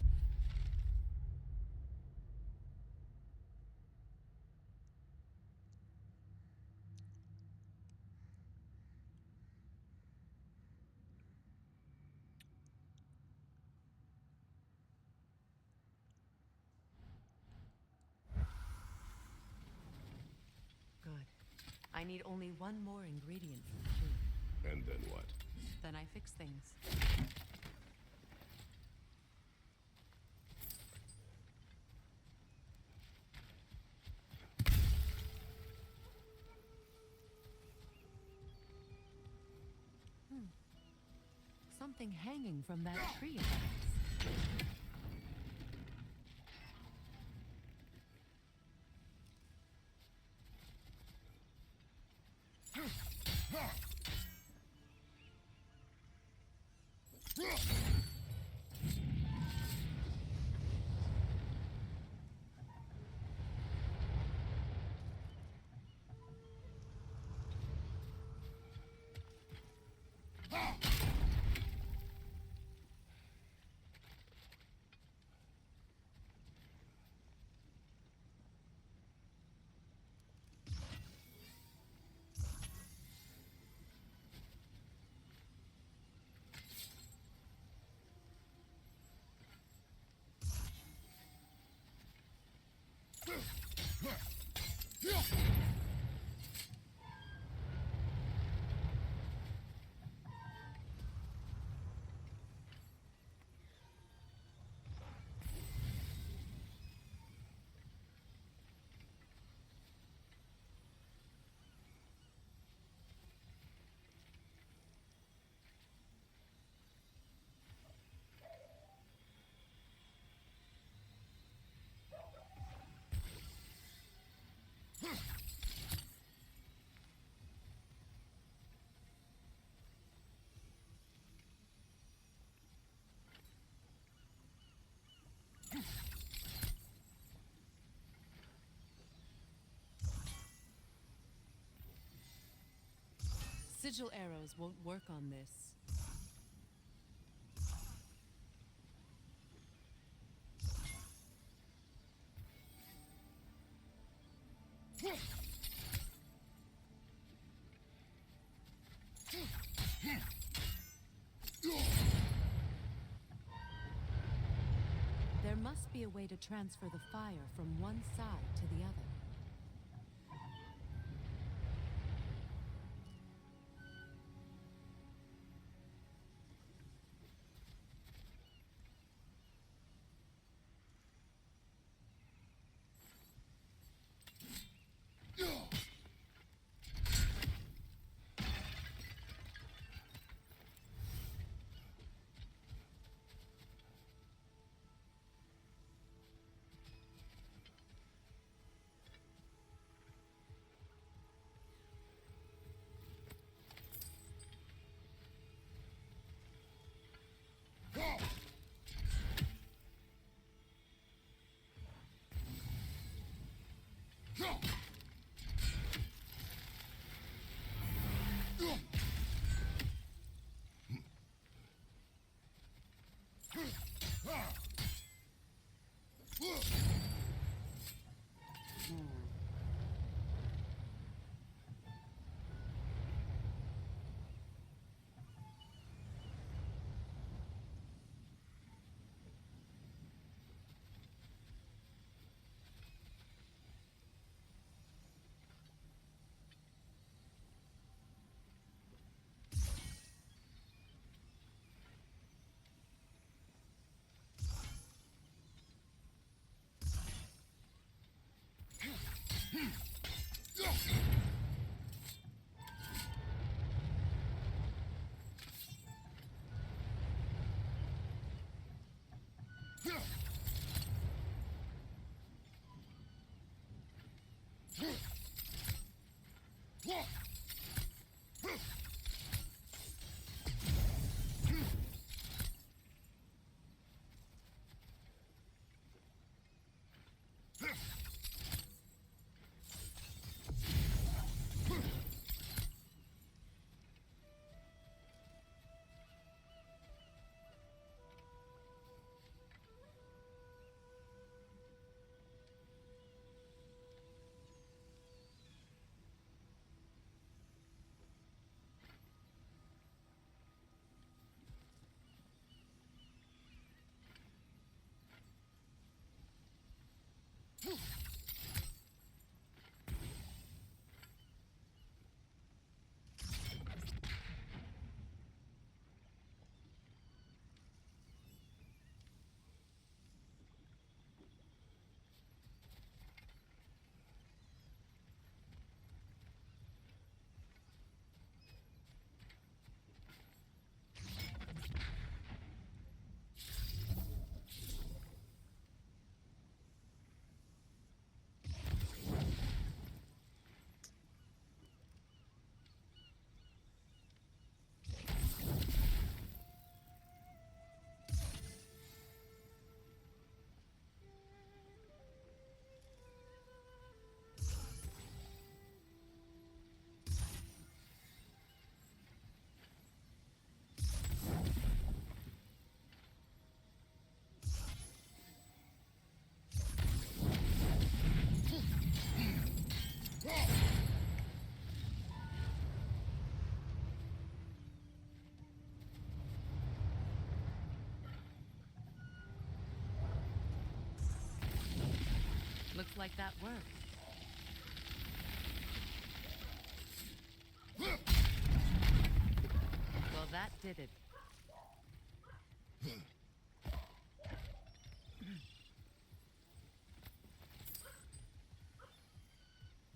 Good. I need only one more ingredient for the cure. And then what? Then I fix things. Something hanging from that tree above us. Sigil arrows won't work on this. must be a way to transfer the fire from one side to the other. Looks like that worked. Well, that did it.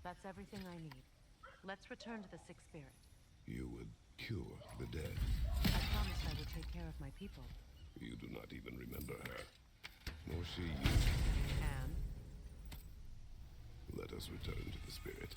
That's everything I need. Let's return to the Sixth Spirit. You would cure the dead. I promised I would take care of my people. You do not even remember her. Nor she you. And? Let us return to the spirit.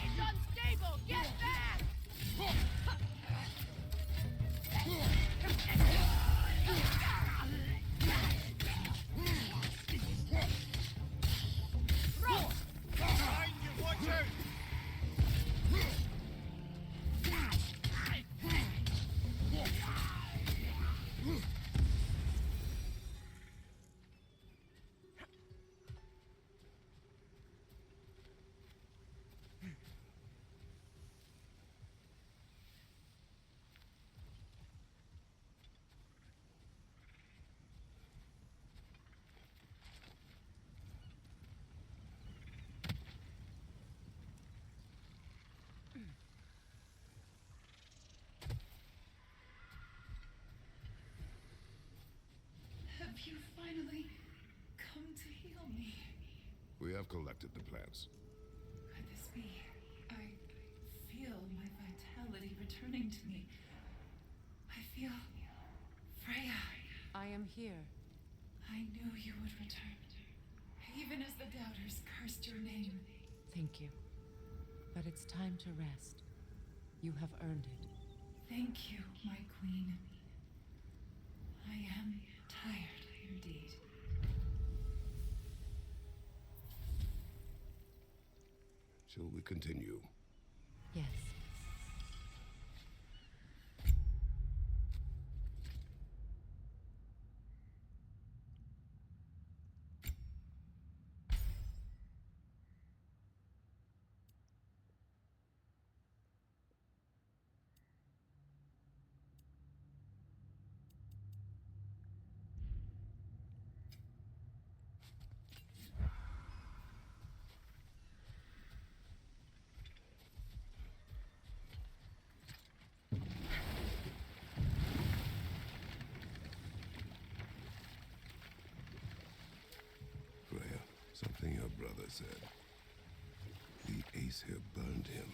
It's unstable! Get back! Behind you, watch out! Have you finally come to heal me? We have collected the plants. Could this be? I feel my vitality returning to me. I feel Freya. I am here. I knew you would return. Even as the doubters cursed your name. Thank you. But it's time to rest. You have earned it. Thank you, my queen. I am tired indeed. Shall we continue? Yes. Freya, something your brother said. The ace here burned him.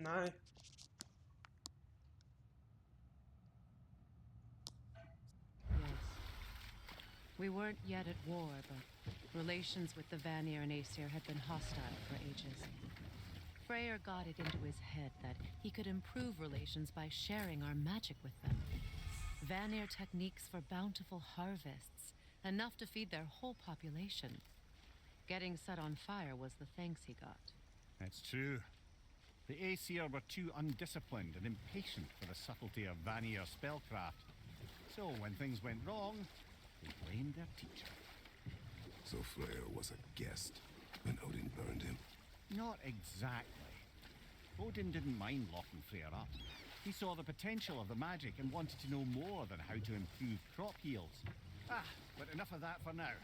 नाही. Yes. We weren't yet at war, but relations with the Vanir and Aesir had been hostile for ages. Freyr got it into his head that he could improve relations by sharing our magic with them. Vanir techniques for bountiful harvests, enough to feed their whole population. Getting set on fire was the thanks he got. It's true. The Aesir were too undisciplined and impatient for the subtlety of Vanir spellcraft. So when things went wrong, they blamed their teacher. So Freya was a guest when Odin burned him? Not exactly. Odin didn't mind locking Freyr up. He saw the potential of the magic and wanted to know more than how to improve crop yields. But enough of that for now.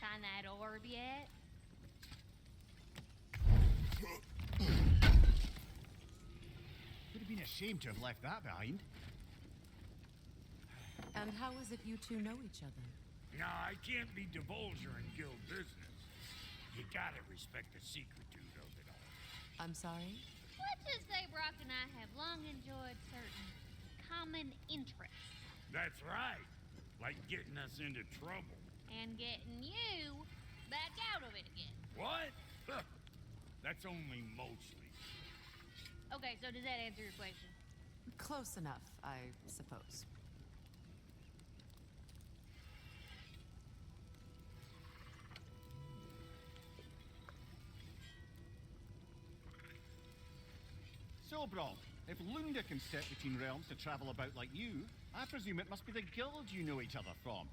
Find that orb yet? Would have been a shame to have left that behind. And how is it you two know each other? No, I can't be divulger in guild business. You gotta respect the secretude of it all. I'm sorry? Let's just say Brock and I have long enjoyed certain common interests. That's right. Like getting us into trouble. And getting you back out of it again. What? Huh. That's only mostly. Okay, so does that answer your question? Close enough, I suppose. So, Brom, if Lunda can step between realms to travel about like you, I presume it must be the guild you know each other from.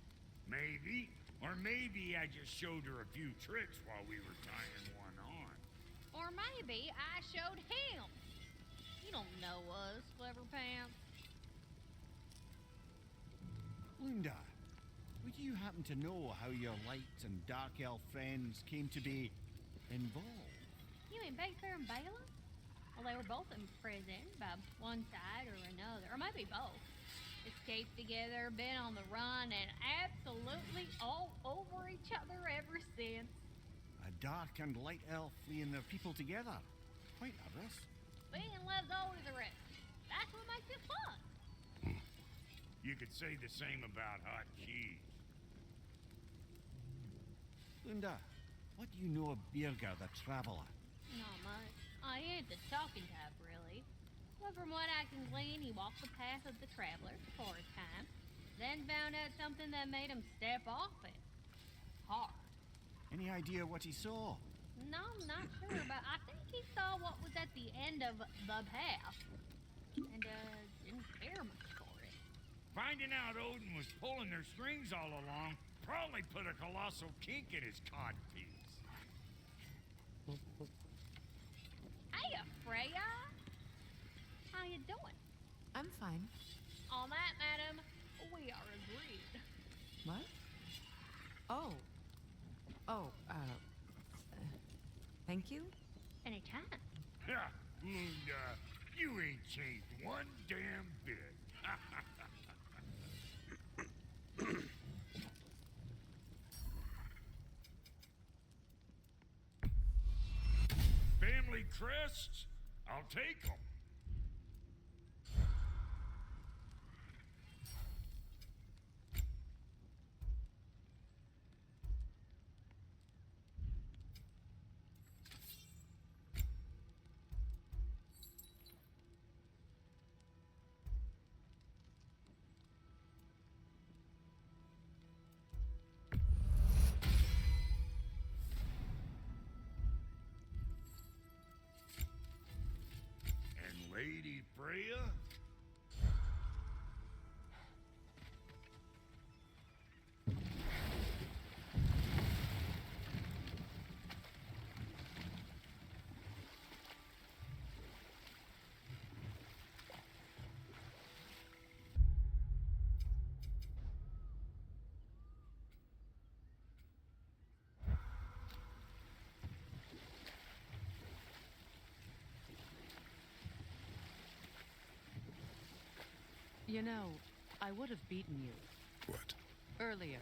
Maybe. Or maybe I just showed her a few tricks while we were tying one on. Or maybe I showed him. You don't know us, Clever Pants. Lunda, would you happen to know how your light and dark elf friends came to be involved? You mean Big Bear and Bela? Well, they were both imprisoned by one side or another, or maybe both. Escaped together, been on the run, and absolutely all over each other ever since. A dark and light elf fleeing their people together. Quite a risk. Being love's always a risk. That's what makes it fun. You could say the same about hot cheese. Lunda, what do you know of Birger the Traveler? Not much. I ain't the talking type, really. But from what I can glean, he walked the path of the traveler for a time, then found out something that made him step off it. Hard. Any idea what he saw? No, I'm not sure, but I think he saw what was at the end of the path. And, didn't care much for it. Finding out Odin was pulling their strings all along probably put a colossal kink in his codpiece. Hey, Freya! How you doing? I'm fine. On that, madam, we are agreed. What? Oh. Oh, thank you? Anytime. Ha! Lunda, you ain't changed one damn bit. Family crests? I'll take them. Lady Freya? You know, I would have beaten you. What? Earlier,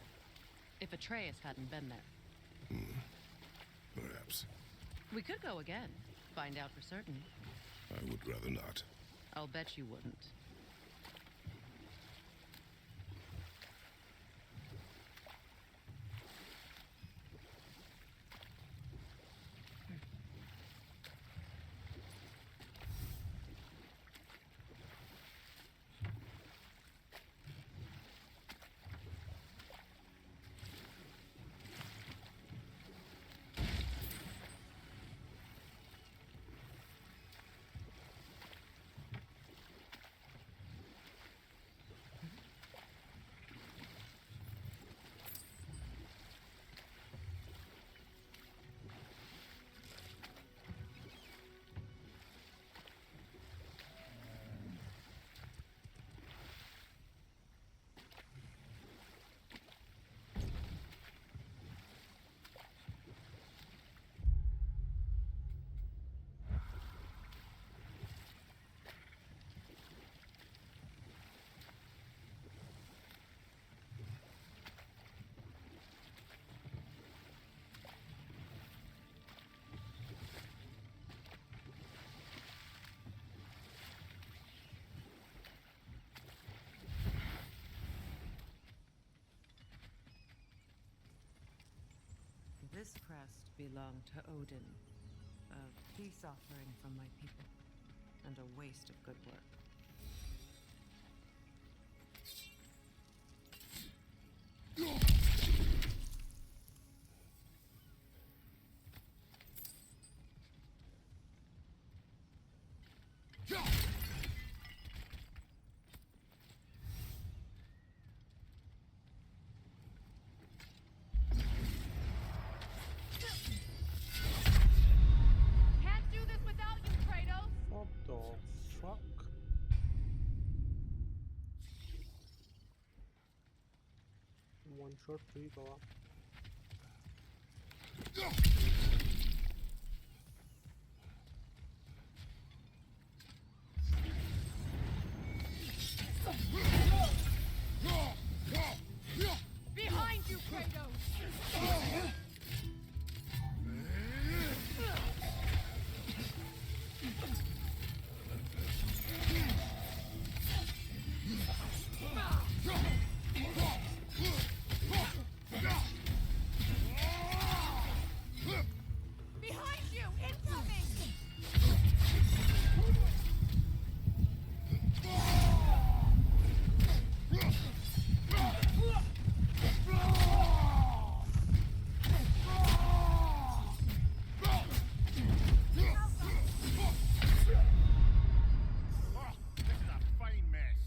if Atreus hadn't been there. Perhaps. We could go again, find out for certain. I would rather not. I'll bet you wouldn't. This crest belonged to Odin. A peace offering from my people. And a waste of good work. Can't do this without you, Kratos! What the fuck? One shot, three go up. Behind you, Kratos! Behind you! Incoming! Oh, this is a fine mess.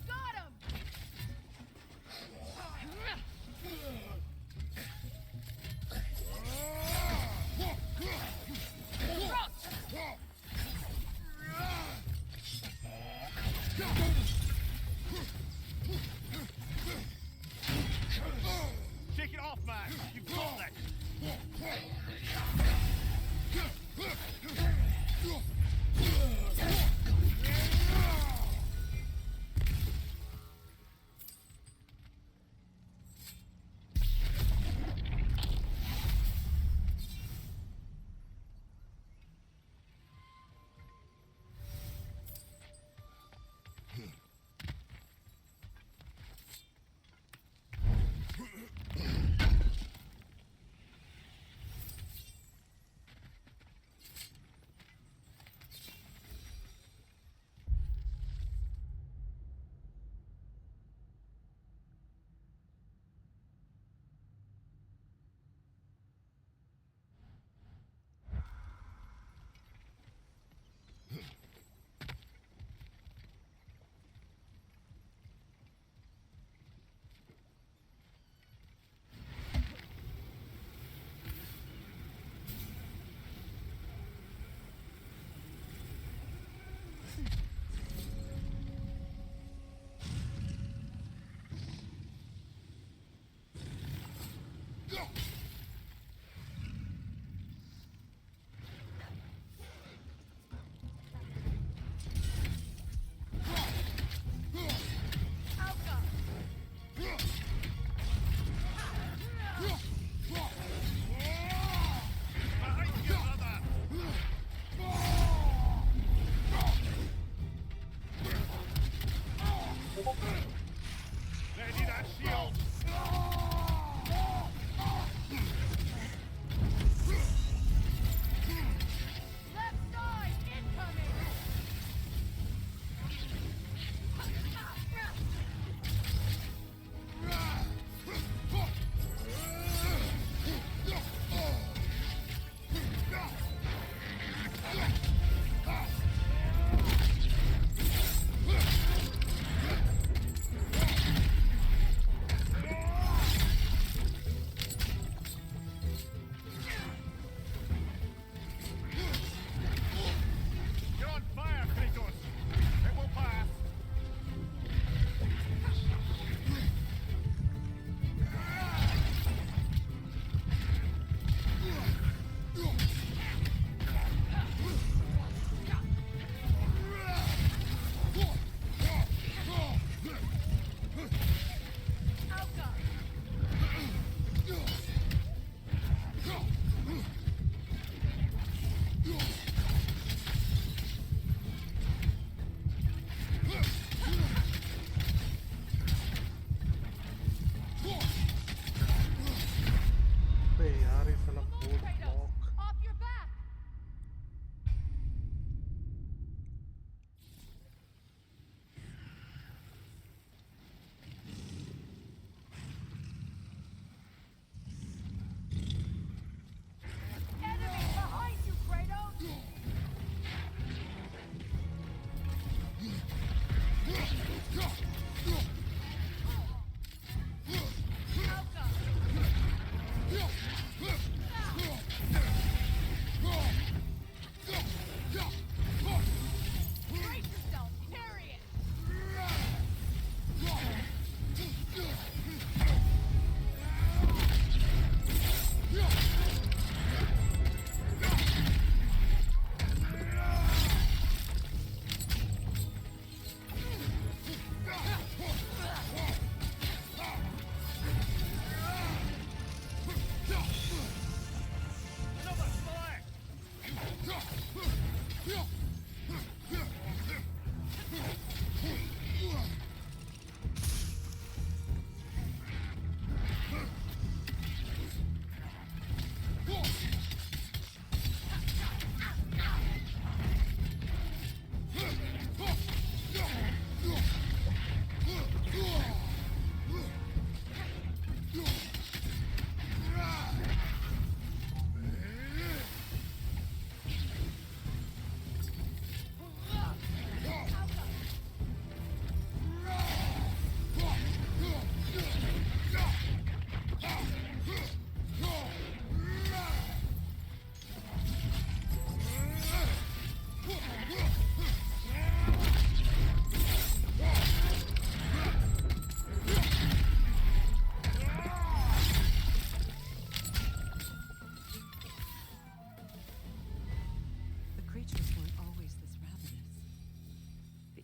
Got him! Shake it off, man. You've got this.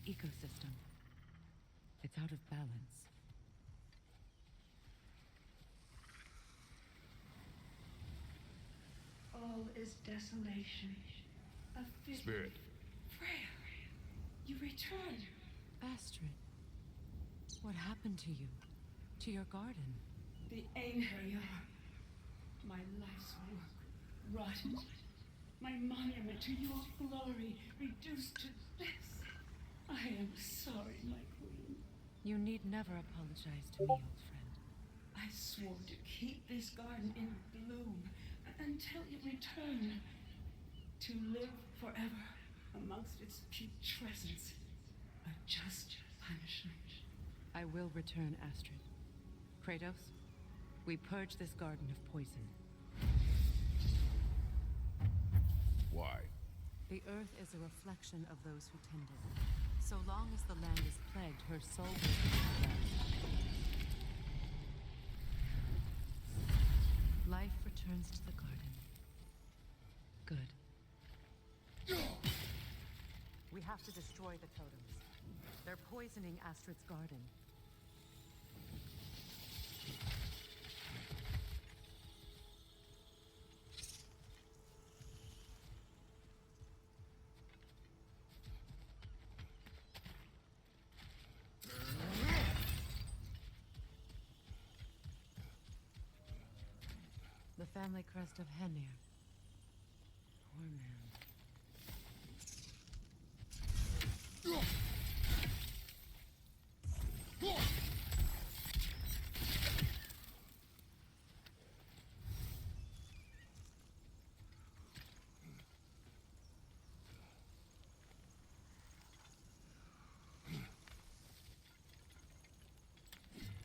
ecosystem. It's out of balance. All is desolation. A fitting Spirit. Freya, you return. Astrid, what happened to you? To your garden? The anger you are. My life's work rotted. My monument to your glory reduced to this. I am sorry, my queen. You need never apologize to me, old friend. I swore to keep this garden in bloom until you return. To live forever amongst its putrescence. A just punishment. I will return, Astrid. Kratos, we purge this garden of poison. Why? The earth is a reflection of those who tend it. So long as the land is plagued, her soul will be plagued. Life returns to the garden. Good. We have to destroy the totems. They're poisoning Astrid's garden. The family crest of Henir. Poor man.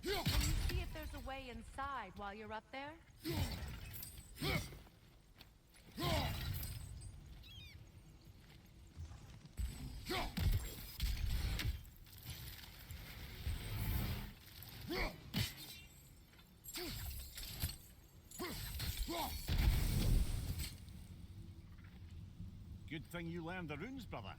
Can you see if there's a way inside while you're up there? Good thing you learned the runes, brother.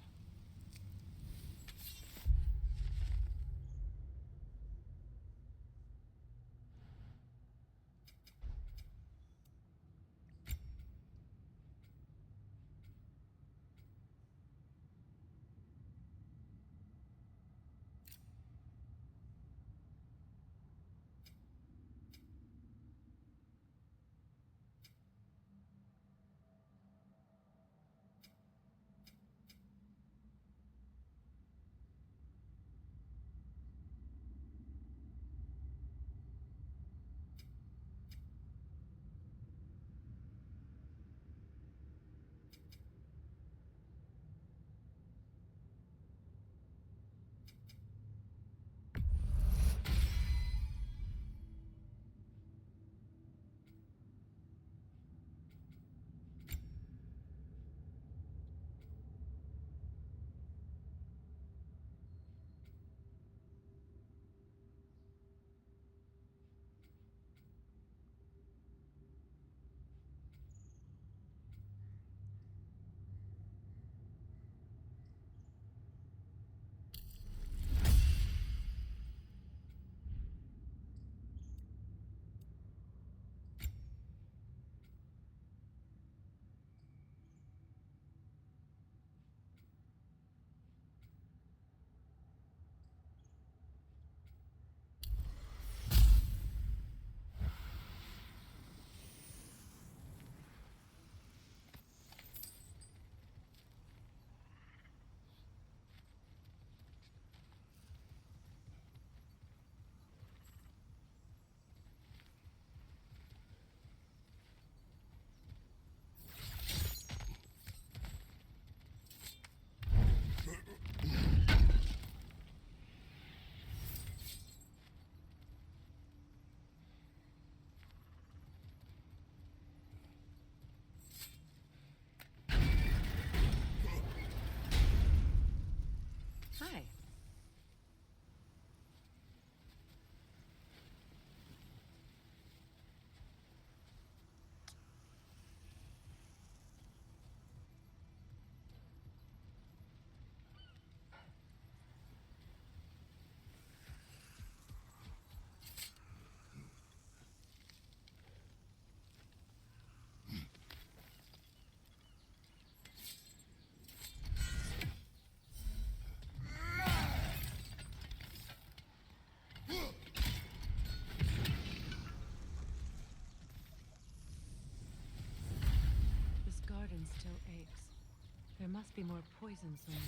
must be more poison somewhere.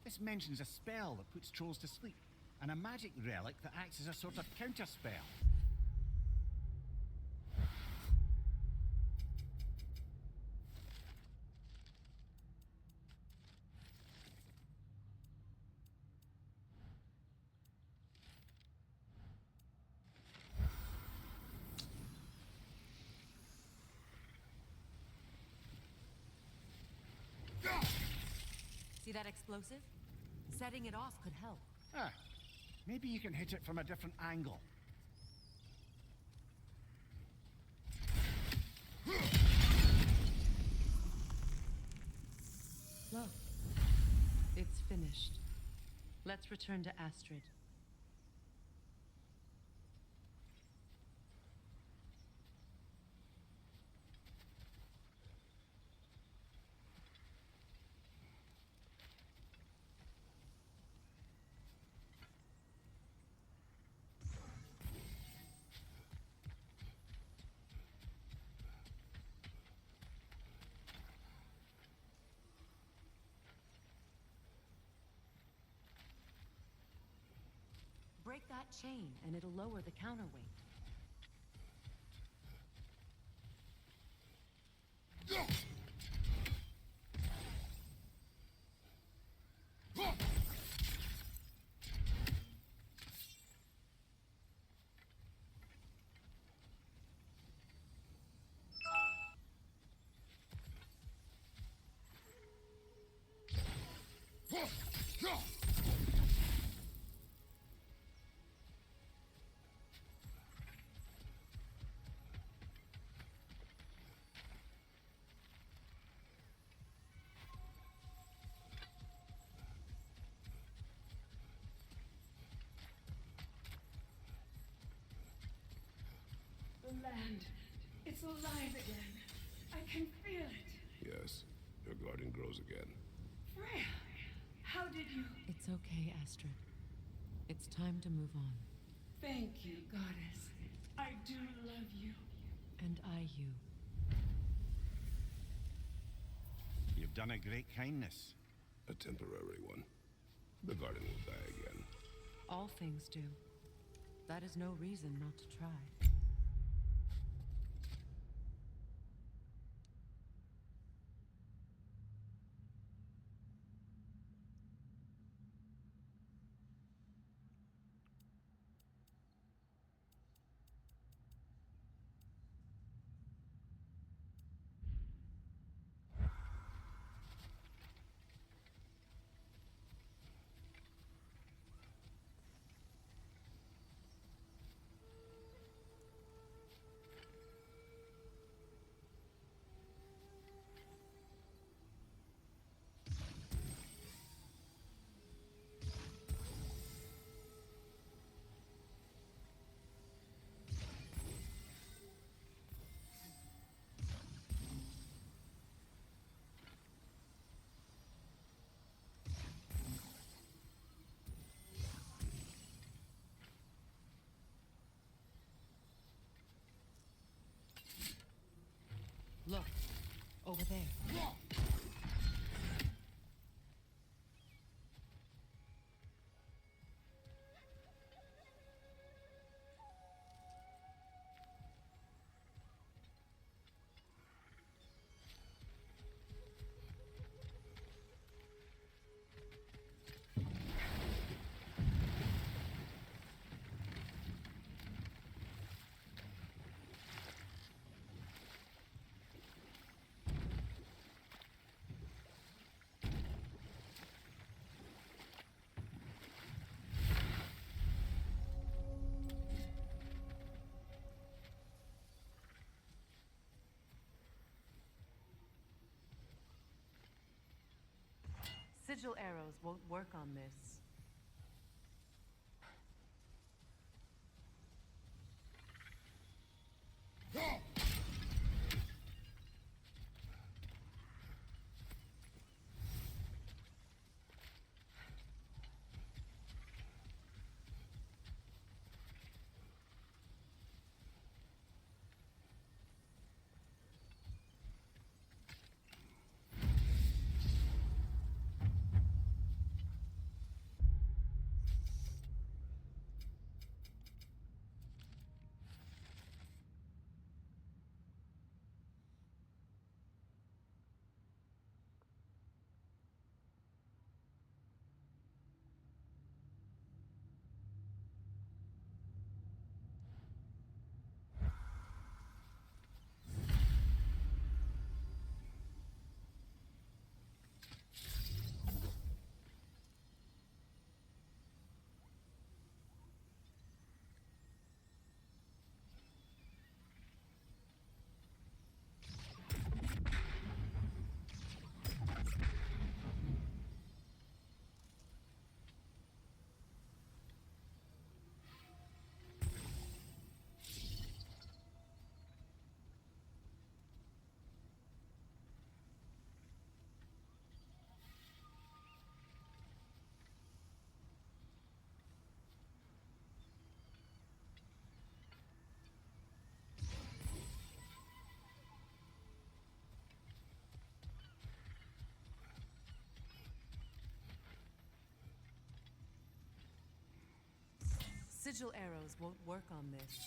This mentions a spell that puts trolls to sleep, and a magic relic that acts as a sort of counterspell. See that explosive? Setting it off could help. Ah, maybe you can hit it from a different angle. Look, it's finished. Let's return to Astrid. Break that chain, and it'll lower the counterweight. The land. It's alive again. I can feel it. Yes, your garden grows again. Freya, how did you... It's okay, Astrid. It's time to move on. Thank you, goddess. I do love you. And I you. You've done a great kindness. A temporary one. The garden will die again. All things do. That is no reason not to try. Look, over there. Sigil arrows won't work on this. Sigil arrows won't work on this.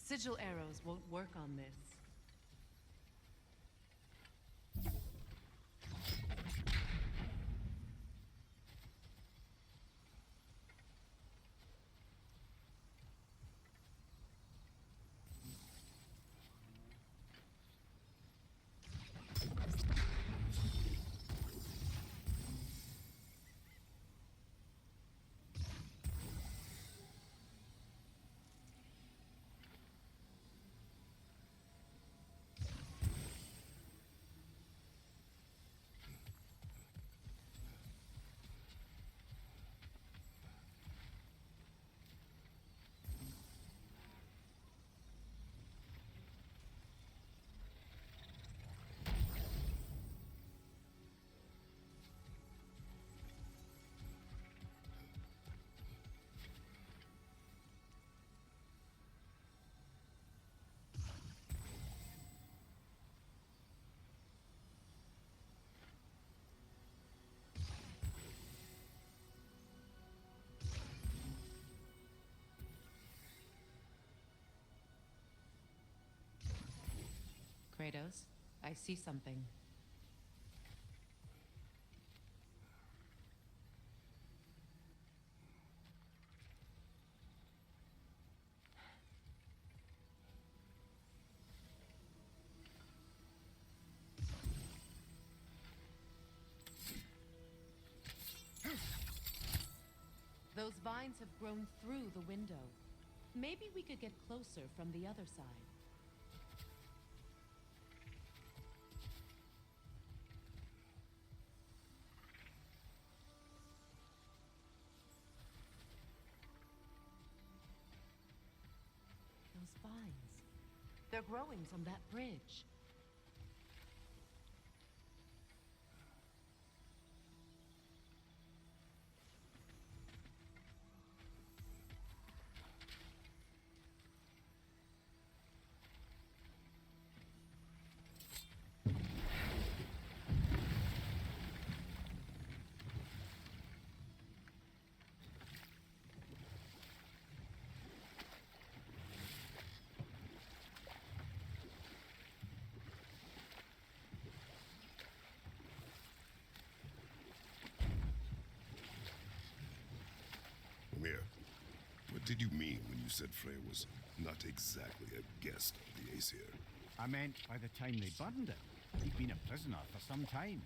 Sigil arrows won't work on this. Kratos, I see something. Those vines have grown through the window. Maybe we could get closer from the other side. Those vines. They're growing from that bridge. Mimir, what did you mean when you said Freya was not exactly a guest of the Aesir? I meant by the time they burned it, he'd been a prisoner for some time.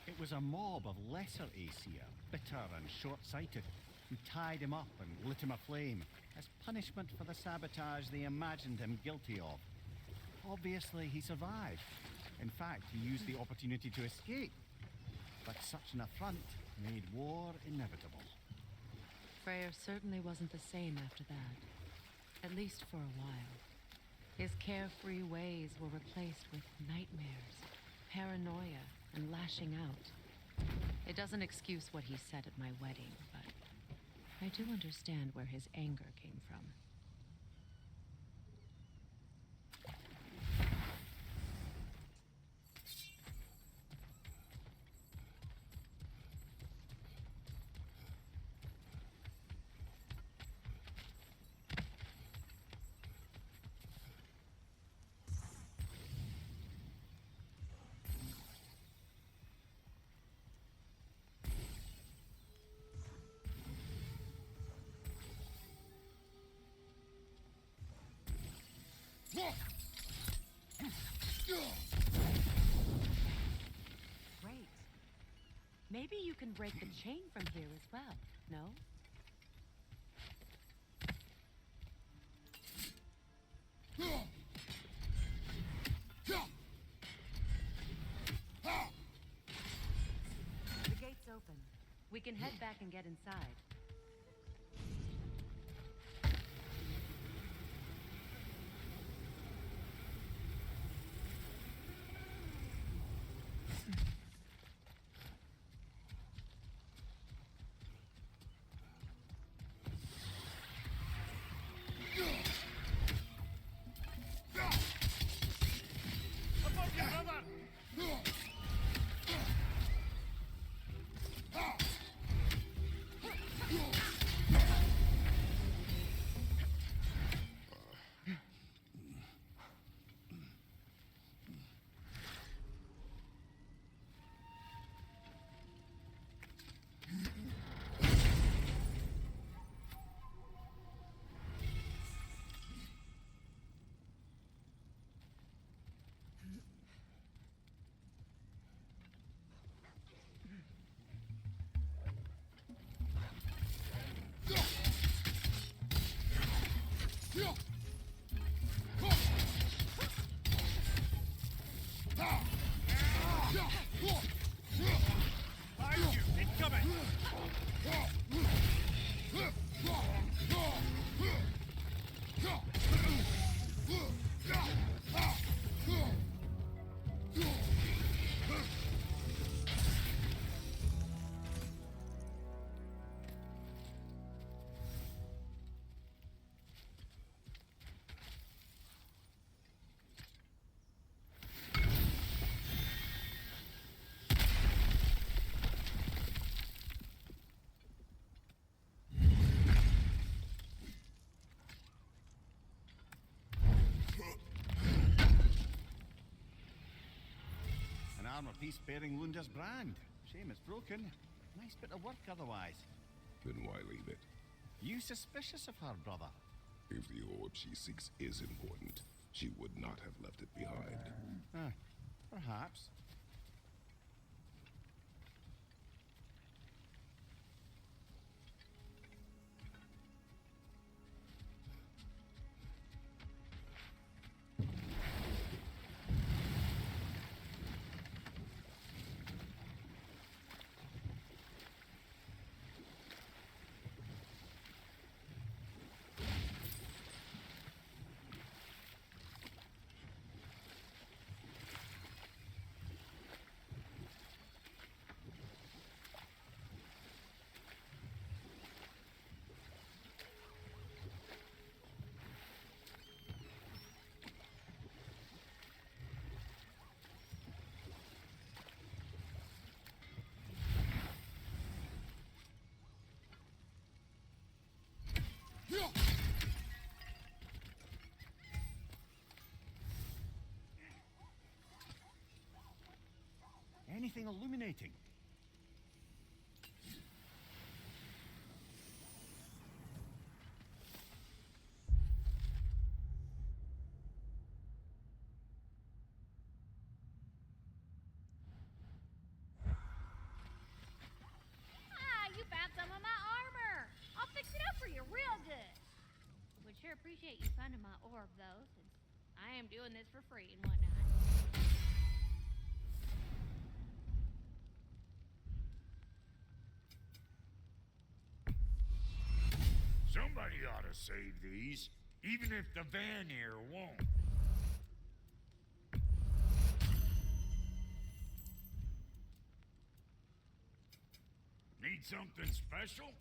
It was a mob of lesser Aesir, bitter and short-sighted, who tied him up and lit him aflame as punishment for the sabotage they imagined him guilty of. Obviously, he survived. In fact, he used the opportunity to escape. But such an affront made war inevitable. Freyr certainly wasn't the same after that. At least for a while. His carefree ways were replaced with nightmares, paranoia, and lashing out. It doesn't excuse what he said at my wedding, but I do understand where his anger came from. Great. Maybe you can break the chain from here as well, no? The gate's open. We can head back and get inside. Behind you! Incoming! An armor piece bearing Lunda's brand. Shame it's broken. Nice bit of work otherwise. Then why leave it? You suspicious of her, brother? If the orb she seeks is important, she would not have left it behind. Perhaps. Anything illuminating? Ah, you found some of my armor. I'll fix it up for you real good. Would sure appreciate you finding my orb, though, since I am doing this for free and whatnot. Somebody ought to save these, even if the Vanir won't. Need something special?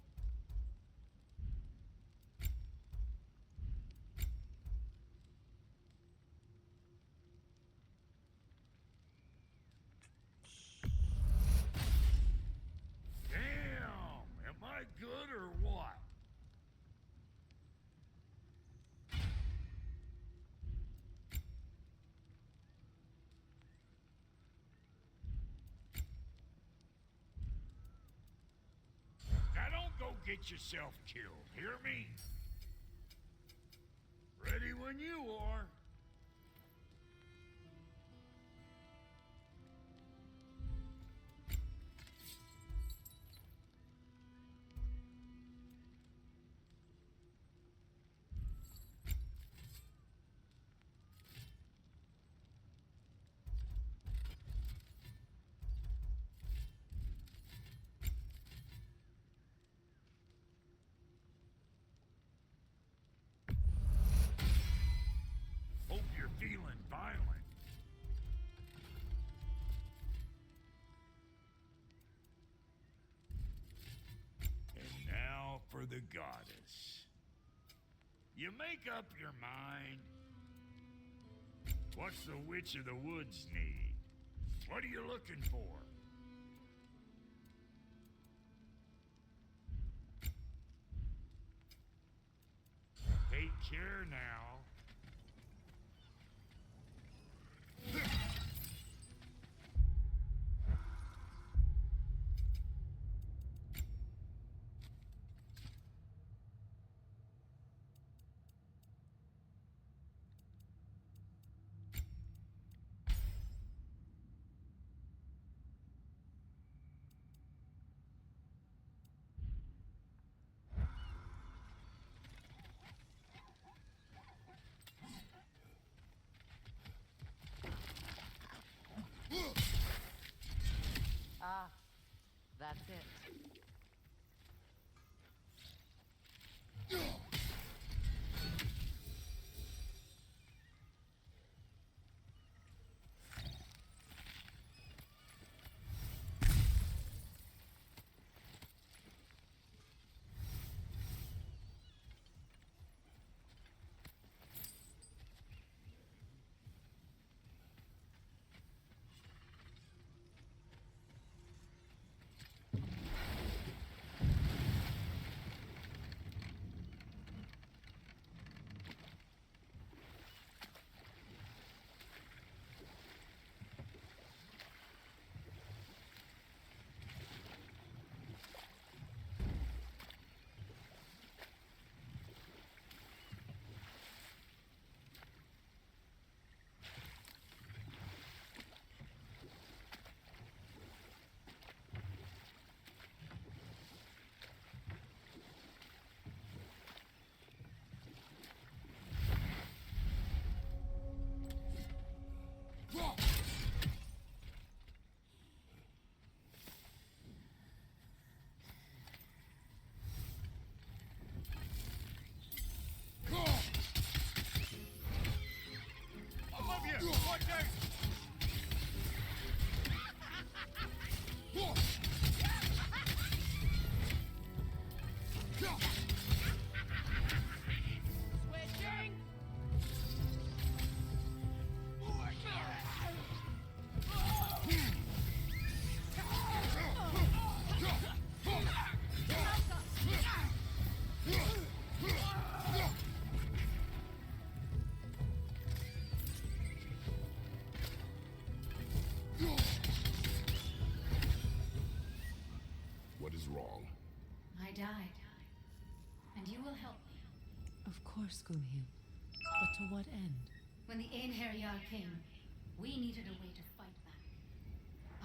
Damn! Am I good or what? Now don't go get yourself killed, hear me? Ready when you are. Hope you're feeling violent. And now for the goddess. You make up your mind. What's the Witch of the Woods need? What are you looking for? Take care now. Of course, Gunhild. But to what end? When the Einherjar came, we needed a way to fight back.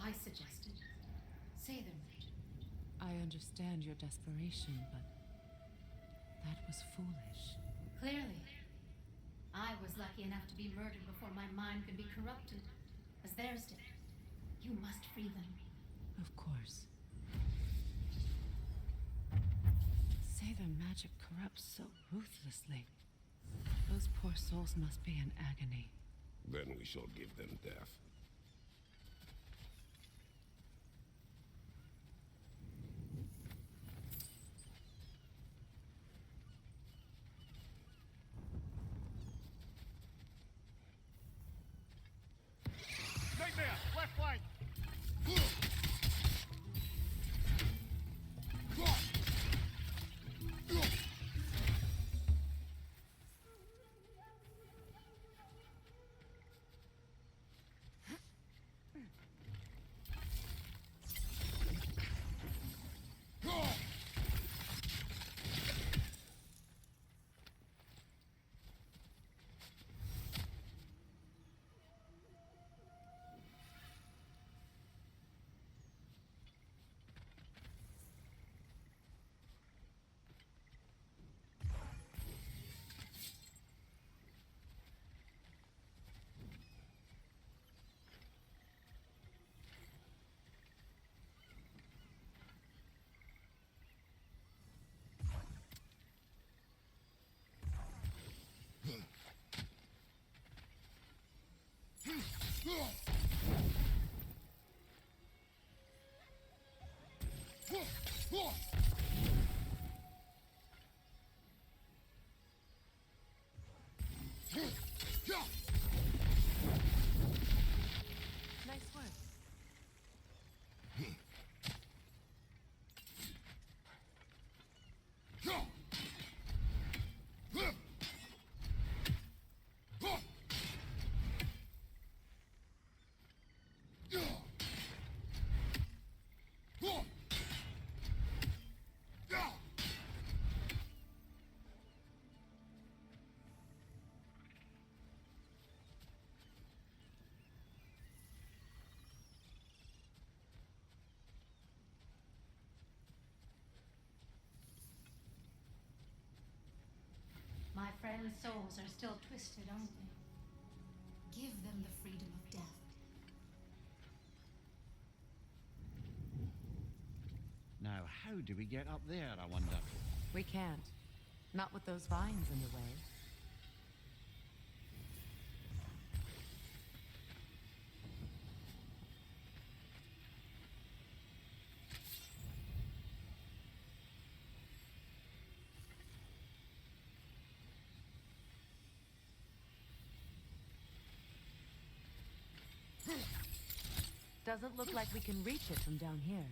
I suggested Sather magic. I understand your desperation, but that was foolish. Clearly. I was lucky enough to be murdered before my mind could be corrupted, as theirs did. You must free them. Of course. Sather magic corrupts so ruthlessly. Those poor souls must be in agony. Then we shall give them death. Nightmare, left flank. Nice work. My friends' souls are still twisted, aren't they? Give them the freedom of death. Now, how do we get up there, I wonder? We can't. Not with those vines in the way. Doesn't look like we can reach it from down here.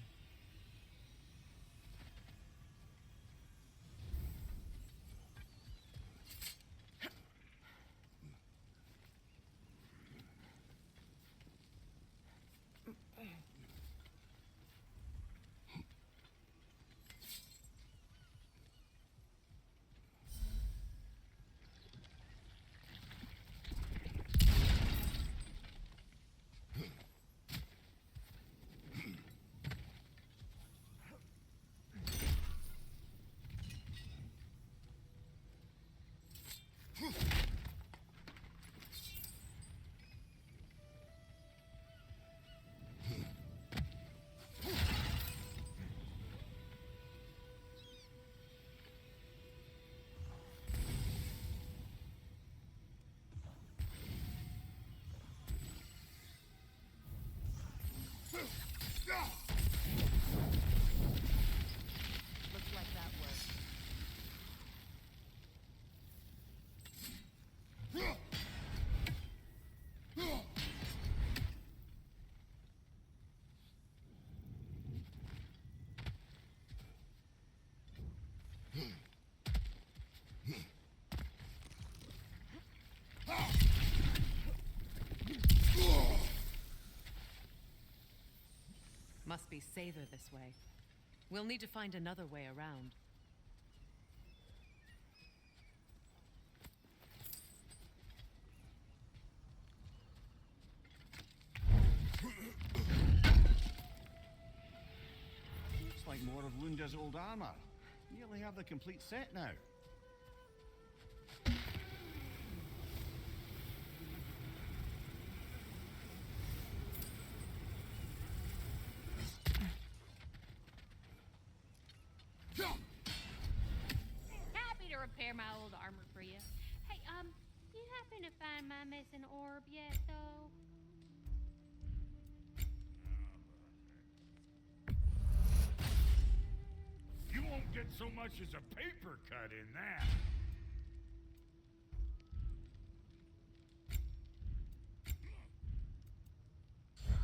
Looks like that worked. Must be Sather this way. We'll need to find another way around. more of Lunda's old armor. Nearly have the complete set now. Happy to repair my old armor for you. Hey, you happen to find my missing orb yet, though? You won't get so much as a paper cut in that.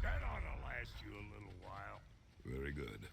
That ought to last you a little while. Very good.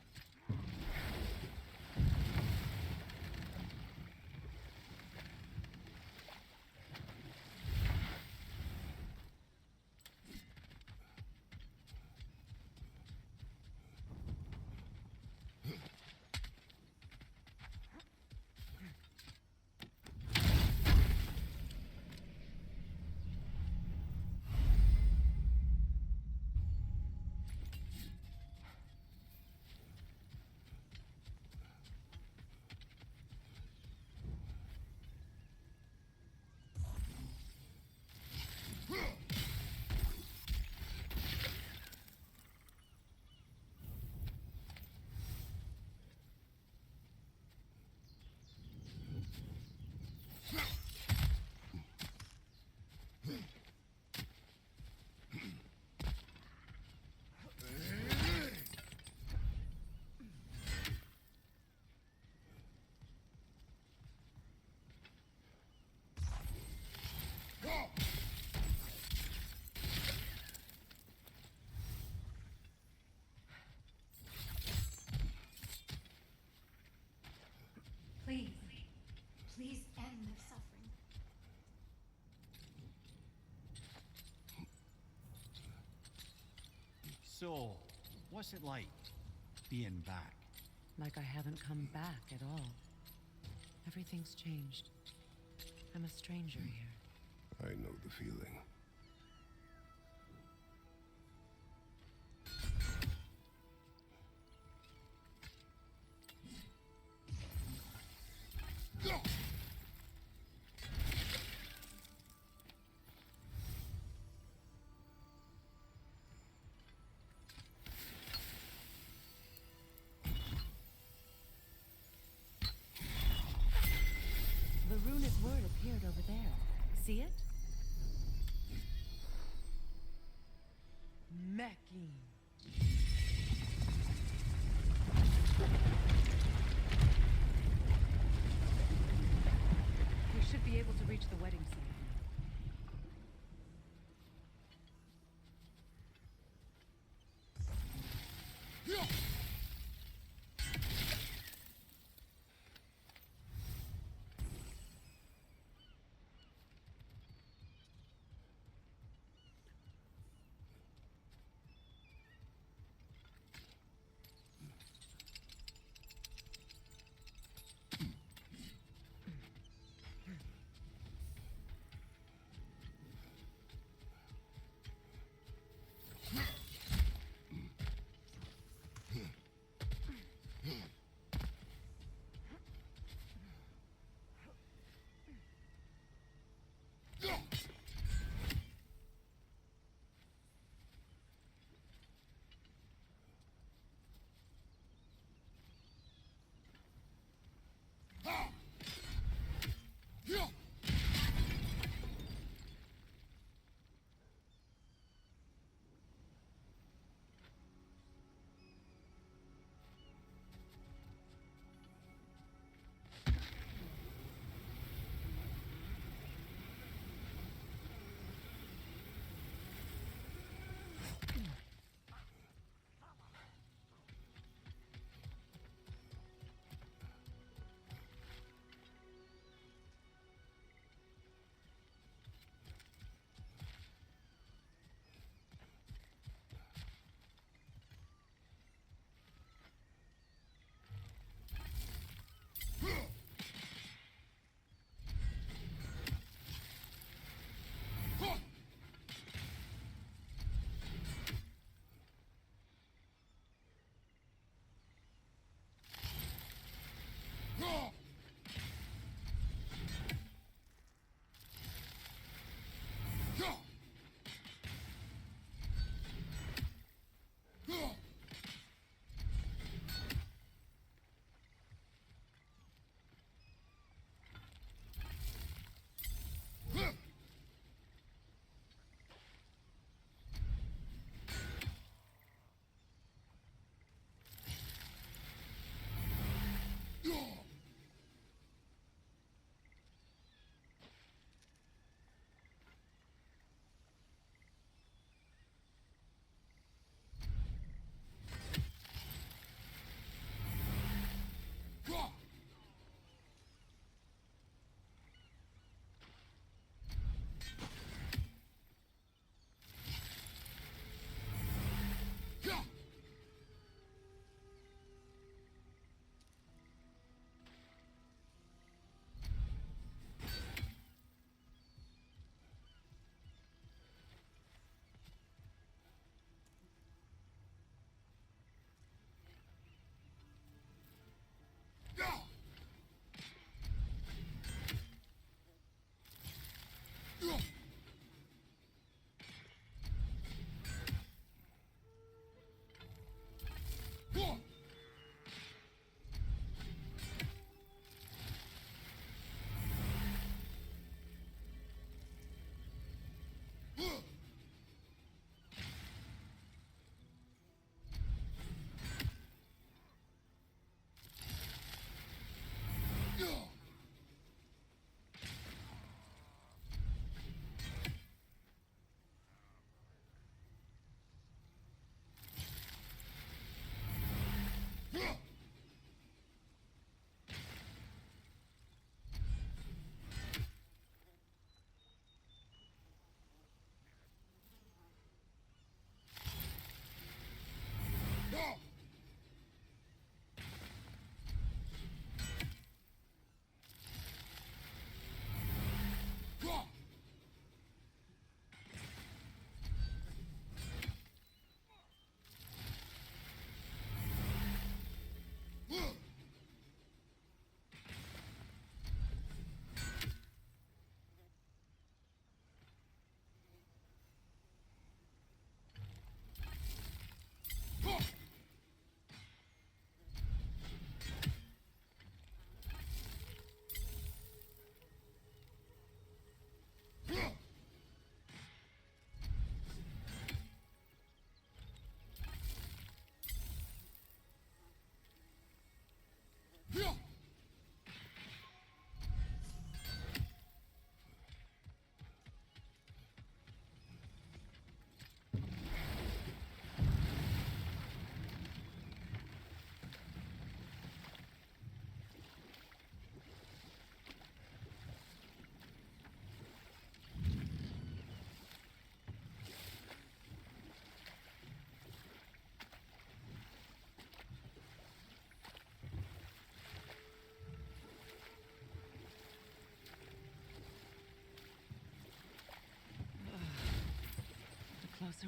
Please, please end their suffering. So, what's it like being back? Like I haven't come back at all. Everything's changed. I'm a stranger here. I know the feeling. The runic word appeared over there. See it? Mecking. We should be able to reach the wedding site now.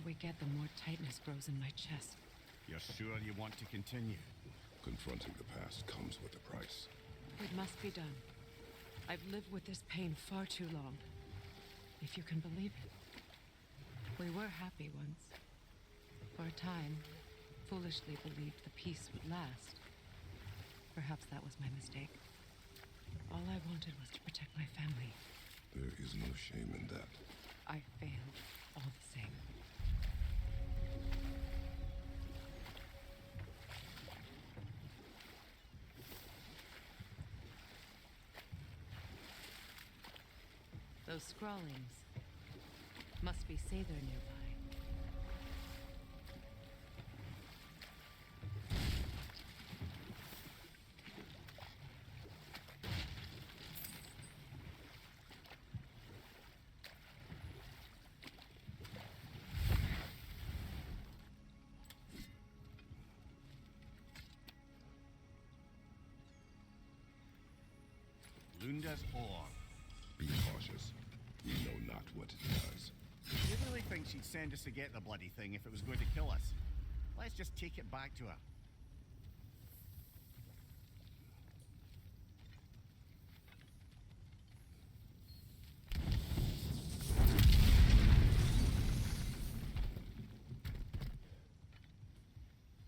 we get, the more tightness grows in my chest. You're sure you want to continue? Confronting the past comes with a price. It must be done. I've lived with this pain far too long. If you can believe it. We were happy once. For a time, foolishly believed the peace would last. Perhaps that was my mistake. All I wanted was to protect my family. There is no shame in that. I failed, all the same. Those scrawlings must be Sather nearby. Lunda's ore. Be cautious. We know not what it does. You really think she'd send us to get the bloody thing if it was going to kill us? Let's just take it back to her.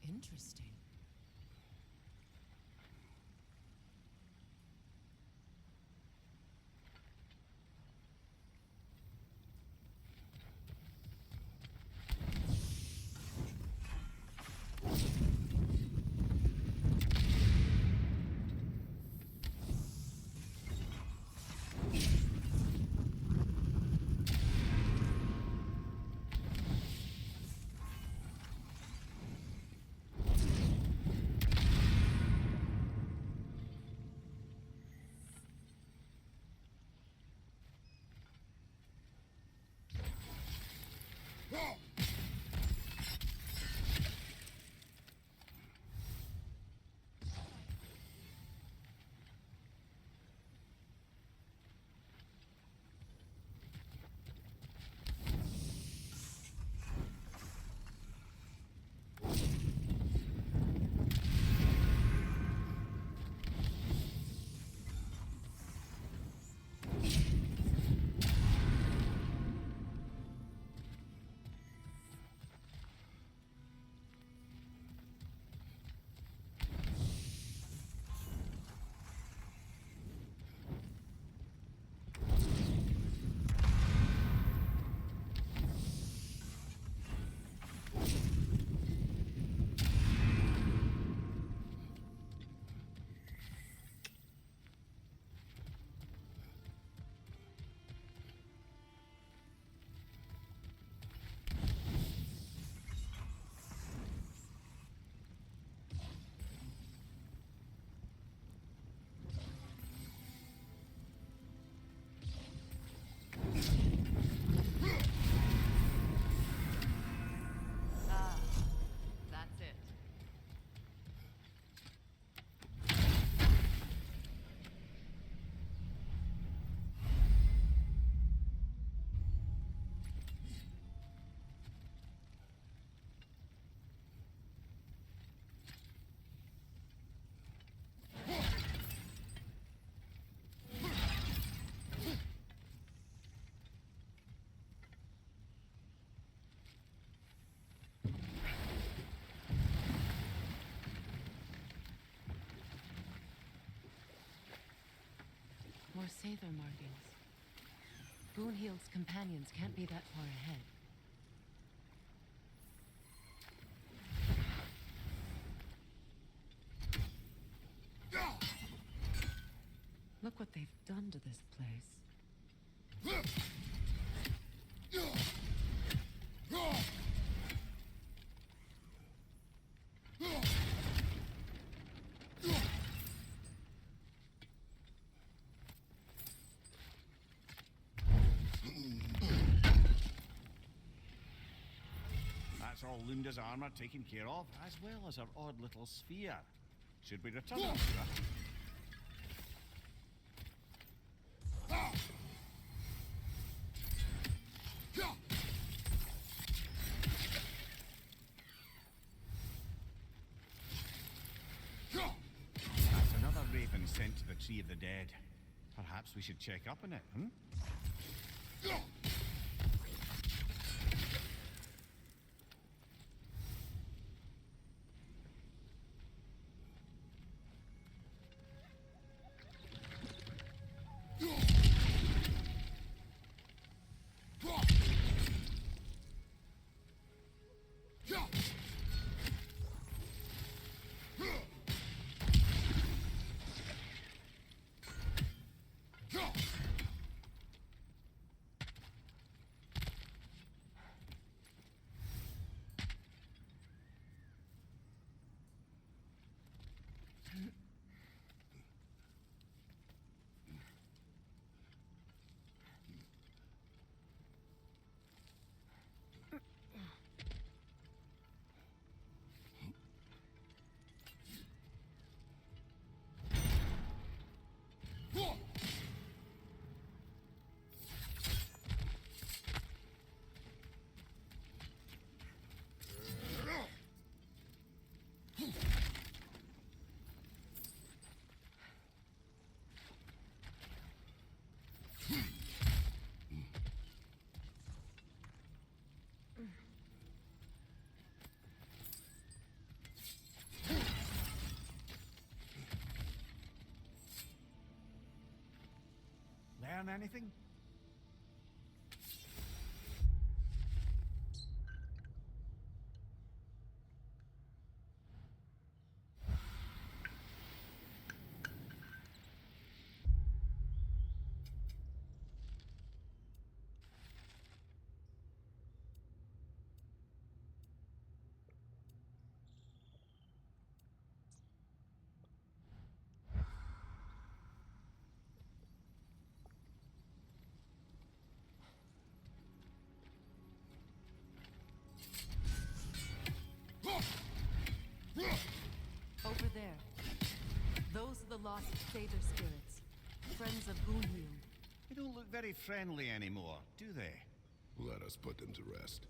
Interesting. More Sather markings. Boonhield's companions can't be that far ahead. Look what they've done to this place. That's all Lunda's armor taken care of, as well as her odd little sphere. Should we return it to her? sent to the Tree of the Dead. Perhaps we should check up on it, hmm? Learn anything? Over there. Those are the lost Satyr spirits. Friends of Gunhyun. They don't look very friendly anymore, do they? Let us put them to rest.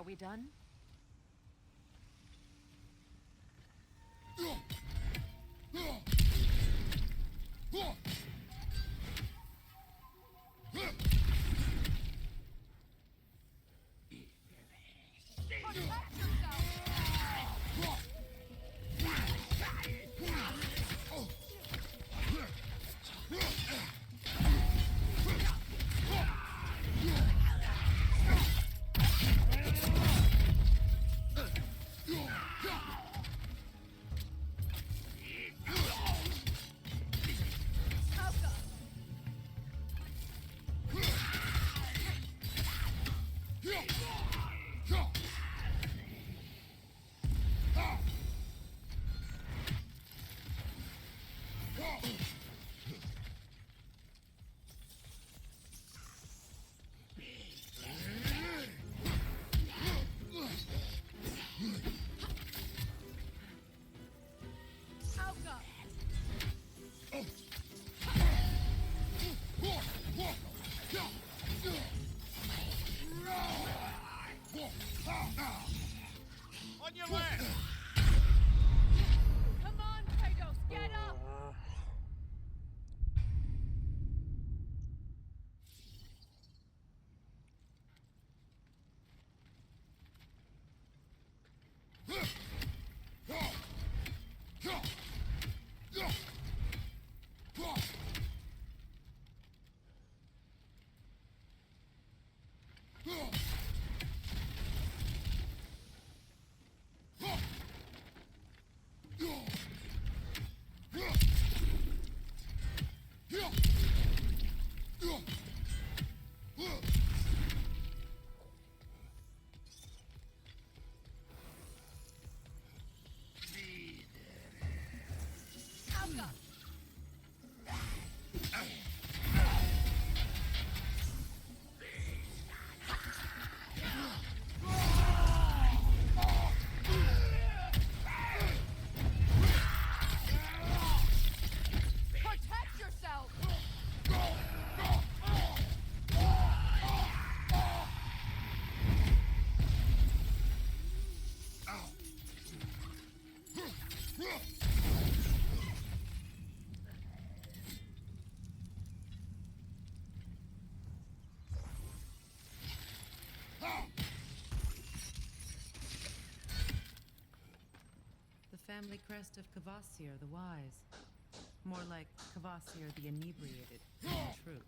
Are we done? family crest of Kvasir the Wise. More like Kvasir the Inebriated, in truth.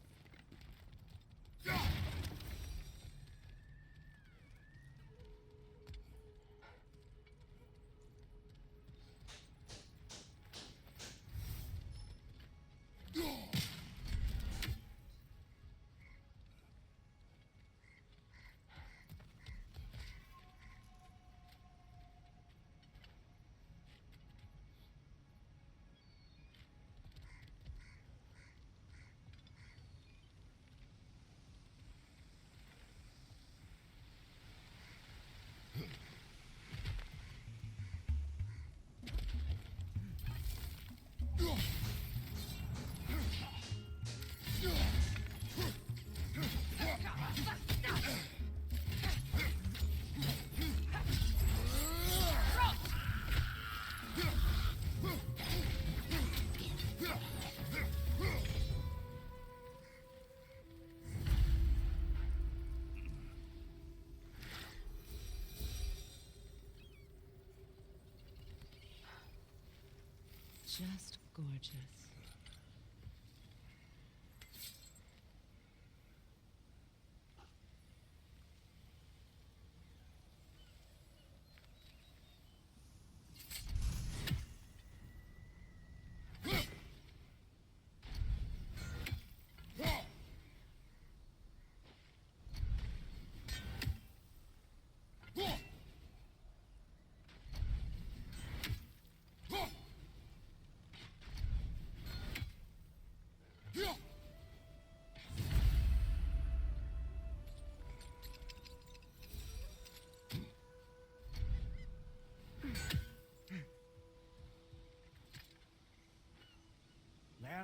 Just gorgeous.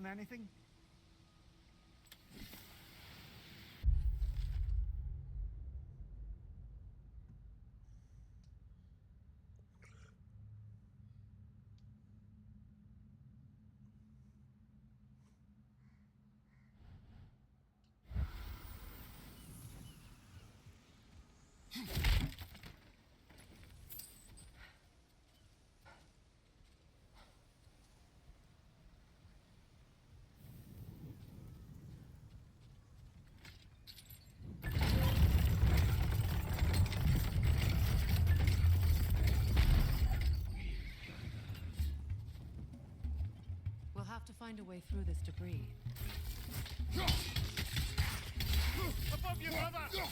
Learn anything? We'll have to find a way through this debris. Above you, brother!